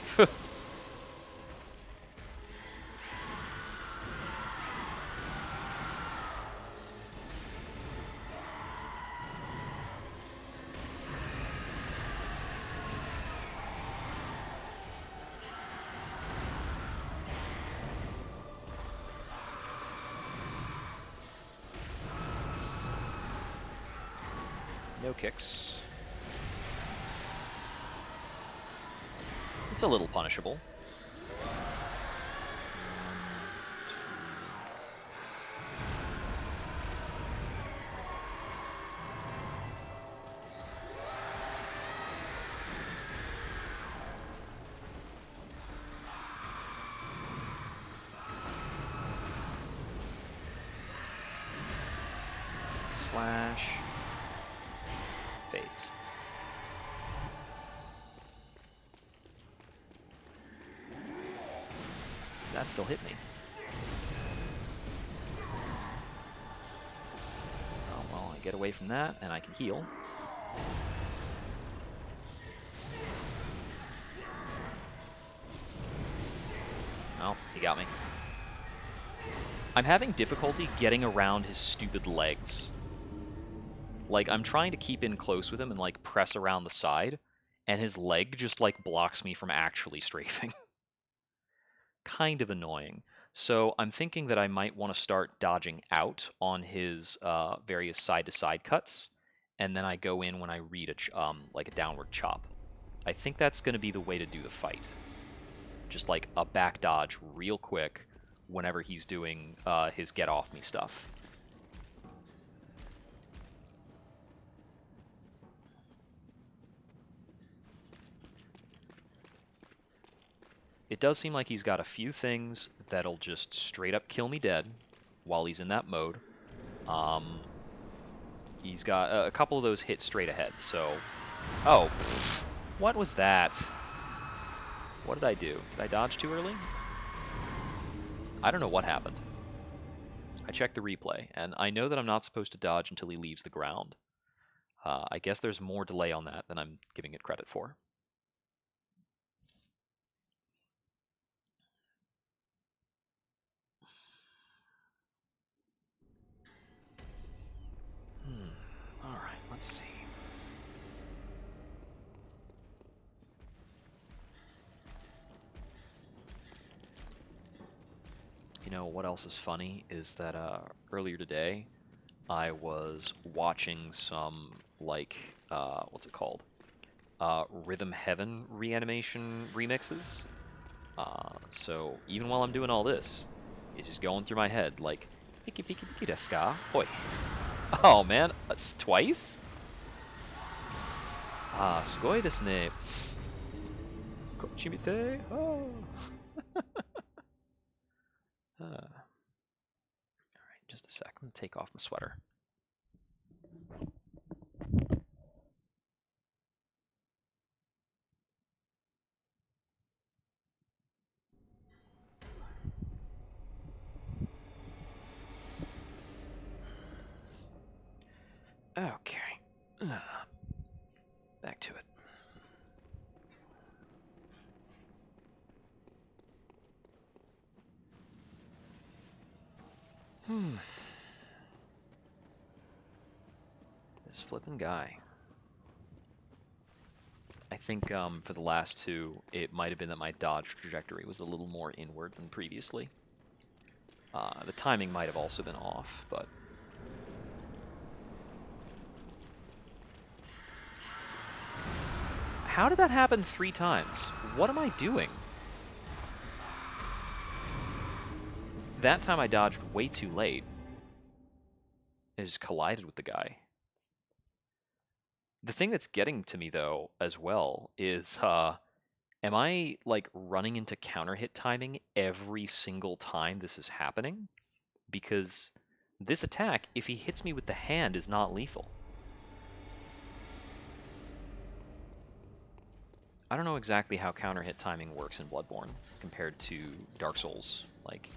No kicks. It's a little punishable. Slash. Fades. That still hit me. Oh, well, I get away from that, and I can heal. Oh, he got me. I'm having difficulty getting around his stupid legs. Like, I'm trying to keep in close with him and, like, press around the side, and his leg just, like, blocks me from actually strafing. Kind of annoying. So I'm thinking that I might want to start dodging out on his various side-to-side cuts, and then I go in when I read like a downward chop. I think that's going to be the way to do the fight. Just like a back dodge real quick whenever he's doing his get off me stuff. It does seem like he's got a few things that'll just straight up kill me dead while he's in that mode. He's got a couple of those hit straight ahead, so... Oh, what was that? What did I do? Did I dodge too early? I don't know what happened. I checked the replay, and I know that I'm not supposed to dodge until he leaves the ground. I guess there's more delay on that than I'm giving it credit for. Alright, let's see. You know, what else is funny is that earlier today, I was watching some, like, what's it called? Rhythm Heaven reanimation remixes. So even while I'm doing all this, it's just going through my head like, piki piki piki desu ka? Hoi. Oh man, it's twice? Ah, sugoi desu ne. Kochimite. Oh. Alright, just a sec. I'm gonna take off my sweater. Okay. Back to it. This flippin' guy. I think for the last two, it might have been that my dodge trajectory was a little more inward than previously. The timing might have also been off, but... How did that happen 3 times? What am I doing? That time I dodged way too late. I just collided with the guy. The thing that's getting to me, though, as well, is, am I, like, running into counter hit timing every single time this is happening? Because this attack, if he hits me with the hand, is not lethal. I don't know exactly how counter hit timing works in Bloodborne compared to Dark Souls. Like,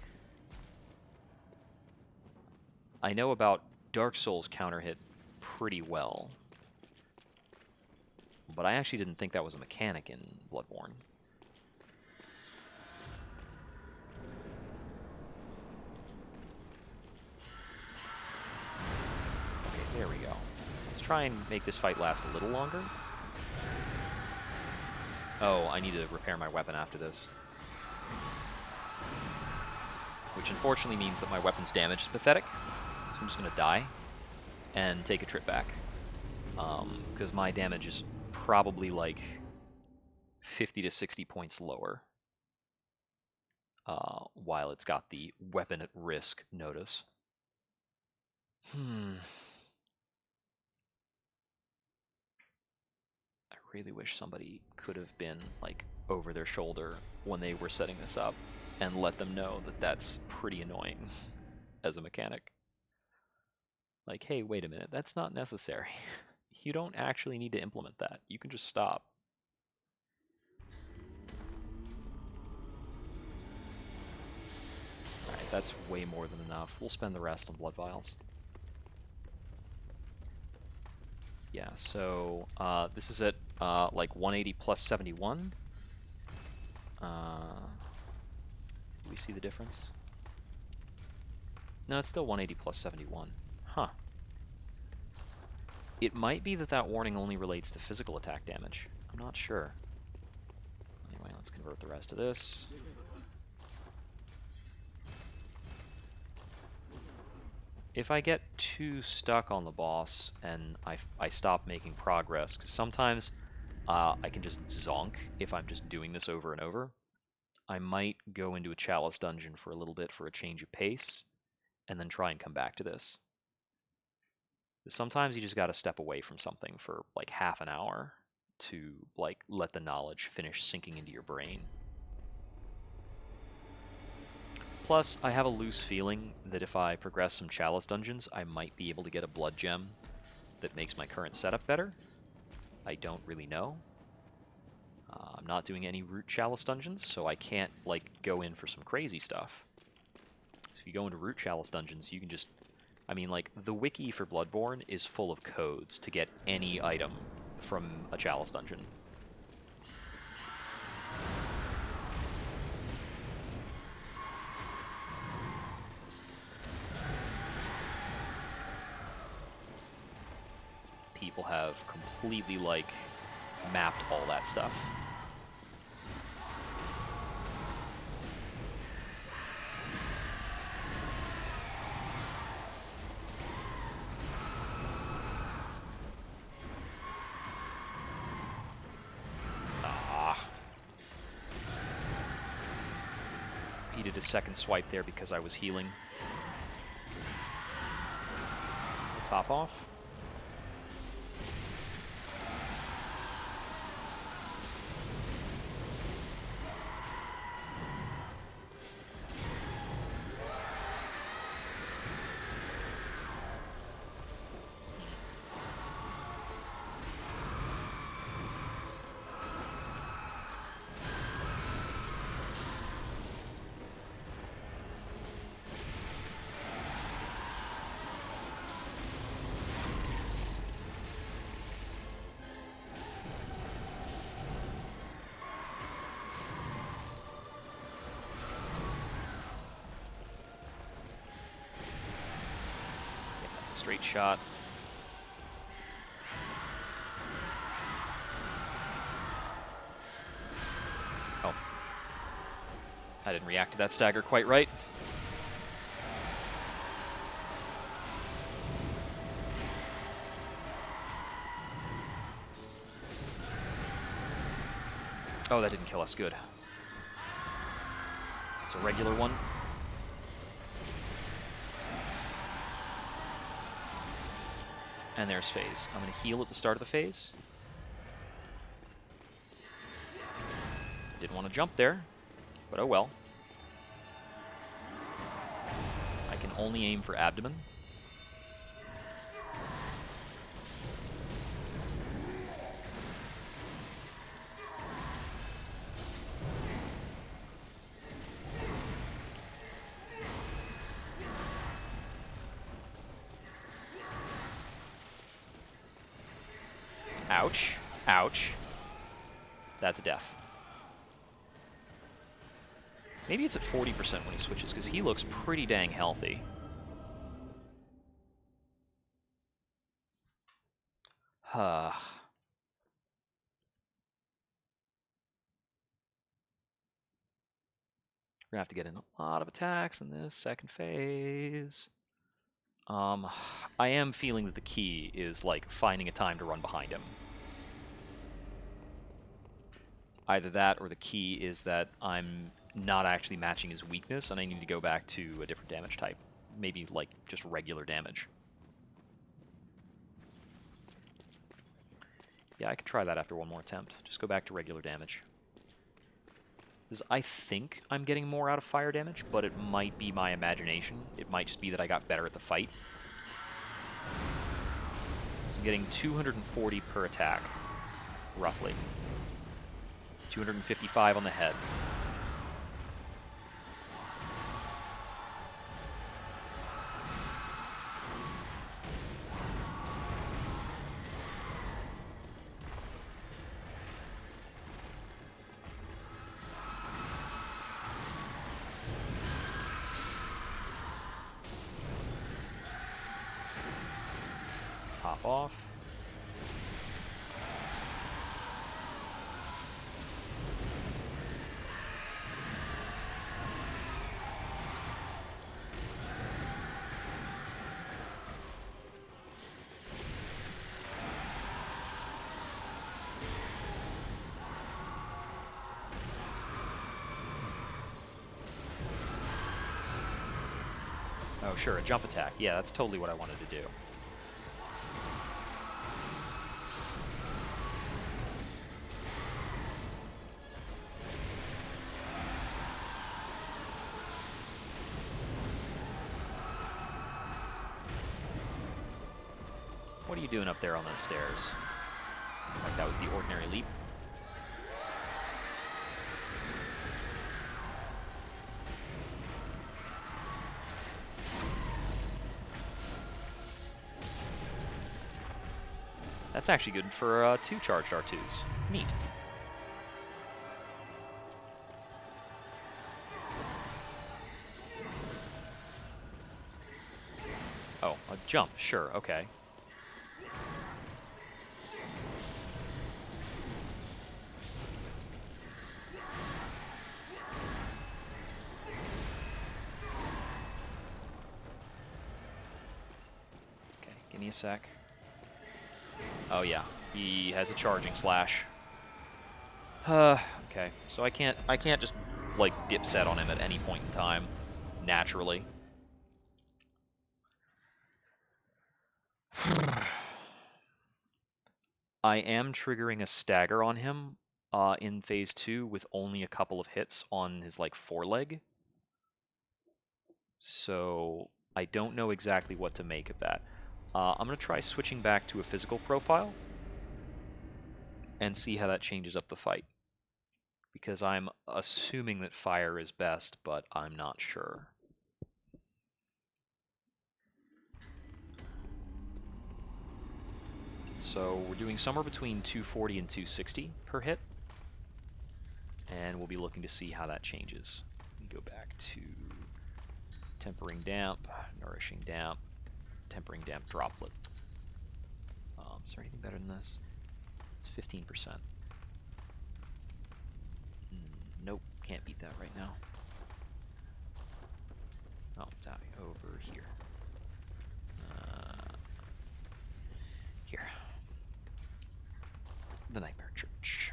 I know about Dark Souls counter hit pretty well, but I actually didn't think that was a mechanic in Bloodborne. Okay, there we go. Let's try and make this fight last a little longer. Oh, I need to repair my weapon after this. Which unfortunately means that my weapon's damage is pathetic. So I'm just going to die and take a trip back. Because my damage is probably like 50 to 60 points lower. While it's got the weapon at risk notice. I really wish somebody could have been like over their shoulder when they were setting this up and let them know that that's pretty annoying as a mechanic. Like, hey, wait a minute, that's not necessary. You don't actually need to implement that. You can just stop. Alright, that's way more than enough. We'll spend the rest on blood vials. Yeah, so this is at like 180 plus 71. Do we see the difference? No, it's still 180 plus 71. Huh. It might be that that warning only relates to physical attack damage. I'm not sure. Anyway, let's convert the rest of this. If I get too stuck on the boss and I stop making progress, because sometimes I can just zonk if I'm just doing this over and over, I might go into a chalice dungeon for a little bit for a change of pace, and then try and come back to this. Sometimes you just gotta step away from something for like half an hour to like let the knowledge finish sinking into your brain. Plus, I have a loose feeling that if I progress some chalice dungeons, I might be able to get a blood gem that makes my current setup better. I don't really know. I'm not doing any root chalice dungeons, so I can't like go in for some crazy stuff. So if you go into root chalice dungeons, you can just, I mean, like, the wiki for Bloodborne is full of codes to get any item from a chalice dungeon. People have completely, like, mapped all that stuff. He did a second swipe there because I was healing. The top off. Straight shot. Oh. I didn't react to that stagger quite right. Oh, that didn't kill us. Good. It's a regular one. And there's phase. I'm going to heal at the start of the phase. Didn't want to jump there, but oh well. I can only aim for abdomen. Ouch. Ouch. That's a death. Maybe it's at 40% when he switches, because he looks pretty dang healthy. Huh. We're gonna have to get in a lot of attacks in this second phase. I am feeling that the key is, like, finding a time to run behind him. Either that, or the key is that I'm not actually matching his weakness, and I need to go back to a different damage type. Maybe, like, just regular damage. Yeah, I could try that after one more attempt. Just go back to regular damage. Because I think I'm getting more out of fire damage, but it might be my imagination. It might just be that I got better at the fight. So I'm getting 240 per attack, roughly. 255 on the head. Top off. Oh, sure, a jump attack. Yeah, that's totally what I wanted to do. What are you doing up there on those stairs? Like that was the ordinary leap. That's actually good for 2 charged R2s. Neat. Oh, a jump. Sure, okay. Okay, give me a sec. Oh yeah, he has a charging slash. Okay, so I can't just like dip set on him at any point in time, naturally. I am triggering a stagger on him in phase 2 with only a couple of hits on his like foreleg. So I don't know exactly what to make of that. I'm going to try switching back to a physical profile and see how that changes up the fight. Because I'm assuming that fire is best, but I'm not sure. So we're doing somewhere between 240 and 260 per hit. And we'll be looking to see how that changes. We go back to tempering damp, nourishing damp, tempering damp droplet. Is there anything better than this? It's 15%. Nope, can't beat that right now. Oh, it's out over here. Here. The Nightmare Church.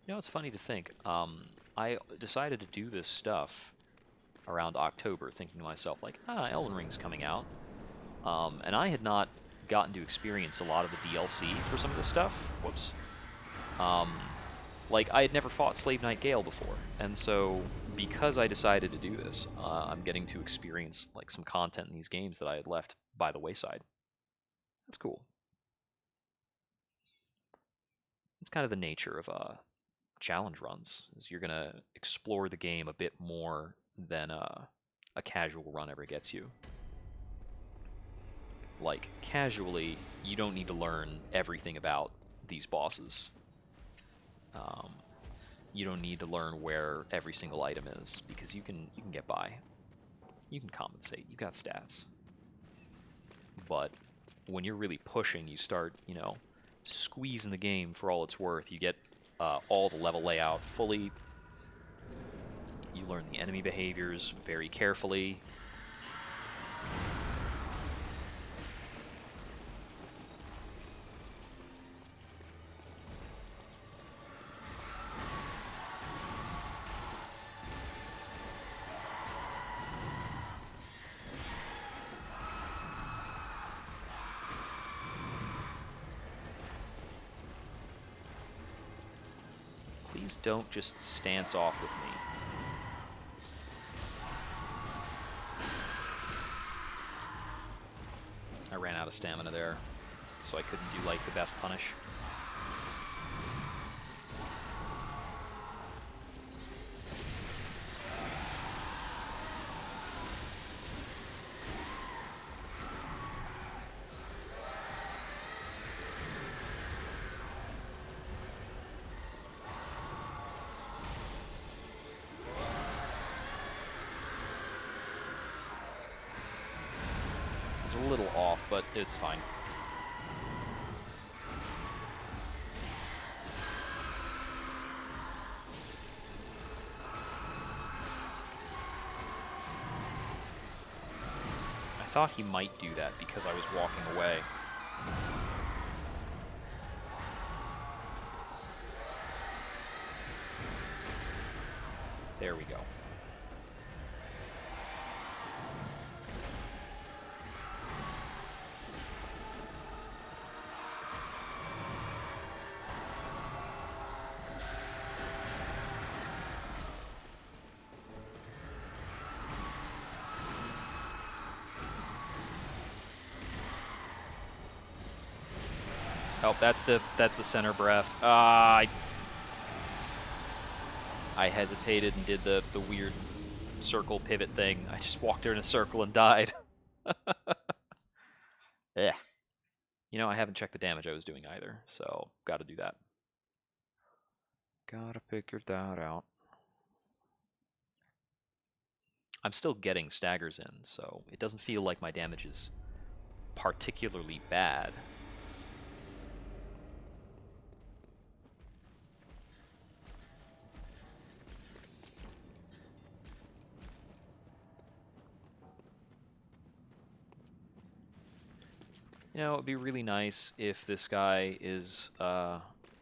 You know, it's funny to think. I decided to do this stuff around October, thinking to myself, like, Elden Ring's coming out. And I had not gotten to experience a lot of the DLC for some of this stuff. Whoops. Like, I had never fought Slave Knight Gale before. And so, because I decided to do this, I'm getting to experience, like, some content in these games that I had left by the wayside. That's cool. It's kind of the nature of challenge runs, is you're going to explore the game a bit more than a casual run ever gets you. Like, casually, you don't need to learn everything about these bosses. You don't need to learn where every single item is, because you can get by. You can compensate. You got stats. But when you're really pushing, you start, squeezing the game for all it's worth. You get all the level layout fully. You learn the enemy behaviors very carefully. Please don't just stance off with me. I ran out of stamina there, so I couldn't do, like, the best punish. off, but it's fine. I thought he might do that because I was walking away. There we go. Oh, that's the center breath. I hesitated and did the weird circle pivot thing. I just walked in a circle and died. Yeah. You know, I haven't checked the damage I was doing either, so gotta do that. Gotta figure that out. I'm still getting staggers in, so it doesn't feel like my damage is particularly bad. You know, it'd be really nice if this guy is,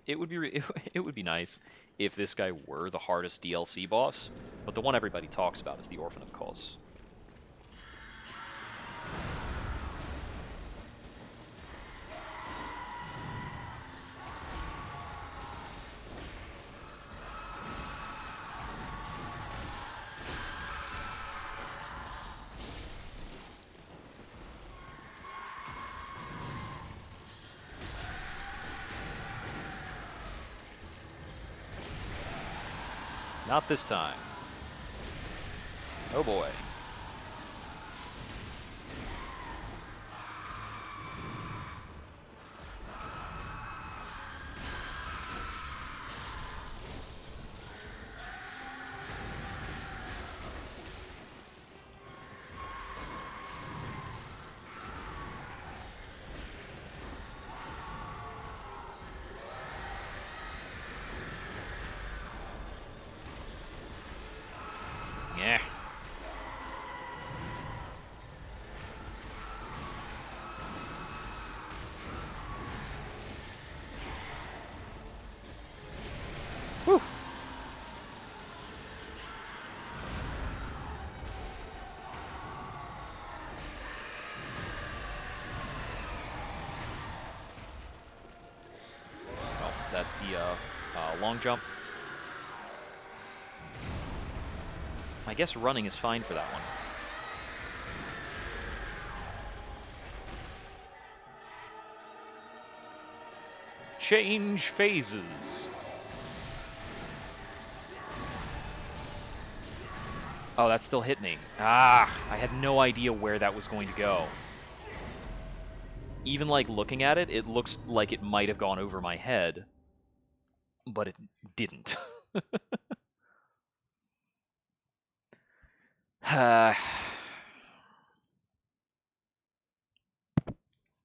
it would be it would be nice if this guy were the hardest DLC boss, but the one everybody talks about is the Orphan of Kos. Not this time. Oh boy. Yeah. Whew. Well, that's the long jump. I guess running is fine for that one. Change phases. Oh, that still hit me. Ah, I had no idea where that was going to go. Even like looking at it, it looks like it might have gone over my head, but it didn't.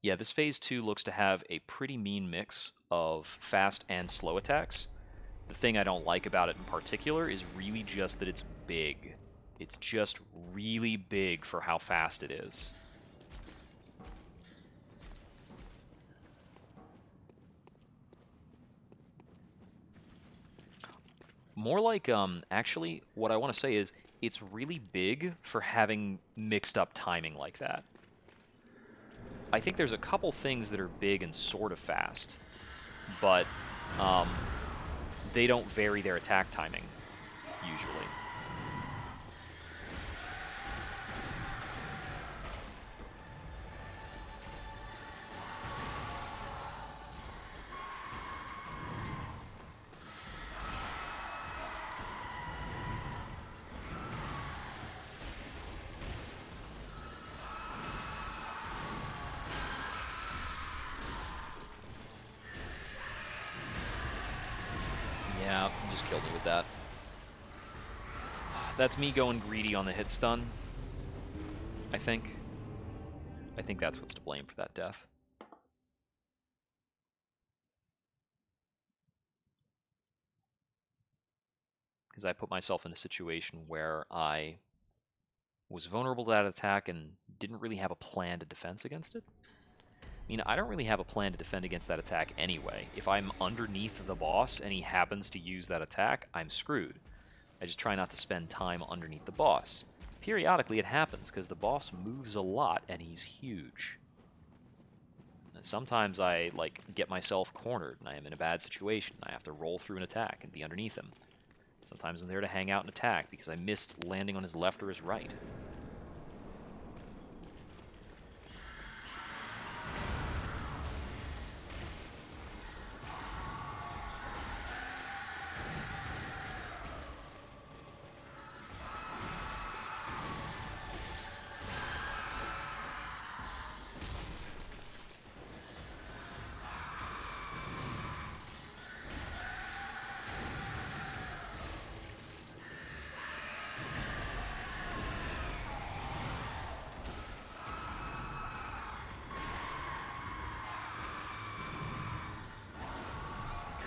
Yeah, this phase 2 looks to have a pretty mean mix of fast and slow attacks. The thing I don't like about it in particular is really just that it's big. It's just really big for how fast it is. More like, actually, what I want to say is it's really big for having mixed up timing like that. I think there's a couple things that are big and sort of fast, but they don't vary their attack timing, usually. Yeah, just killed me with that. That's me going greedy on the hit stun, I think. I think that's what's to blame for that death. Because I put myself in a situation where I was vulnerable to that attack and didn't really have a plan to defense against it. I mean, I don't really have a plan to defend against that attack anyway. If I'm underneath the boss and he happens to use that attack, I'm screwed. I just try not to spend time underneath the boss. Periodically it happens, because the boss moves a lot and he's huge. And sometimes I, get myself cornered and I am in a bad situation. I have to roll through an attack and be underneath him. Sometimes I'm there to hang out and attack because I missed landing on his left or his right.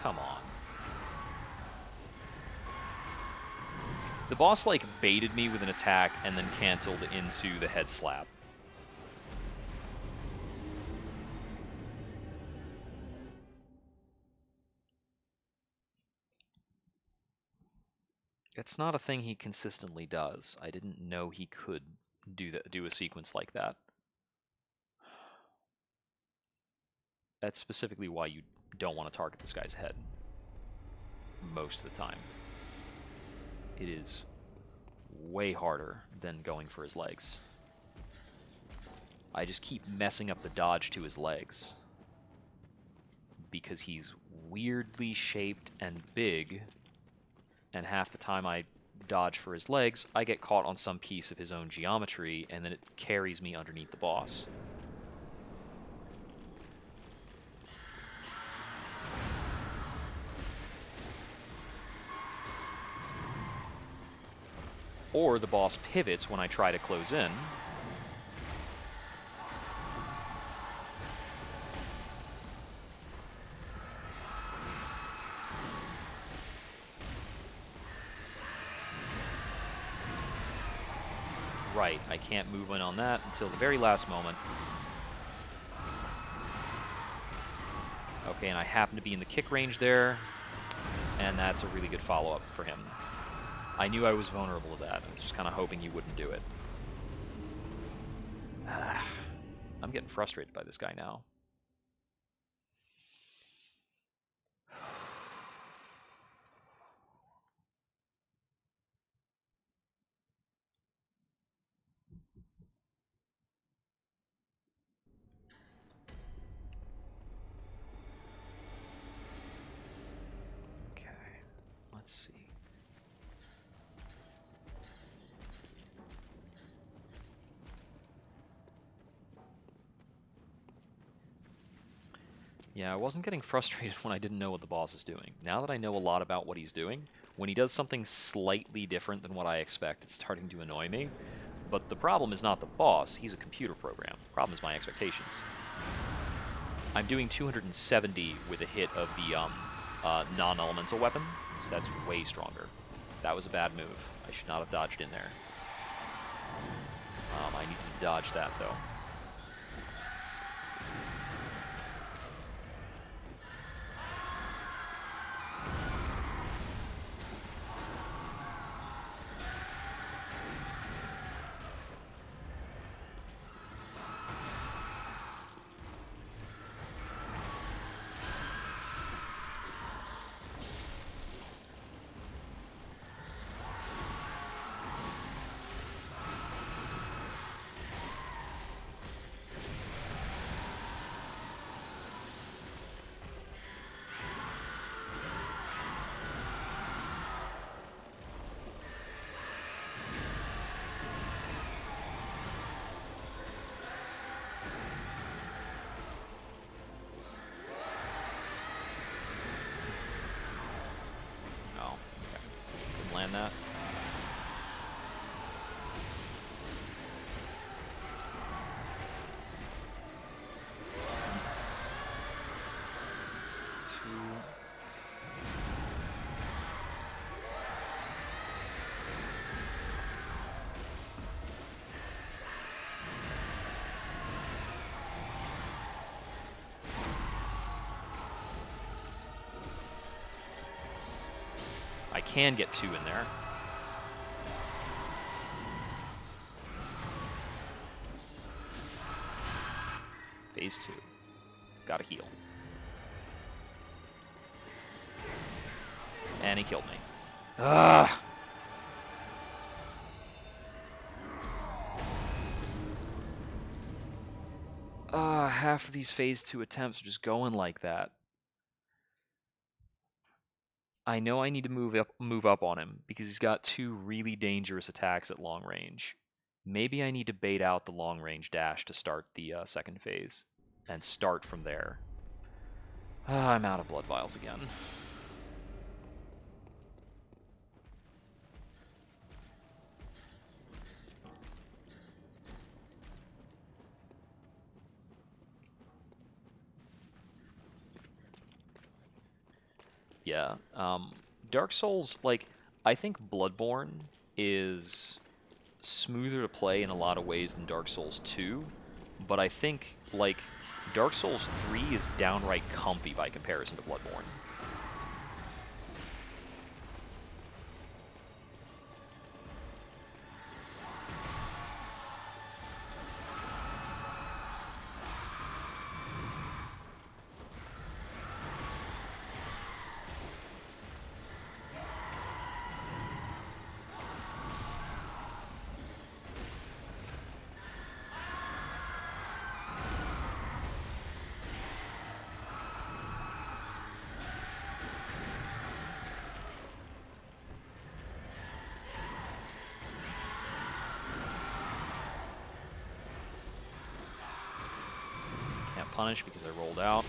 Come on. The boss, baited me with an attack and then canceled into the head slap. It's not a thing he consistently does. I didn't know he could do a sequence like that. That's specifically why you don't want to target this guy's head most of the time. It is way harder than going for his legs. I just keep messing up the dodge to his legs because he's weirdly shaped and big, and half the time I dodge for his legs, I get caught on some piece of his own geometry, and then it carries me underneath the boss. Or the boss pivots when I try to close in. Right, I can't move in on that until the very last moment. Okay, and I happen to be in the kick range there, and that's a really good follow-up for him. I knew I was vulnerable to that. I was just kind of hoping he wouldn't do it. I'm getting frustrated by this guy now. Okay, let's see. Yeah, I wasn't getting frustrated when I didn't know what the boss is doing. Now that I know a lot about what he's doing, when he does something slightly different than what I expect, it's starting to annoy me. But the problem is not the boss, he's a computer program. The problem is my expectations. I'm doing 270 with a hit of the non-elemental weapon, so that's way stronger. That was a bad move. I should not have dodged in there. I needed to dodge that, though. Land that. I can get 2 in there. Phase 2. Gotta heal. And he killed me. Ugh! Half of these phase 2 attempts are just going like that. I know I need to move up on him because he's got 2 really dangerous attacks at long range. Maybe I need to bait out the long range dash to start the second phase and start from there. I'm out of blood vials again. Yeah. Dark Souls, like, I think Bloodborne is smoother to play in a lot of ways than Dark Souls 2, but I think, like, Dark Souls 3 is downright comfy by comparison to Bloodborne. Can't punish because I rolled out.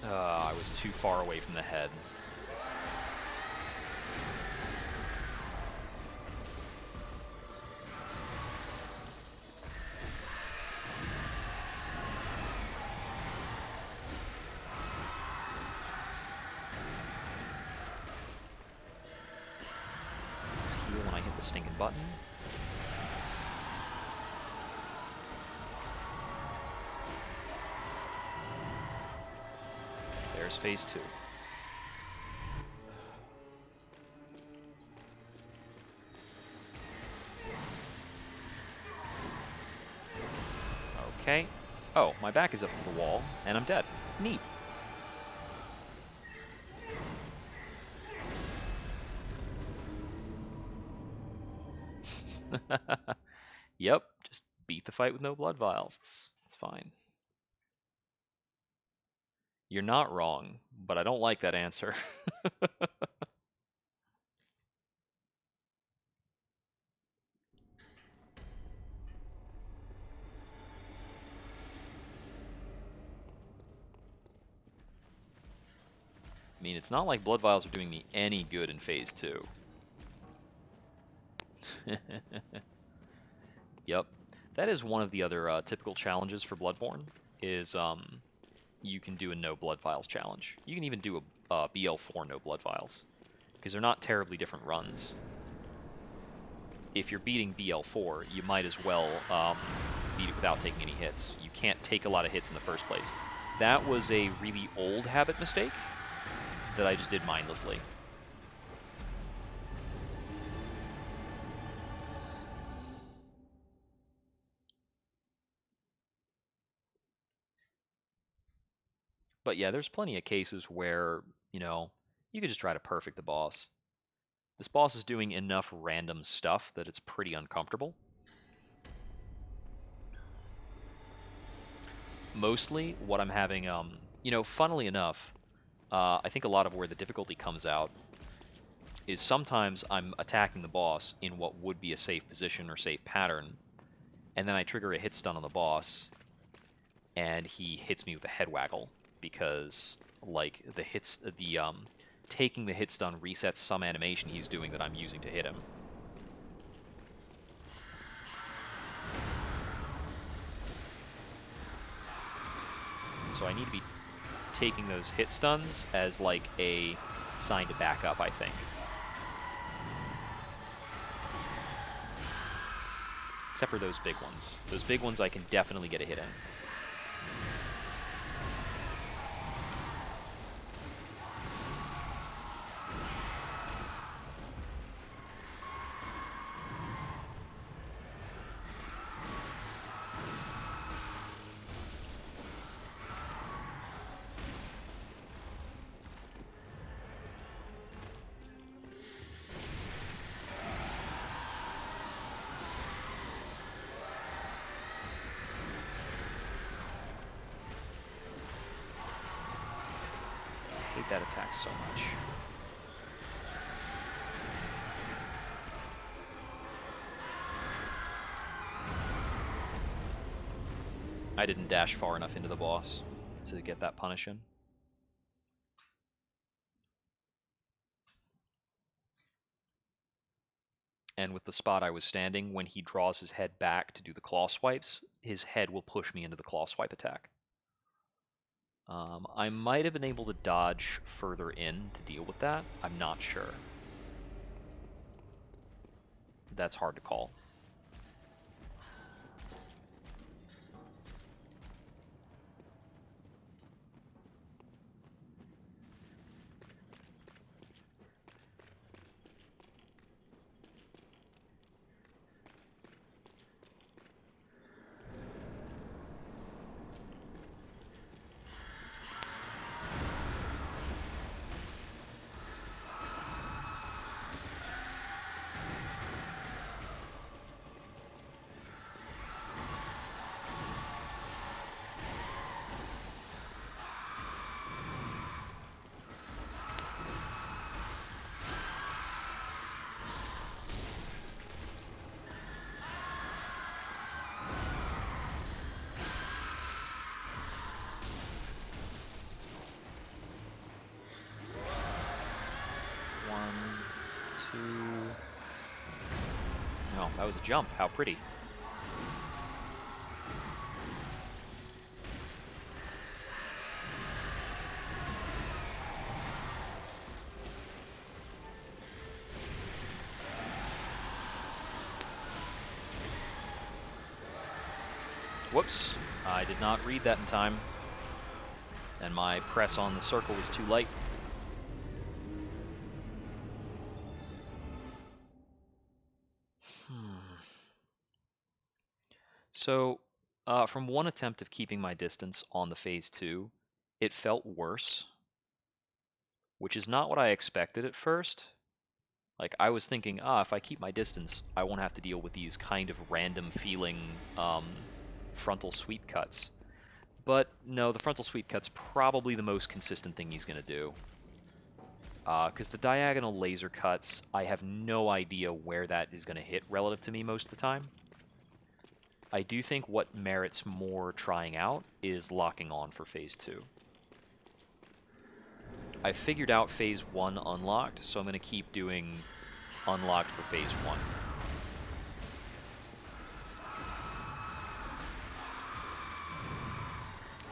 I was too far away from the head. Let's heal when I hit the stinking button. There's phase 2. Okay. Oh, my back is up to the wall, and I'm dead. Neat. Yep, just beat the fight with no blood vials. It's fine. You're not wrong, but I don't like that answer. I mean, it's not like blood vials are doing me any good in phase 2. Yep. That is one of the other typical challenges for Bloodborne, is you can do a no blood vials challenge. You can even do a BL4 no blood vials, because they're not terribly different runs. If you're beating BL4, you might as well beat it without taking any hits. You can't take a lot of hits in the first place. That was a really old habit mistake that I just did mindlessly. But yeah, there's plenty of cases where, you know, you could just try to perfect the boss. This boss is doing enough random stuff that it's pretty uncomfortable. Mostly what I'm having, funnily enough, I think a lot of where the difficulty comes out is sometimes I'm attacking the boss in what would be a safe position or safe pattern, and then I trigger a hit stun on the boss, and he hits me with a head waggle because, like, taking the hit stun resets some animation he's doing that I'm using to hit him. So I need to be taking those hit stuns as like a sign to back up, I think. Except for those big ones. Those big ones I can definitely get a hit in. I hate that attack so much. I didn't dash far enough into the boss to get that punish in. And with the spot I was standing, when he draws his head back to do the claw swipes, his head will push me into the claw swipe attack. I might have been able to dodge further in to deal with that. I'm not sure. That's hard to call. Oh, that was a jump. How pretty. Whoops. I did not read that in time. And my press on the circle was too light. So, from one attempt of keeping my distance on the phase 2, it felt worse, which is not what I expected at first. Like, I was thinking, if I keep my distance, I won't have to deal with these kind of random feeling frontal sweep cuts. But no, the frontal sweep cut's probably the most consistent thing he's going to do. Because the diagonal laser cuts, I have no idea where that is going to hit relative to me most of the time. I do think what merits more trying out is locking on for phase 2. I figured out phase 1 unlocked, so I'm going to keep doing unlocked for phase 1.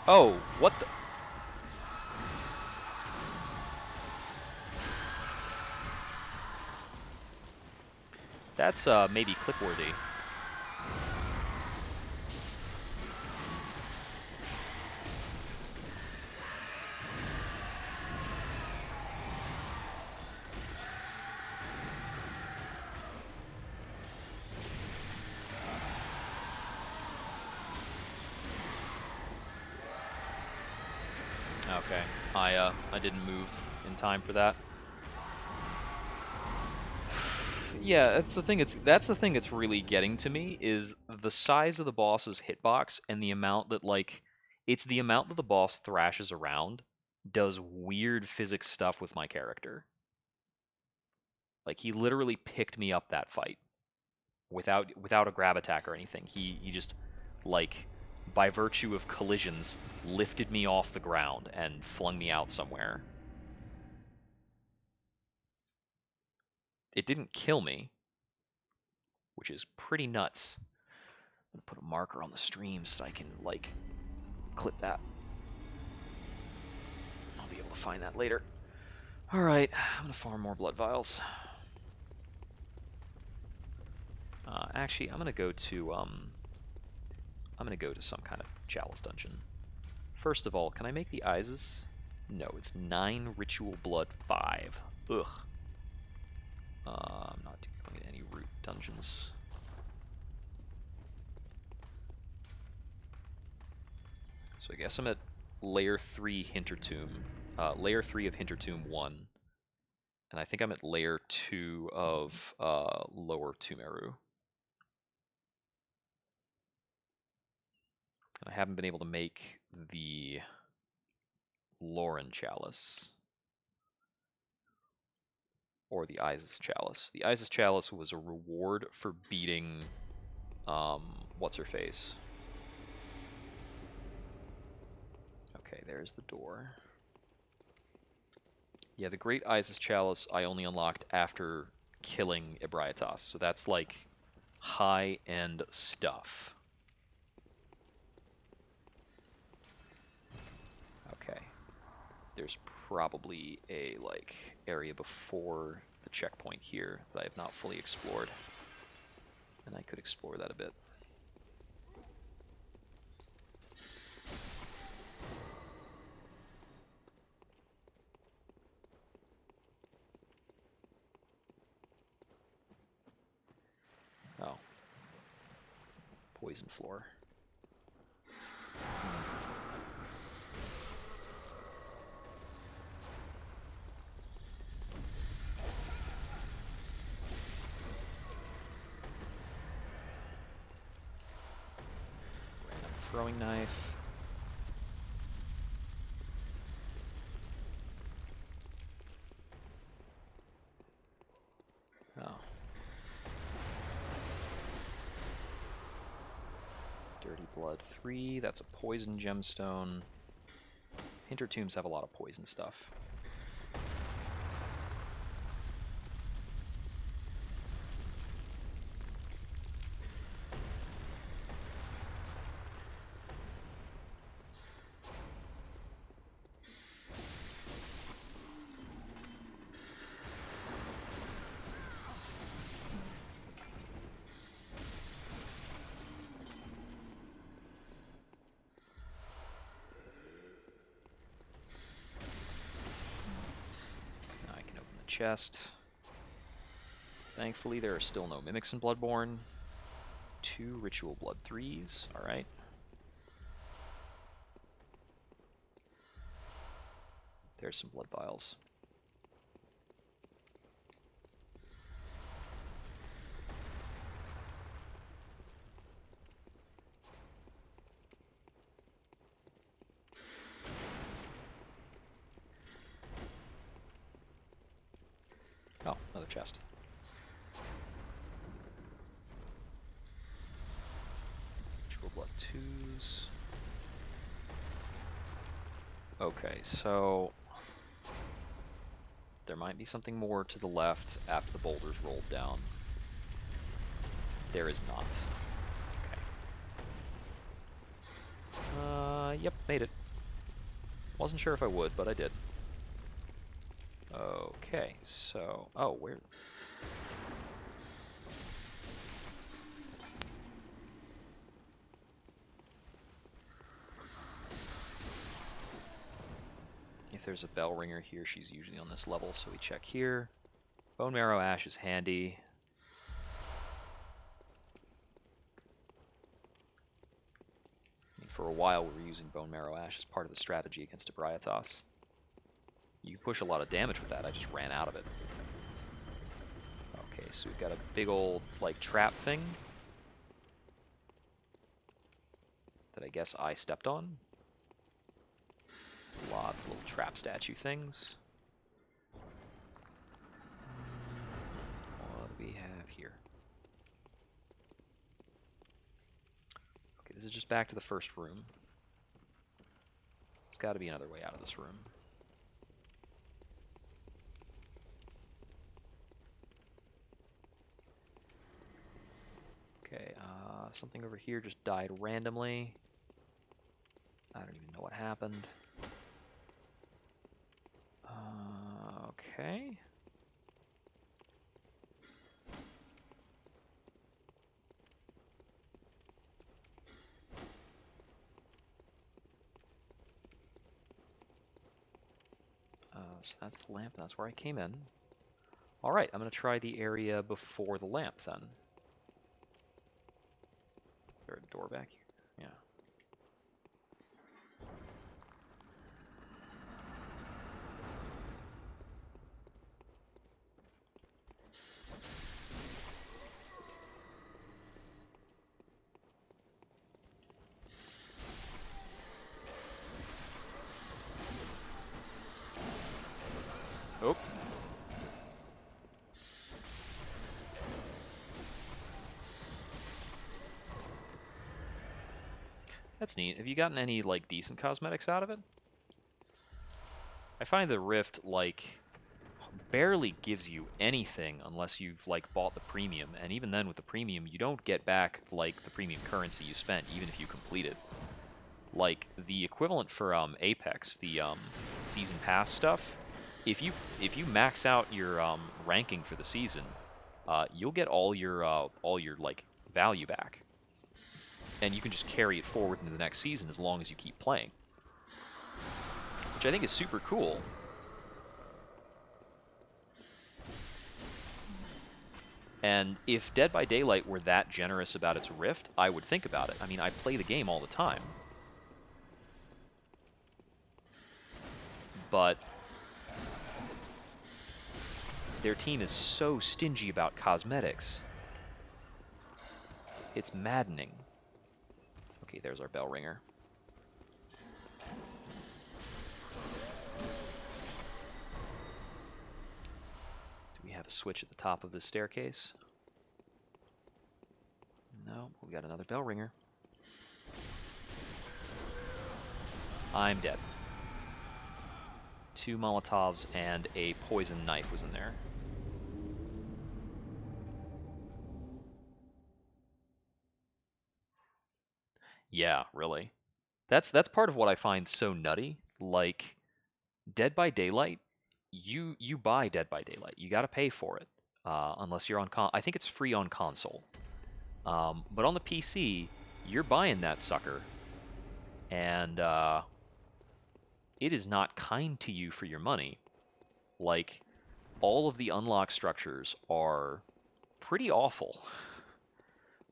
Oh, what the... That's maybe clip-worthy. Okay, I didn't move in time for that. Yeah, that's the thing that's really getting to me is the size of the boss's hitbox and the amount that it's the amount that the boss thrashes around does weird physics stuff with my character. Like he literally picked me up that fight without a grab attack or anything. He just like by virtue of collisions lifted me off the ground and flung me out somewhere. It didn't kill me, which is pretty nuts. I'm gonna put a marker on the stream so I can clip that. be able to find that later. Alright, I'm gonna farm more blood vials. Actually, I'm gonna go to some kind of chalice dungeon. First of all, can I make the Isis? No, it's 9 ritual blood 5. Ugh. I'm not going to any root dungeons. So I guess I'm at layer 3 Hintertomb, layer 3 of Hintertomb 1, and I think I'm at layer 2 of Lower Tumeru. And I haven't been able to make the Lauren Chalice. Or the Isis Chalice. The Isis Chalice was a reward for beating, what's-her-face. Okay, there's the door. Yeah, the Great Isis Chalice I only unlocked after killing Ebrietas, so that's like high-end stuff. Okay. There's probably a, like, area before the checkpoint here that I have not fully explored. And I could explore that a bit. Oh. Poison floor. Random throwing knife. Oh. Dirty Blood 3, that's a poison gemstone. Hintertombs have a lot of poison stuff. Now I can open the chest. Thankfully, there are still no mimics in Bloodborne. 2 Ritual Blood 3s, alright. There's some blood vials. Oh, another chest. Ritual Blood 2s. Okay, so there might be something more to the left after the boulders rolled down. There is not. Okay. Yep, made it. Wasn't sure if I would, but I did. Okay, so... Oh, where... If there's a bell ringer here, she's usually on this level, so we check here. Bone Marrow Ash is handy. For a while, we were using Bone Marrow Ash as part of the strategy against Ebrietas. You can push a lot of damage with that, I just ran out of it. Okay, so we've got a big old, like, trap thing. That I guess I stepped on. Lots of little trap statue things. What do we have here? Okay, this is just back to the first room. There's got to be another way out of this room. Okay, something over here just died randomly. I don't even know what happened. Okay. So that's the lamp. That's where I came in. All right, I'm going to try the area before the lamp then. Is there a door back here? Yeah. Oh. That's neat. Have you gotten any, like, decent cosmetics out of it? I find the Rift, like, barely gives you anything unless you've, like, bought the premium. And even then, with the premium, you don't get back, like, the premium currency you spent, even if you complete it. Like, the equivalent for Apex, the season pass stuff, if you max out your ranking for the season, you'll get all your like value back, and you can just carry it forward into the next season as long as you keep playing, which I think is super cool. And if Dead by Daylight were that generous about its Rift, I would think about it. I mean, I play the game all the time, but their team is so stingy about cosmetics. It's maddening. Okay, there's our bell ringer. Do we have a switch at the top of this staircase? No, we got another bell ringer. I'm dead. 2 Molotovs and a poison knife was in there. Yeah, really. That's part of what I find so nutty. Like, Dead by Daylight, you buy Dead by Daylight. You got to pay for it, unless you're on I think it's free on console. But on the PC, you're buying that sucker, and it is not kind to you for your money. Like, all of the unlock structures are pretty awful.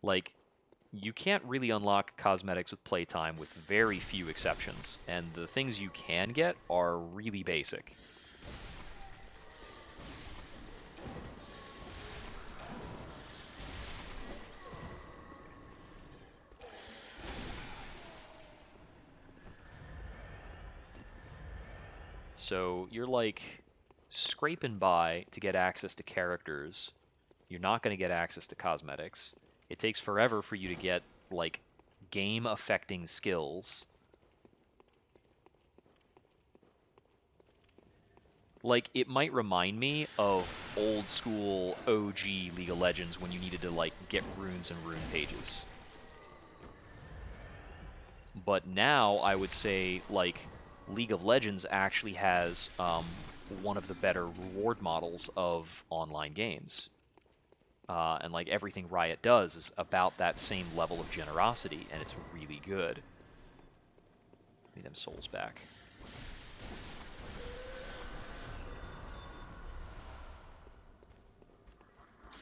Like, you can't really unlock cosmetics with playtime with very few exceptions, and the things you can get are really basic. So you're like scraping by to get access to characters. You're not going to get access to cosmetics. It takes forever for you to get like game affecting skills. Like, it might remind me of old school OG League of Legends when you needed to like get runes and rune pages. But now I would say like League of Legends actually has one of the better reward models of online games. And like everything Riot does is about that same level of generosity, and it's really good. Give me them souls back.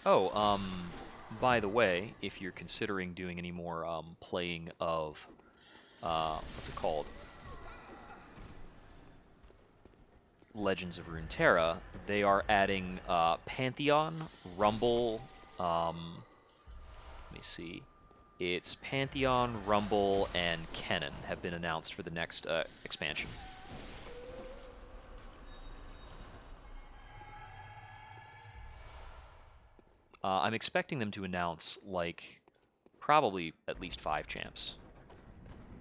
Oh, by the way, if you're considering doing any more playing of what's it called? Legends of Runeterra, they are adding Pantheon, Rumble, let me see. It's Pantheon, Rumble, and Kennen have been announced for the next expansion. I'm expecting them to announce, like, probably at least 5 champs.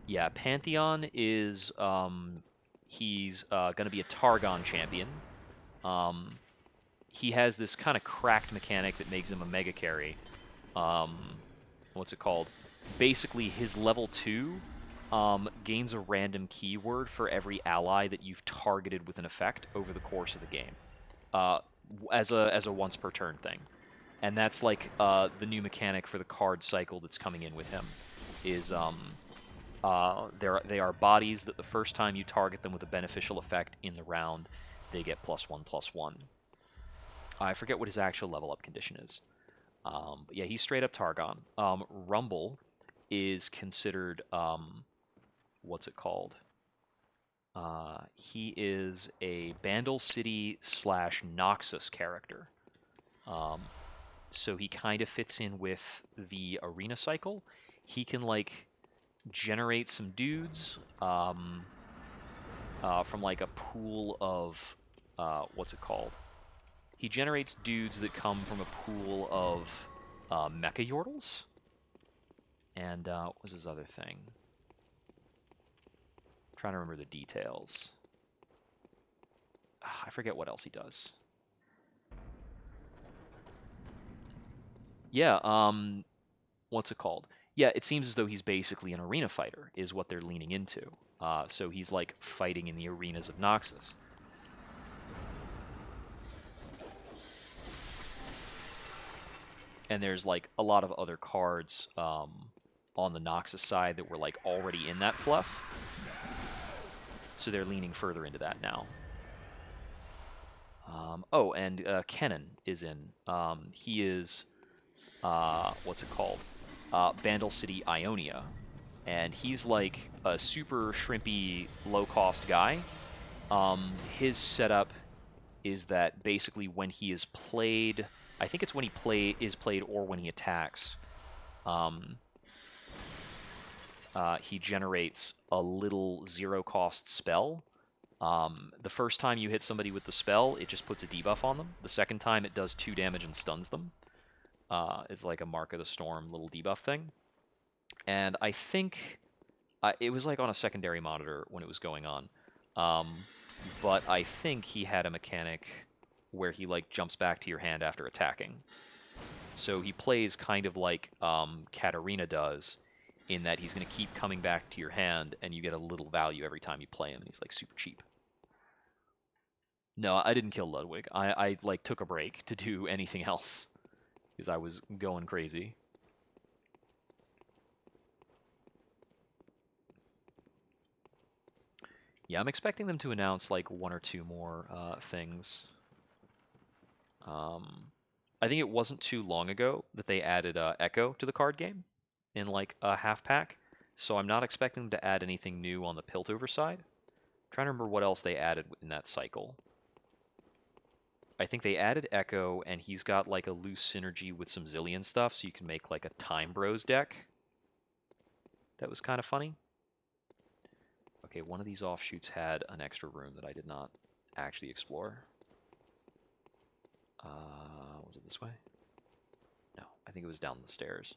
Yeah, Pantheon is, he's going to be a Targon champion. Um, he has this kind of cracked mechanic that makes him a mega carry. Um, what's it called? Basically, his level 2 gains a random keyword for every ally that you've targeted with an effect over the course of the game. uh, as a once per turn thing, and that's like the new mechanic for the card cycle that's coming in with him. Is they are bodies that the first time you target them with a beneficial effect in the round, they get +1/+1. I forget what his actual level up condition is. But yeah, he's straight up Targon. Rumble is considered what's it called? He is a Bandle City / Noxus character. Um, so he kind of fits in with the arena cycle. He can like generate some dudes from like a pool of what's it called? He generates dudes that come from a pool of mecha yordles. And what was his other thing? I'm trying to remember the details. I forget what else he does. Yeah, what's it called? Yeah, it seems as though he's basically an arena fighter, is what they're leaning into. So he's like fighting in the arenas of Noxus. And there's like a lot of other cards on the Noxus side that were like already in that fluff. So they're leaning further into that now. Oh, and Kennen is in. He is what's it called? Bandle City, Ionia, and he's like a super shrimpy, low-cost guy. His setup is that basically when he is played, I think it's when is played or when he attacks, um, he generates a little zero-cost spell. The first time you hit somebody with the spell, it just puts a debuff on them. The second time, it does 2 damage and stuns them. It's like a Mark of the Storm little debuff thing. And I think it was like on a secondary monitor when it was going on. Um, but I think he had a mechanic where he like jumps back to your hand after attacking. So he plays kind of like Katarina does, in that he's going to keep coming back to your hand, and you get a little value every time you play him, and he's like super cheap. No, I didn't kill Ludwig. I like took a break to do anything else because I was going crazy. Yeah, I'm expecting them to announce like 1 or 2 more things. I think it wasn't too long ago that they added Echo to the card game in like a half pack, so I'm not expecting them to add anything new on the Piltover side. I'm trying to remember what else they added in that cycle. I think they added Echo, and he's got like a loose synergy with some Zillion stuff, so you can make like a Time Bros deck. That was kind of funny. Okay, one of these offshoots had an extra room that I did not actually explore. Was it this way? No, I think it was down the stairs.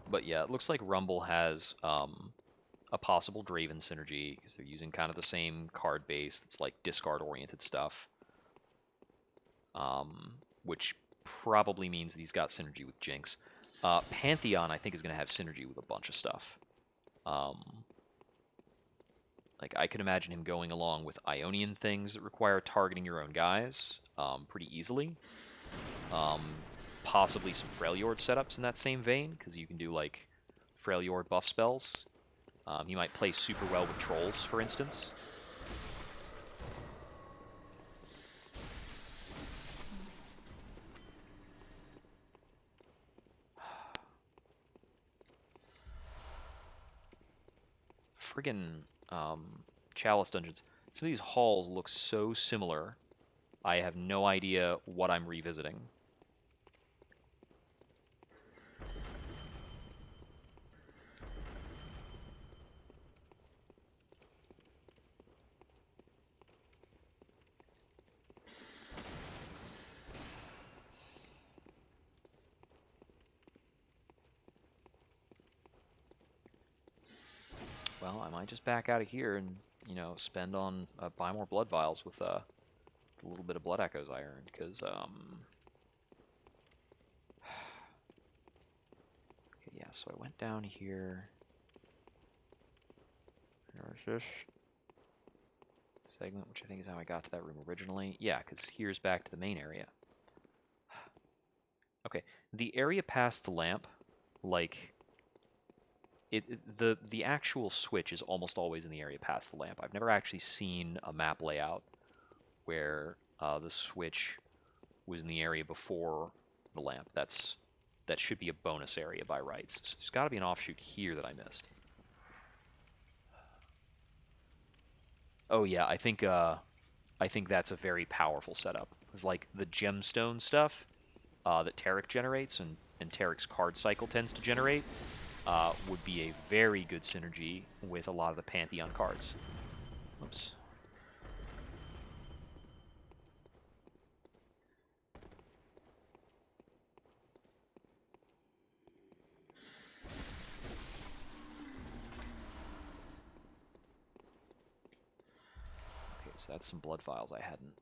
But yeah, it looks like Rumble has a possible Draven synergy because they're using kind of the same card base that's like discard-oriented stuff, which probably means that he's got synergy with Jinx. Pantheon, I think, is going to have synergy with a bunch of stuff. Um, like I could imagine him going along with Ionian things that require targeting your own guys pretty easily. Um, Possibly some Freljord setups in that same vein, because you can do like Freljord buff spells. He might play super well with trolls, for instance. Friggin' Chalice dungeons. Some of these halls look so similar. I have no idea what I'm revisiting. Well, I might just back out of here and, spend on buy more blood vials with the little bit of blood echoes I earned, because okay, yeah. So I went down here. Where's this segment, which I think is how I got to that room originally? Yeah, because here's back to the main area. Okay, the area past the lamp, like the actual switch is almost always in the area past the lamp. I've never actually seen a map layout where the switch was in the area before the lamp. That should be a bonus area by rights. So there's got to be an offshoot here that I missed. Oh yeah, I think that's a very powerful setup. It's like the gemstone stuff that Tarek generates and Tarek's card cycle tends to generate would be a very good synergy with a lot of the Pantheon cards. Oops. Okay, so that's some blood vials I hadn't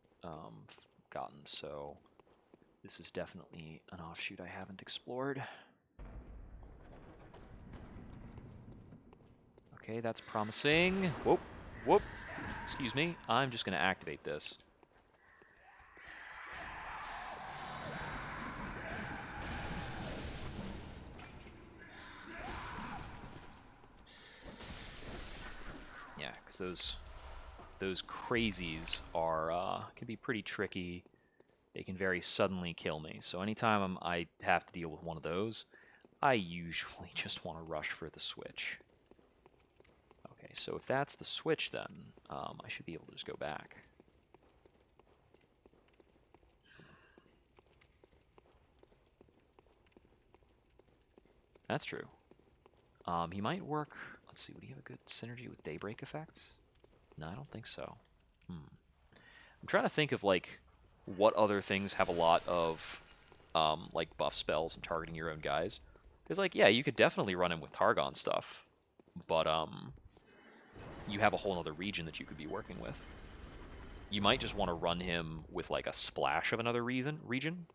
gotten, so this is definitely an offshoot I haven't explored. Okay, that's promising. Whoop, whoop. Excuse me. I'm just going to activate this. Yeah, because those crazies are can be pretty tricky. They can very suddenly kill me. So anytime I have to deal with one of those, I usually just want to rush for the switch. Okay, so if that's the switch, then I should be able to just go back. That's true. He might work. Let's see. Would he have a good synergy with daybreak effects? No, I don't think so. I'm trying to think of like what other things have a lot of like buff spells and targeting your own guys. Because like yeah, you could definitely run him with Targon stuff, but you have a whole other region that you could be working with. You might just want to run him with like a splash of another region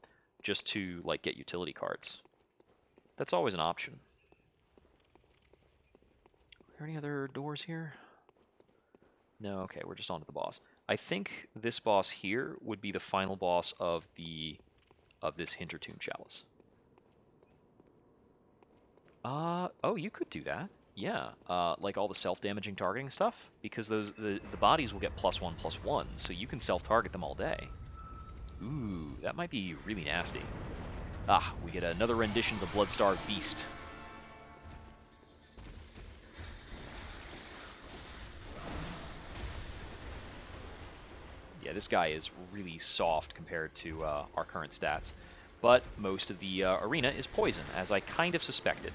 just to like get utility cards. That's always an option. Are there any other doors here? No, okay, we're just on to the boss. I think this boss here would be the final boss of this Hintertomb Chalice. Oh, you could do that. Yeah, like all the self-damaging targeting stuff, because the bodies will get +1/+1, so you can self-target them all day. Ooh, that might be really nasty. Ah, we get another rendition of the Blood-Starved Beast. Yeah, this guy is really soft compared to our current stats. But most of the arena is poison, as I kind of suspected.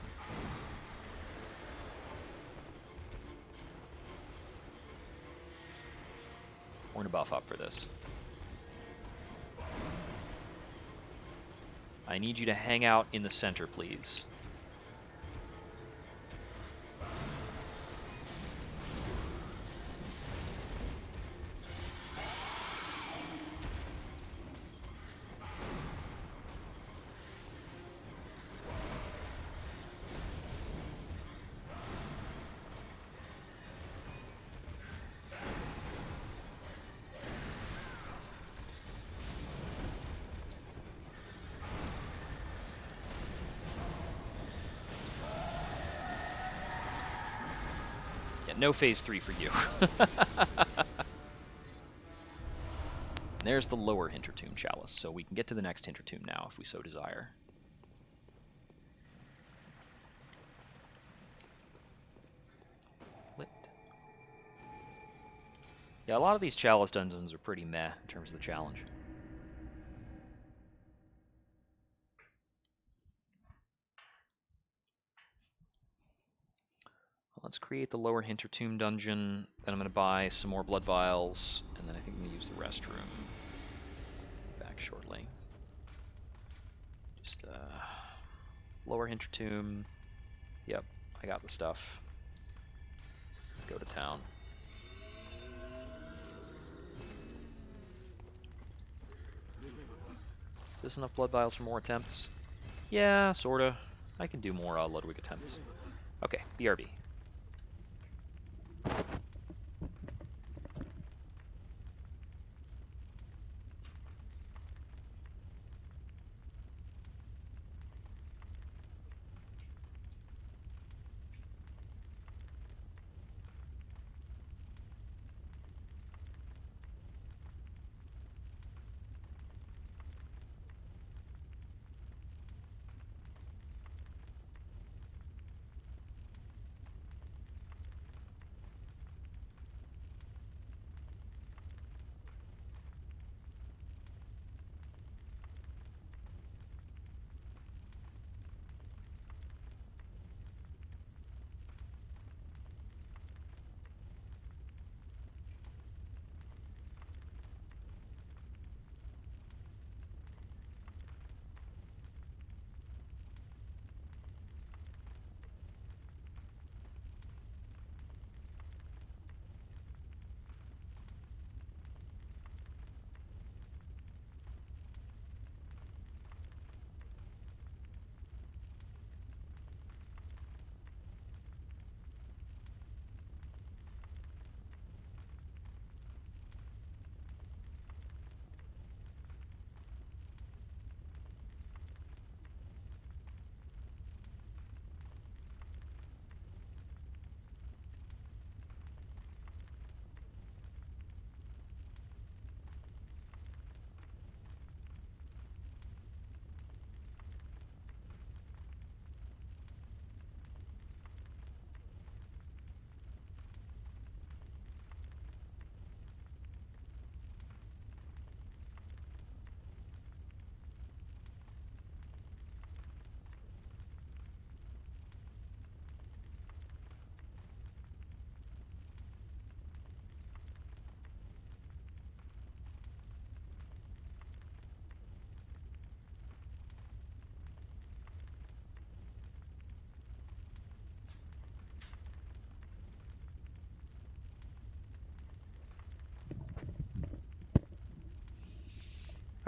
We're going to buff up for this. I need you to hang out in the center, please. Yeah, no phase 3 for you. There's the lower Hintertomb Chalice, so we can get to the next Hintertomb now if we so desire. Lit. Yeah, a lot of these Chalice dungeons are pretty meh in terms of the challenge. Let's create the lower Hintertomb dungeon, then I'm going to buy some more blood vials, and then I think I'm going to use the restroom. Back shortly. Just, lower Hintertomb. Yep, I got the stuff. Go to town. Is this enough blood vials for more attempts? Yeah, sorta. I can do more Ludwig attempts. Okay, BRB.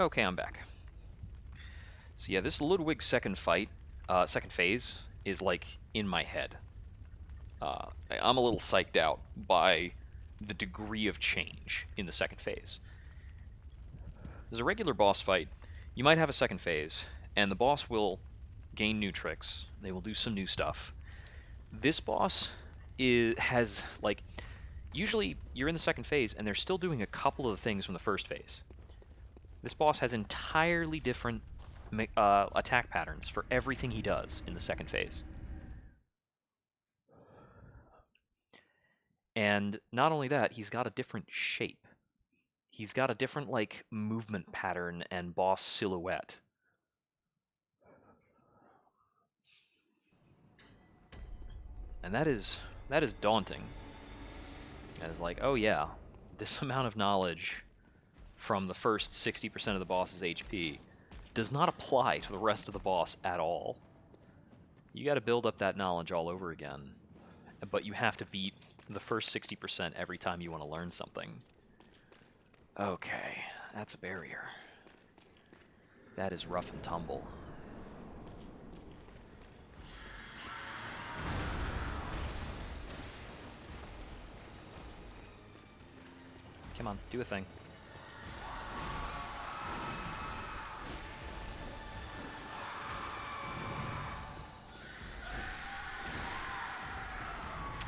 Okay, I'm back. So yeah, this Ludwig second phase is like in my head. I'm a little psyched out by the degree of change in the second phase. As a regular boss fight, you might have a second phase, and the boss will gain new tricks. They will do some new stuff. This boss has like usually you're in the second phase and they're still doing a couple of the things from the first phase. This boss has entirely different attack patterns for everything he does in the second phase. And not only that, he's got a different shape. He's got a different like movement pattern and boss silhouette. And that is daunting. And it's like, oh yeah, this amount of knowledge from the first 60% of the boss's HP does not apply to the rest of the boss at all. You got to build up that knowledge all over again, but you have to beat the first 60% every time you want to learn something. Okay, that's a barrier. That is rough and tumble. Come on, do a thing.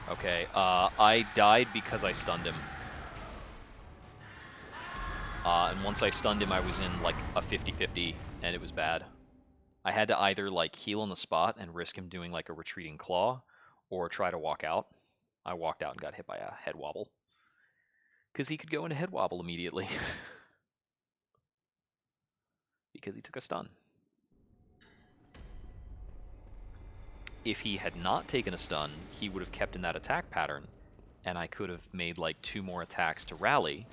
Okay, I died because I stunned him. And once I stunned him, I was in like a 50-50, and it was bad. I had to either like heal on the spot and risk him doing like a retreating claw, or try to walk out. I walked out and got hit by a head wobble. Because he could go into head wobble immediately. Because he took a stun. If he had not taken a stun, he would have kept in that attack pattern, and I could have made like 2 more attacks to rally,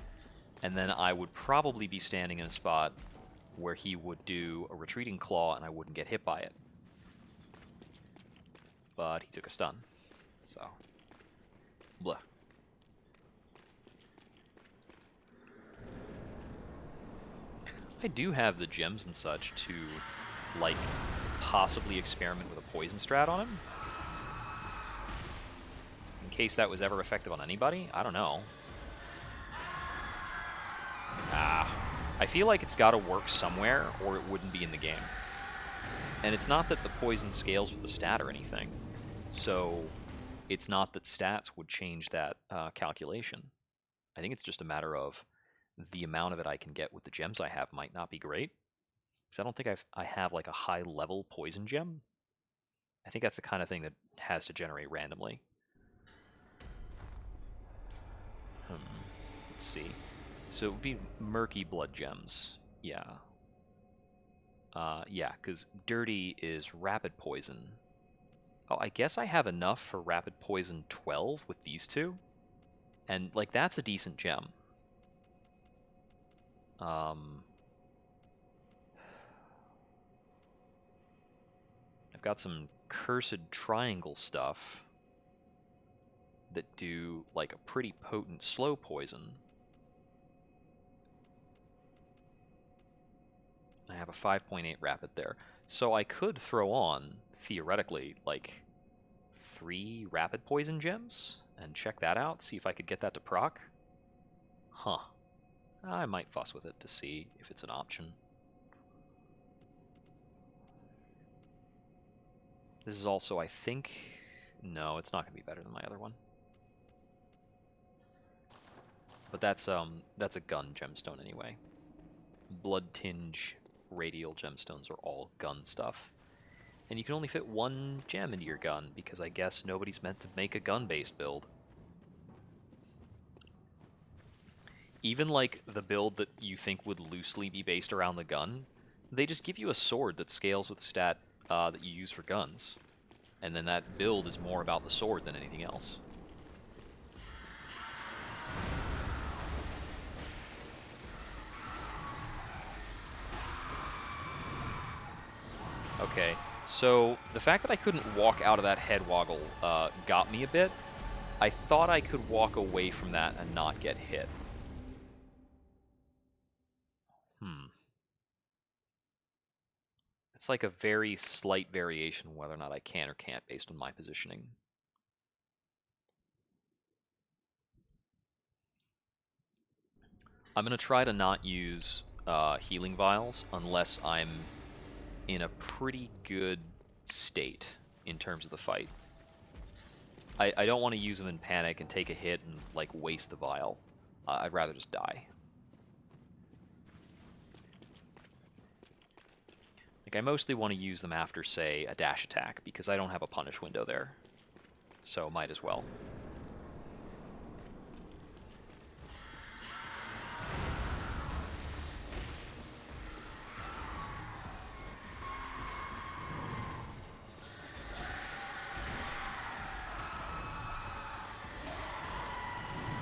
and then I would probably be standing in a spot where he would do a retreating claw and I wouldn't get hit by it. But he took a stun, so blah. I do have the gems and such to, like, possibly experiment with a poison strat on him. In case that was ever effective on anybody. I don't know. I feel like it's got to work somewhere or it wouldn't be in the game. And it's not that the poison scales with the stat or anything. So it's not that stats would change that calculation. I think it's just a matter of the amount of it I can get with the gems I have might not be great. Because I don't think I have like a high level poison gem. I think that's the kind of thing that has to generate randomly. Let's see. So it would be murky blood gems. Yeah. Yeah, because dirty is rapid poison. Oh, I guess I have enough for rapid poison 12 with these two. And, like, that's a decent gem. I've got some cursed triangle stuff that do, like, a pretty potent slow poison. I have a 5.8 rapid there. So I could throw on, theoretically, like, 3 rapid poison gems and check that out, see if I could get that to proc. Huh. I might fuss with it to see if it's an option. This is also, I think... No, it's not going to be better than my other one. But that's a gun gemstone anyway. Blood tinge radial gemstones are all gun stuff. And you can only fit 1 gem into your gun, because I guess nobody's meant to make a gun-based build. Even like the build that you think would loosely be based around the gun, they just give you a sword that scales with the stat that you use for guns. And then that build is more about the sword than anything else. Okay, so the fact that I couldn't walk out of that head woggle got me a bit. I thought I could walk away from that and not get hit. It's like a very slight variation whether or not I can or can't based on my positioning. I'm going to try to not use healing vials unless I'm in a pretty good state in terms of the fight. I don't want to use them in panic and take a hit and like waste the vial. I'd rather just die. Like I mostly want to use them after, say, a dash attack because I don't have a punish window there. So might as well.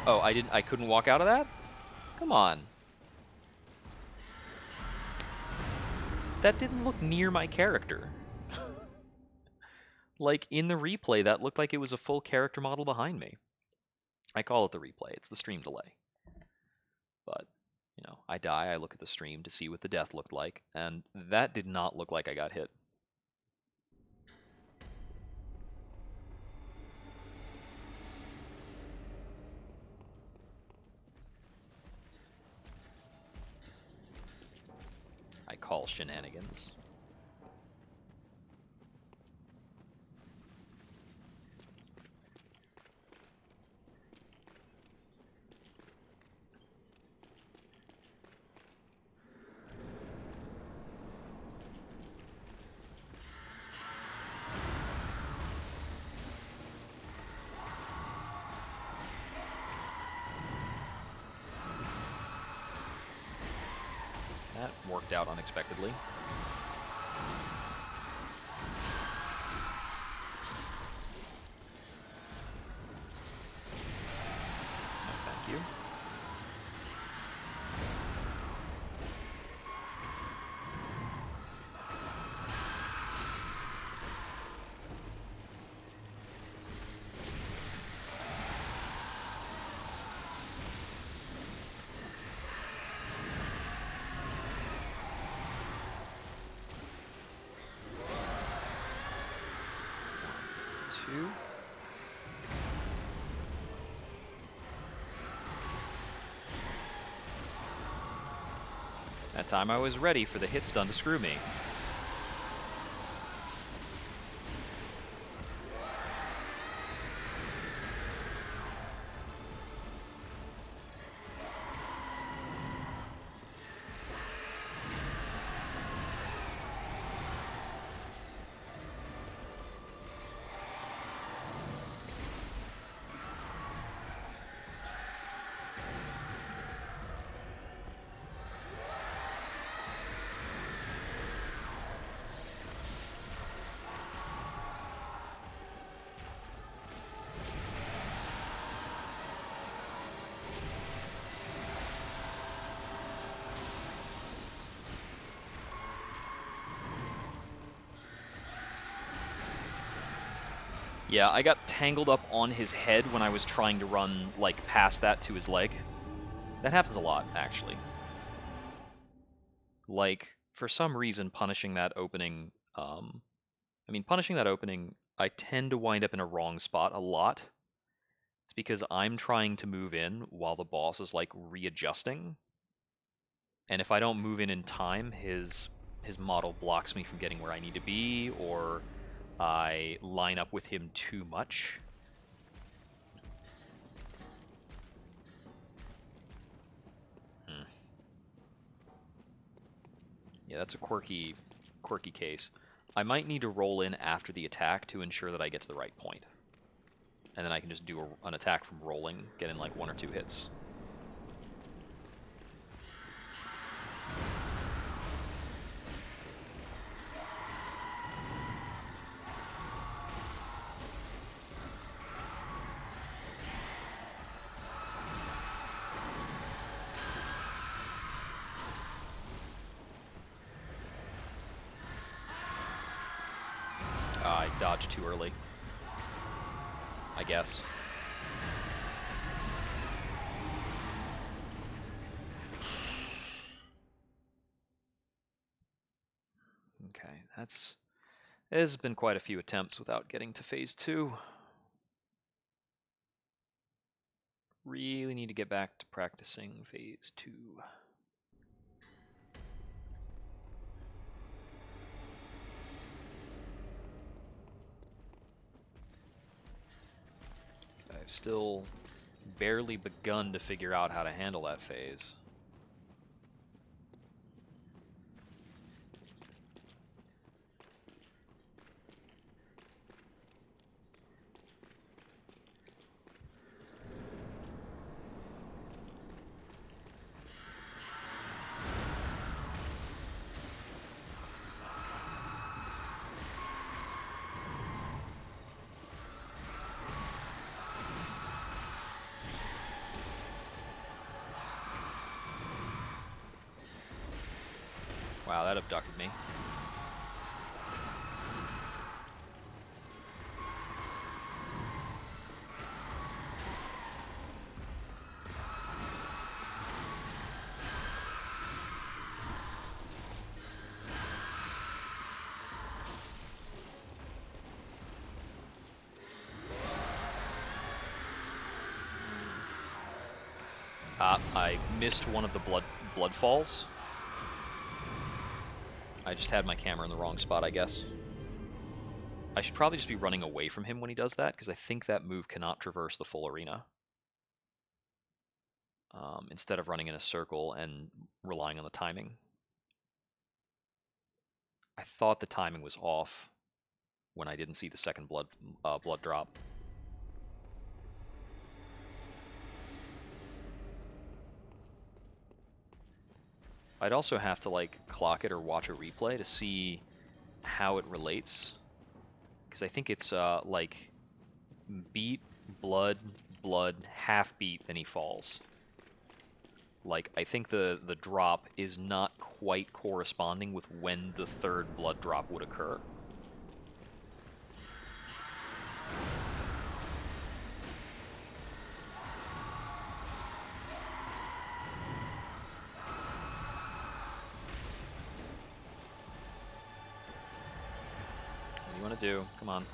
Oh, I couldn't walk out of that? Come on. That didn't look near my character. Like, in the replay, that looked like it was a full character model behind me. I call it the replay. It's the stream delay. But, you know, I die, I look at the stream to see what the death looked like, and that did not look like I got hit. I call shenanigans. That worked out unexpectedly. No, thank you. Two. That time I was ready for the hit stun to screw me. Yeah, I got tangled up on his head when I was trying to run, like, past that to his leg. That happens a lot, actually. Like, for some reason, punishing that opening, I tend to wind up in a wrong spot a lot. It's because I'm trying to move in while the boss is, like, readjusting. And if I don't move in time, his model blocks me from getting where I need to be, or I line up with him too much. Yeah, that's a quirky case. I might need to roll in after the attack to ensure that I get to the right point. And then I can just do an attack from rolling, get in like 1 or 2 hits. I dodged too early, I guess. Okay, there's been quite a few attempts without getting to phase 2. Really need to get back to practicing phase 2. I've still barely begun to figure out how to handle that phase. Wow, that abducted me. I missed one of the blood falls. I just had my camera in the wrong spot, I guess. I should probably just be running away from him when he does that, because I think that move cannot traverse the full arena. Instead of running in a circle and relying on the timing. I thought the timing was off when I didn't see the second blood drop. I'd also have to like clock it or watch a replay to see how it relates, because I think it's like beat, blood, half beat, then he falls. Like, I think the drop is not quite corresponding with when the third blood drop would occur. What do you want to do? Come on.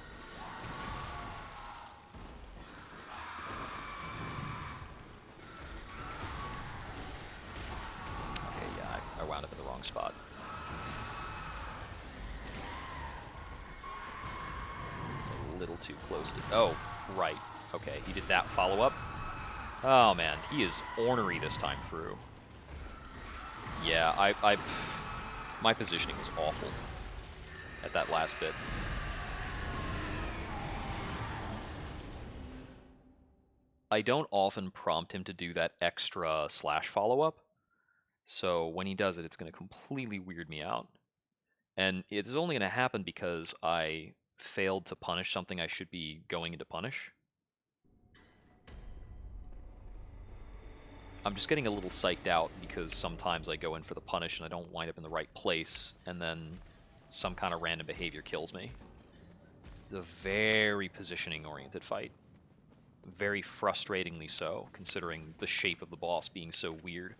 Okay, yeah, I wound up in the wrong spot. A little too close to... Oh, right. Okay, he did that follow-up. Oh, man, he is ornery this time through. Yeah, my positioning was awful at that last bit. I don't often prompt him to do that extra slash follow-up, so when he does it, it's going to completely weird me out. And it's only going to happen because I failed to punish something I should be going into punish. I'm just getting a little psyched out because sometimes I go in for the punish and I don't wind up in the right place, and then some kind of random behavior kills me. It's a very positioning-oriented fight. Very frustratingly so, considering the shape of the boss being so weird.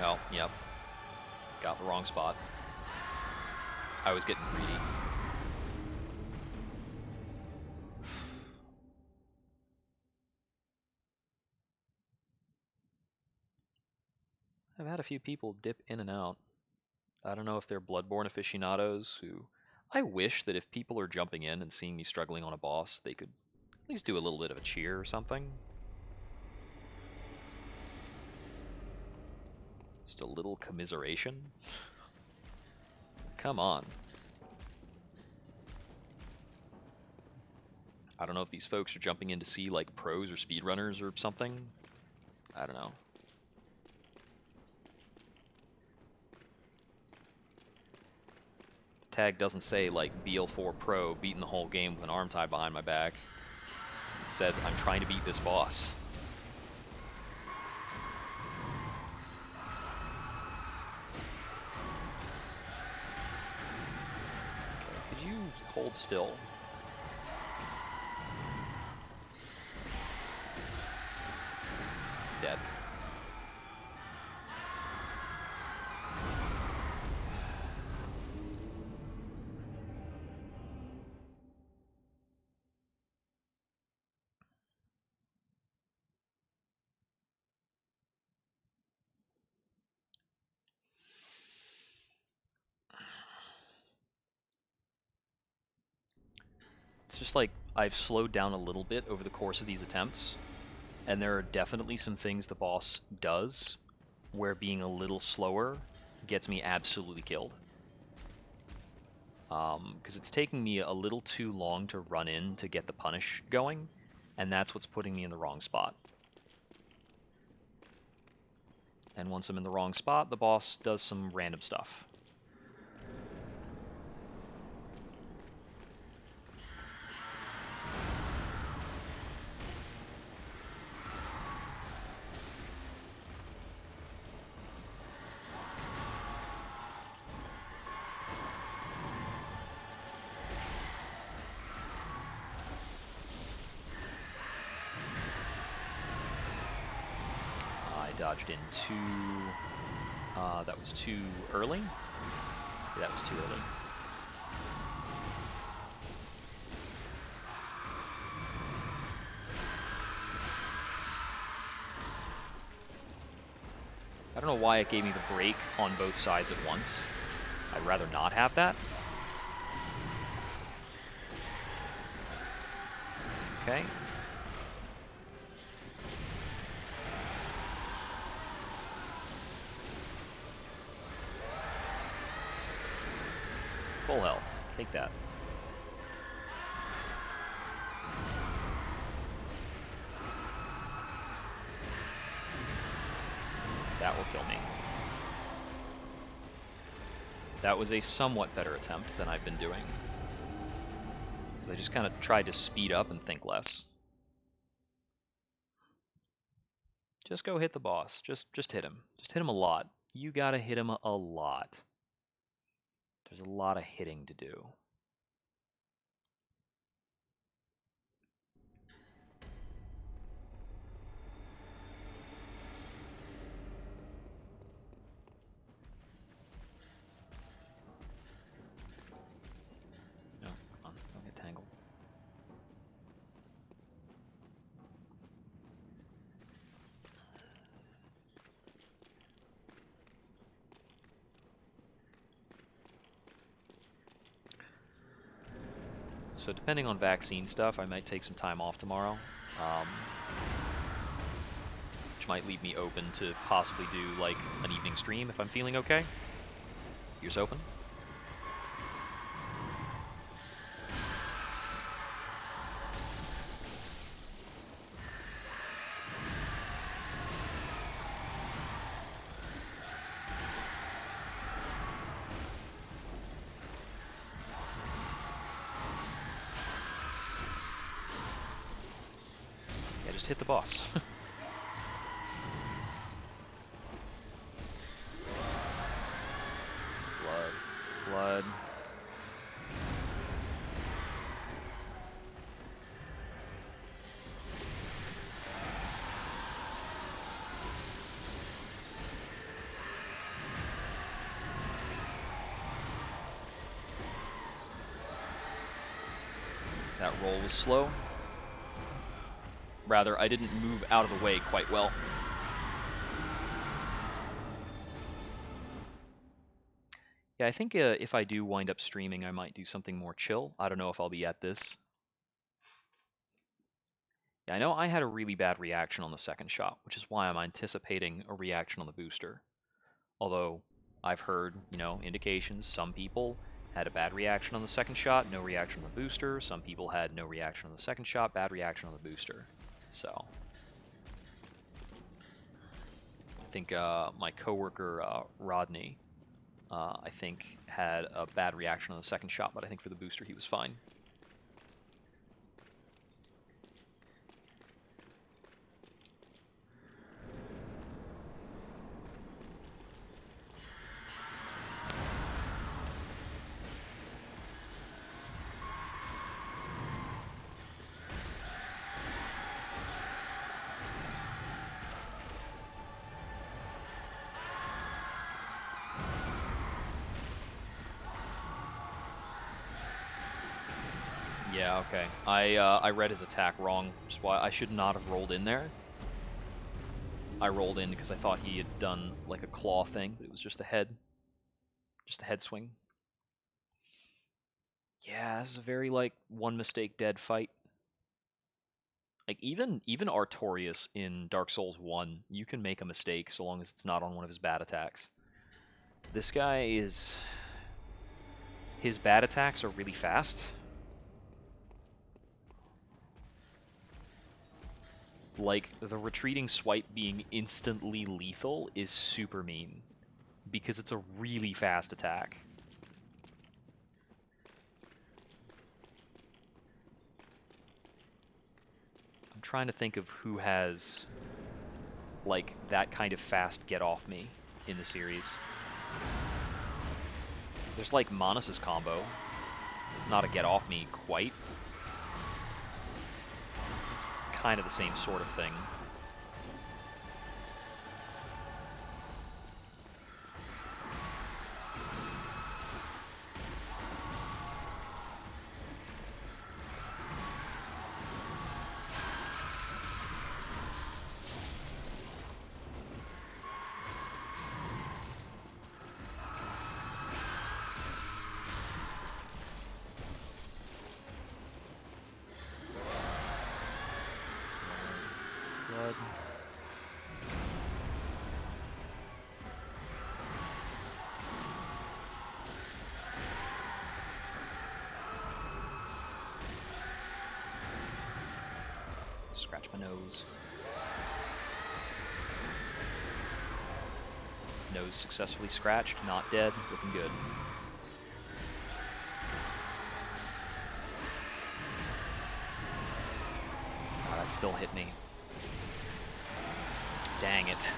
Oh, yep. Got the wrong spot. I was getting greedy. I've had a few people dip in and out. I don't know if they're Bloodborne aficionados who... I wish that if people are jumping in and seeing me struggling on a boss, they could at least do a little bit of a cheer or something. Just a little commiseration. Come on. I don't know if these folks are jumping in to see like pros or speedrunners or something. I don't know. Tag doesn't say like BL4 Pro beating the whole game with an arm tie behind my back. It says I'm trying to beat this boss. Hold still. Dead. It's just like I've slowed down a little bit over the course of these attempts, and there are definitely some things the boss does where being a little slower gets me absolutely killed. Because it's taking me a little too long to run in to get the punish going, and that's what's putting me in the wrong spot. And once I'm in the wrong spot, the boss does some random stuff. I dodged in too... that was too early? Yeah, that was too early. I don't know why it gave me the break on both sides at once. I'd rather not have that. Okay. Full health. Take that. That will kill me. That was a somewhat better attempt than I've been doing. I just kind of tried to speed up and think less. Just go hit the boss. Just hit him. Just hit him a lot. You gotta hit him a lot. There's a lot of hitting to do. No, come on. Don't get tangled. So depending on vaccine stuff, I might take some time off tomorrow. Which might leave me open to possibly do like an evening stream if I'm feeling okay. Ears open. Yeah, just hit the boss. Blood. That roll was slow. Rather, I didn't move out of the way quite well. Yeah, I think if I do wind up streaming, I might do something more chill. I don't know if I'll be at this. Yeah, I know I had a really bad reaction on the second shot, which is why I'm anticipating a reaction on the booster. Although, I've heard, indications. Some people had a bad reaction on the second shot, no reaction on the booster. Some people had no reaction on the second shot, bad reaction on the booster. So, I think my coworker, Rodney, I think had a bad reaction on the second shot, but I think for the booster he was fine. Yeah, okay. I read his attack wrong, which is why I should not have rolled in there. I rolled in because I thought he had done like a claw thing, but it was just a head swing. Yeah, this is a very like one mistake dead fight. Like even Artorias in Dark Souls 1, you can make a mistake so long as it's not on one of his bad attacks. This guy is his bad attacks are really fast. Like the retreating swipe being instantly lethal is super mean because it's a really fast attack. I'm trying to think of who has like that kind of fast get off me in the series. There's like Manas's combo. It's not a get off me quite. It's kind of the same sort of thing. Blood. Scratch my nose. Nose successfully scratched, not dead, looking good. Oh, that still hit me. Dang it.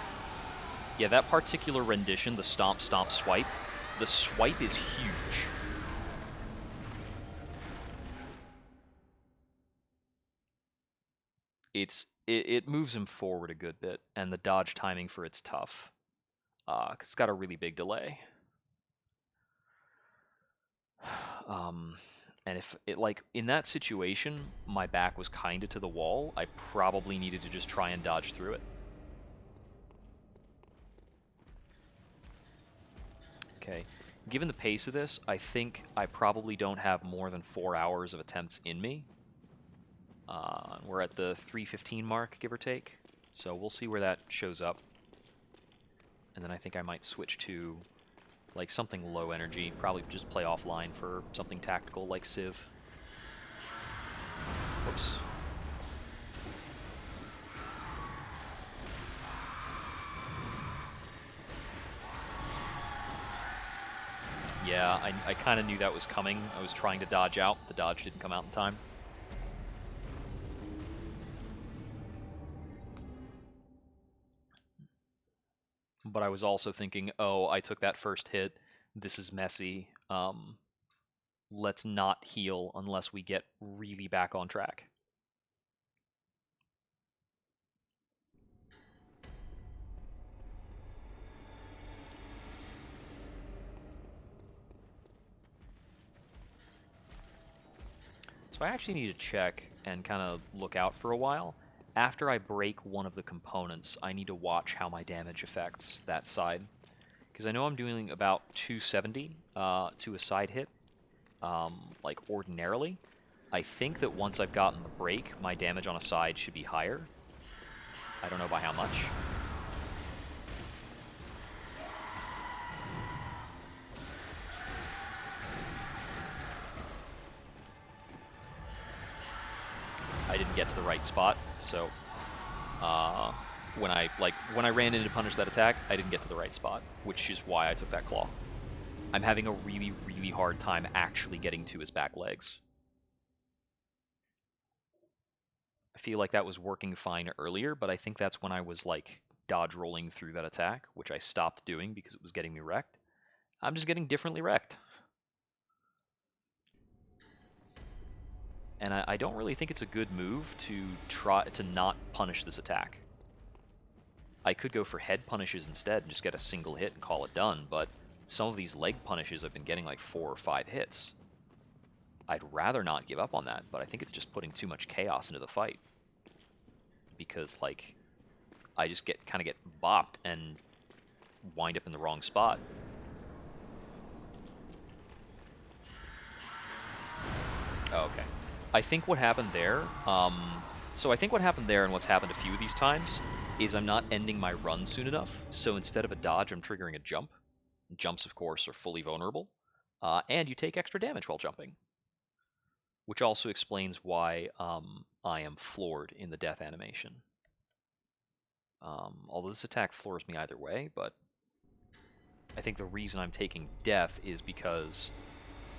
Yeah, that particular rendition, the stomp, stomp, swipe, the swipe is huge. It moves him forward a good bit, and the dodge timing for it's tough. 'Cause it's got a really big delay. Um, and if it like in that situation, my back was kinda to the wall, I probably needed to just try and dodge through it. Okay. Given the pace of this, I think I probably don't have more than 4 hours of attempts in me. We're at the 3:15 mark, give or take. So we'll see where that shows up. And then I think I might switch to like something low energy, probably just play offline for something tactical like Civ. Whoops. Yeah, I kind of knew that was coming. I was trying to dodge out. The dodge didn't come out in time. But I was also thinking, oh, I took that first hit. This is messy. Let's not heal unless we get really back on track. So I actually need to check and kind of look out for a while. After I break one of the components, I need to watch how my damage affects that side. Because I know I'm doing about 270 to a side hit, like ordinarily. I think that once I've gotten the break, my damage on a side should be higher. I don't know by how much. I didn't get to the right spot, so when I ran in to punish that attack, I didn't get to the right spot, which is why I took that claw. I'm having a really, really hard time actually getting to his back legs. I feel like that was working fine earlier, but I think that's when I was like dodge rolling through that attack, which I stopped doing because it was getting me wrecked. I'm just getting differently wrecked. And I don't really think it's a good move to try to not punish this attack. I could go for head punishes instead and just get a single hit and call it done, but some of these leg punishes I've been getting like 4 or 5 hits. I'd rather not give up on that, but I think it's just putting too much chaos into the fight. Because, like, I just kind of get bopped and wind up in the wrong spot. Oh, okay. I think what happened there, so I think what happened there and what's happened a few of these times is I'm not ending my run soon enough. So instead of a dodge, I'm triggering a jump. Jumps, of course, are fully vulnerable. And you take extra damage while jumping. Which also explains why I am floored in the death animation. Although this attack floors me either way, but I think the reason I'm taking death is because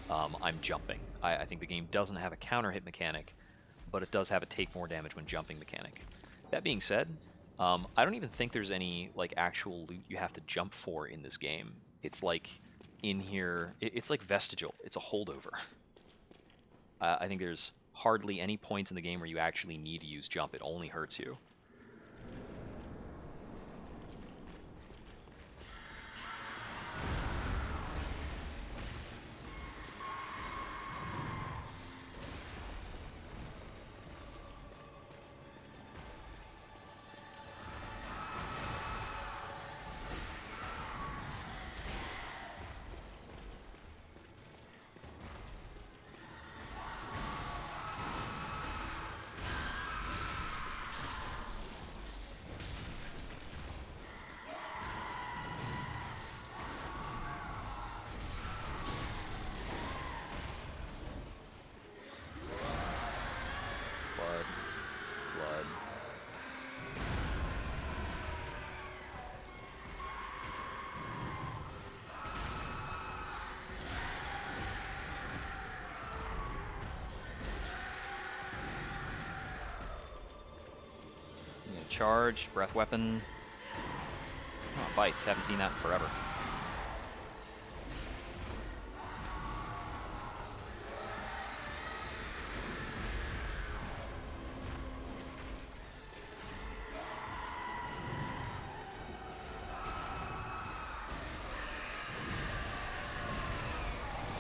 I'm jumping. I think the game doesn't have a counter hit mechanic, but it does have a take more damage when jumping mechanic. That being said, I don't even think there's any like actual loot you have to jump for in this game. It's like in here, it's like vestigial. It's a holdover. I think there's hardly any points in the game where you actually need to use jump. It only hurts you. Blood, blood. Yeah, charge, breath weapon. Oh, bites. Haven't seen that in forever.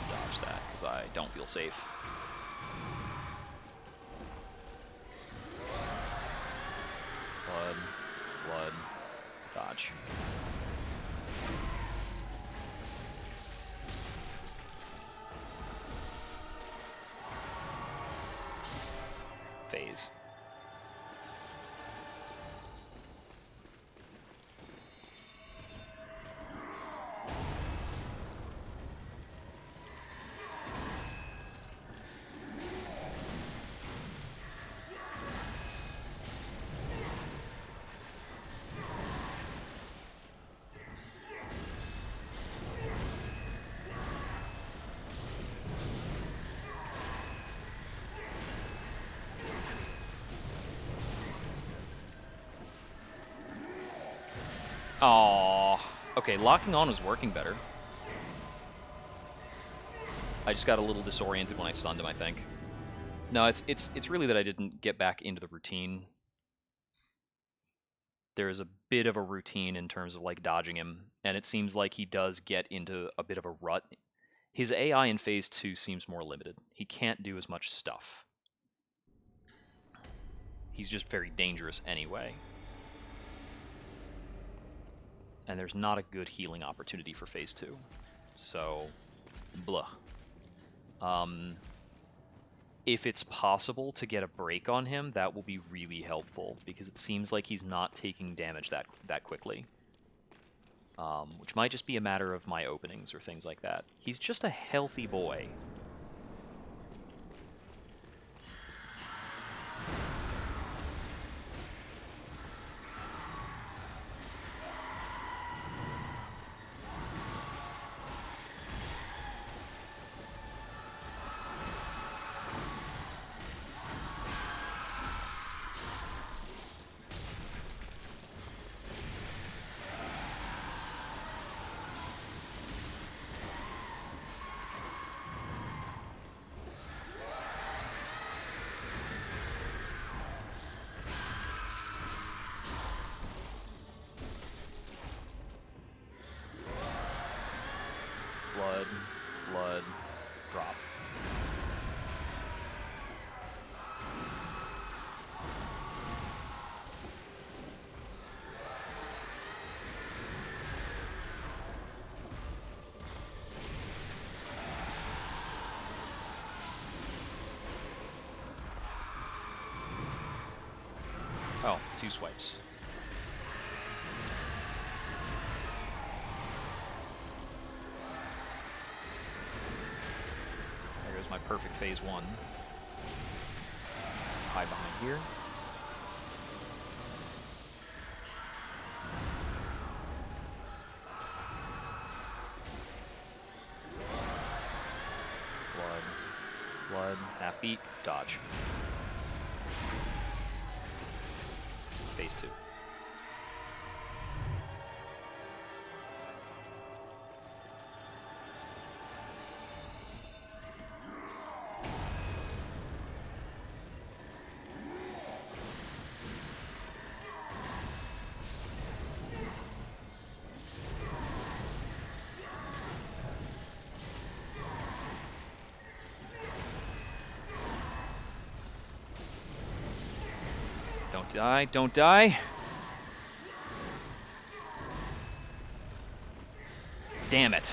Dodge that because I don't feel safe. Blood, blood, dodge. Phase. Aww. Okay, locking on was working better. I just got a little disoriented when I stunned him, I think. No, it's really that I didn't get back into the routine. There's a bit of a routine in terms of like dodging him, and it seems like he does get into a bit of a rut. His AI in Phase 2 seems more limited. He can't do as much stuff. He's just very dangerous anyway. And there's not a good healing opportunity for Phase 2. So, blah. If it's possible to get a break on him, that will be really helpful, because it seems like he's not taking damage that quickly. Which might just be a matter of my openings or things like that. He's just a healthy boy. Blood, blood, drop. 2 swipes. There goes my perfect phase 1. Hide behind here. Blood, half beat, dodge. Phase 2. Don't die, don't die! Damn it.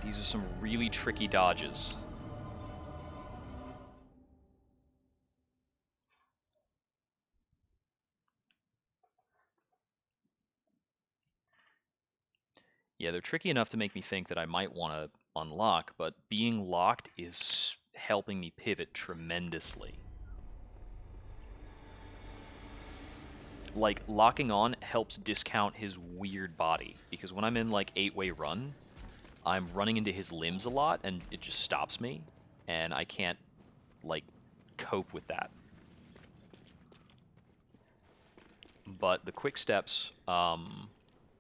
These are some really tricky dodges. Yeah, they're tricky enough to make me think that I might want to unlock, but being locked is helping me pivot tremendously. Like, locking on helps discount his weird body, because when I'm in, like, 8-way run, I'm running into his limbs a lot, and it just stops me, and I can't, like, cope with that. But the quick steps, and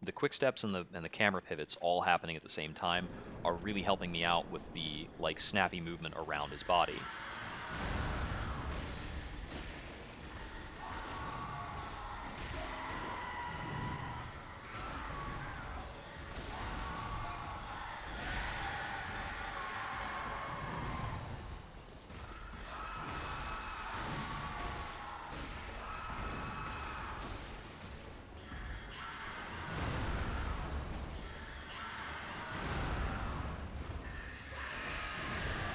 the camera pivots all happening at the same time are really helping me out with the, like, snappy movement around his body.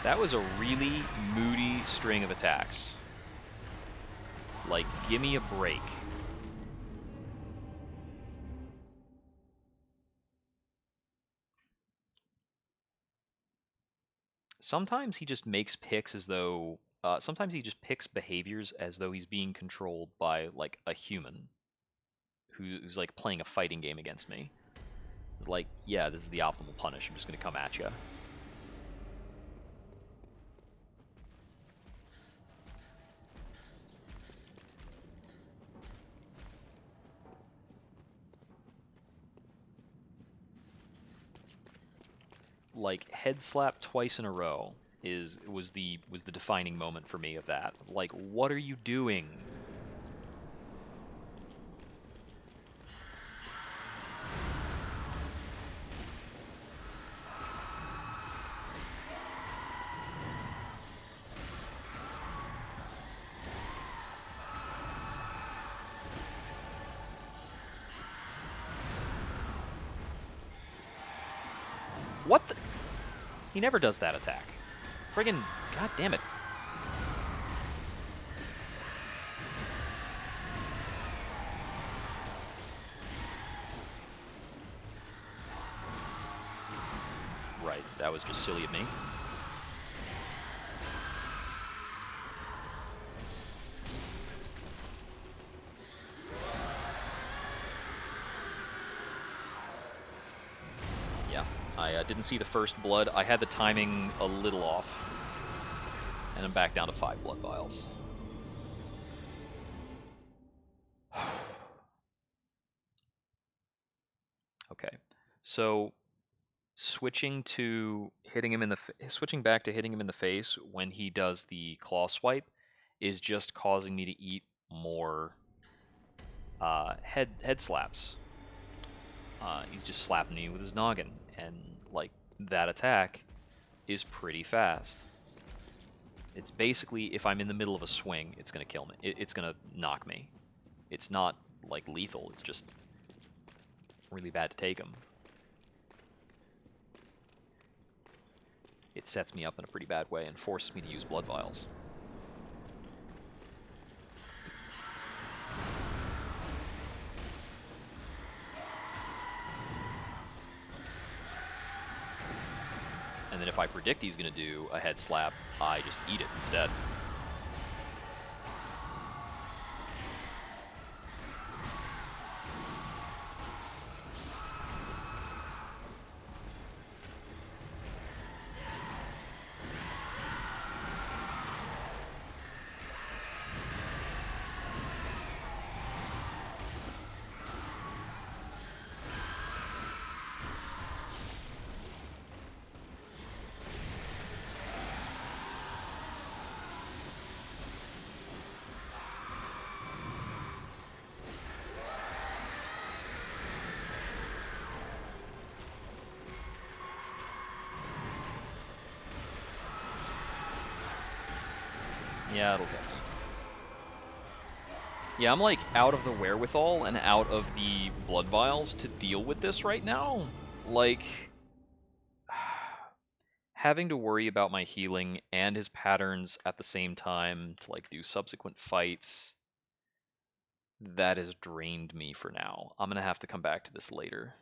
That was a really moody string of attacks. Like, gimme a break. Sometimes he just makes picks as though... sometimes he just picks behaviors as though he's being controlled by, like, a human who's, like, playing a fighting game against me. It's like, yeah, this is the optimal punish. I'm just gonna come at you. Like, head slap twice in a row was the defining moment for me of that. Like, what are you doing? What the? He never does that attack. Friggin' god damn it. Right, that was just silly of me. Yeah, I didn't see the first blood. I had the timing a little off. And I'm back down to 5 blood vials. Okay, so switching back to hitting him in the face when he does the claw swipe is just causing me to eat more head slaps. He's just slapping me with his noggin, and like that attack is pretty fast. It's basically, if I'm in the middle of a swing, it's gonna kill me. It's gonna knock me. It's not like lethal. It's just really bad to take him. It sets me up in a pretty bad way and forces me to use blood vials. and then if I predict he's going to do a head slap, I just eat it instead. Yeah, it'll get me. Yeah, I'm like out of the wherewithal and out of the blood vials to deal with this right now. Like, having to worry about my healing and his patterns at the same time to like do subsequent fights, that has drained me for now. I'm gonna have to come back to this later.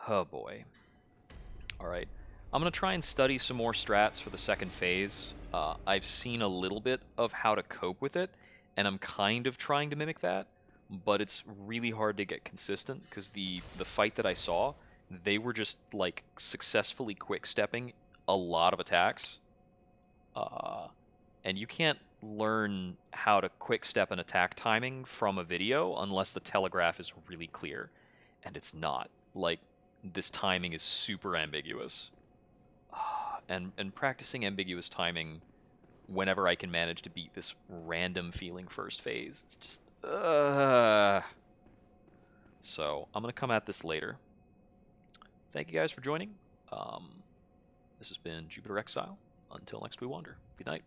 Oh boy. Alright. I'm going to try and study some more strats for the second phase. I've seen a little bit of how to cope with it, and I'm kind of trying to mimic that, but it's really hard to get consistent because the fight that I saw, they were just like successfully quick-stepping a lot of attacks. Uh, and you can't learn how to quick-step an attack timing from a video unless the telegraph is really clear, and it's not. Like, this timing is super ambiguous. And practicing ambiguous timing whenever I can manage to beat this random feeling first phase. It's just So I'm gonna come at this later. Thank you guys for joining. This has been Jupiter Exile. Until next we wander. Good night.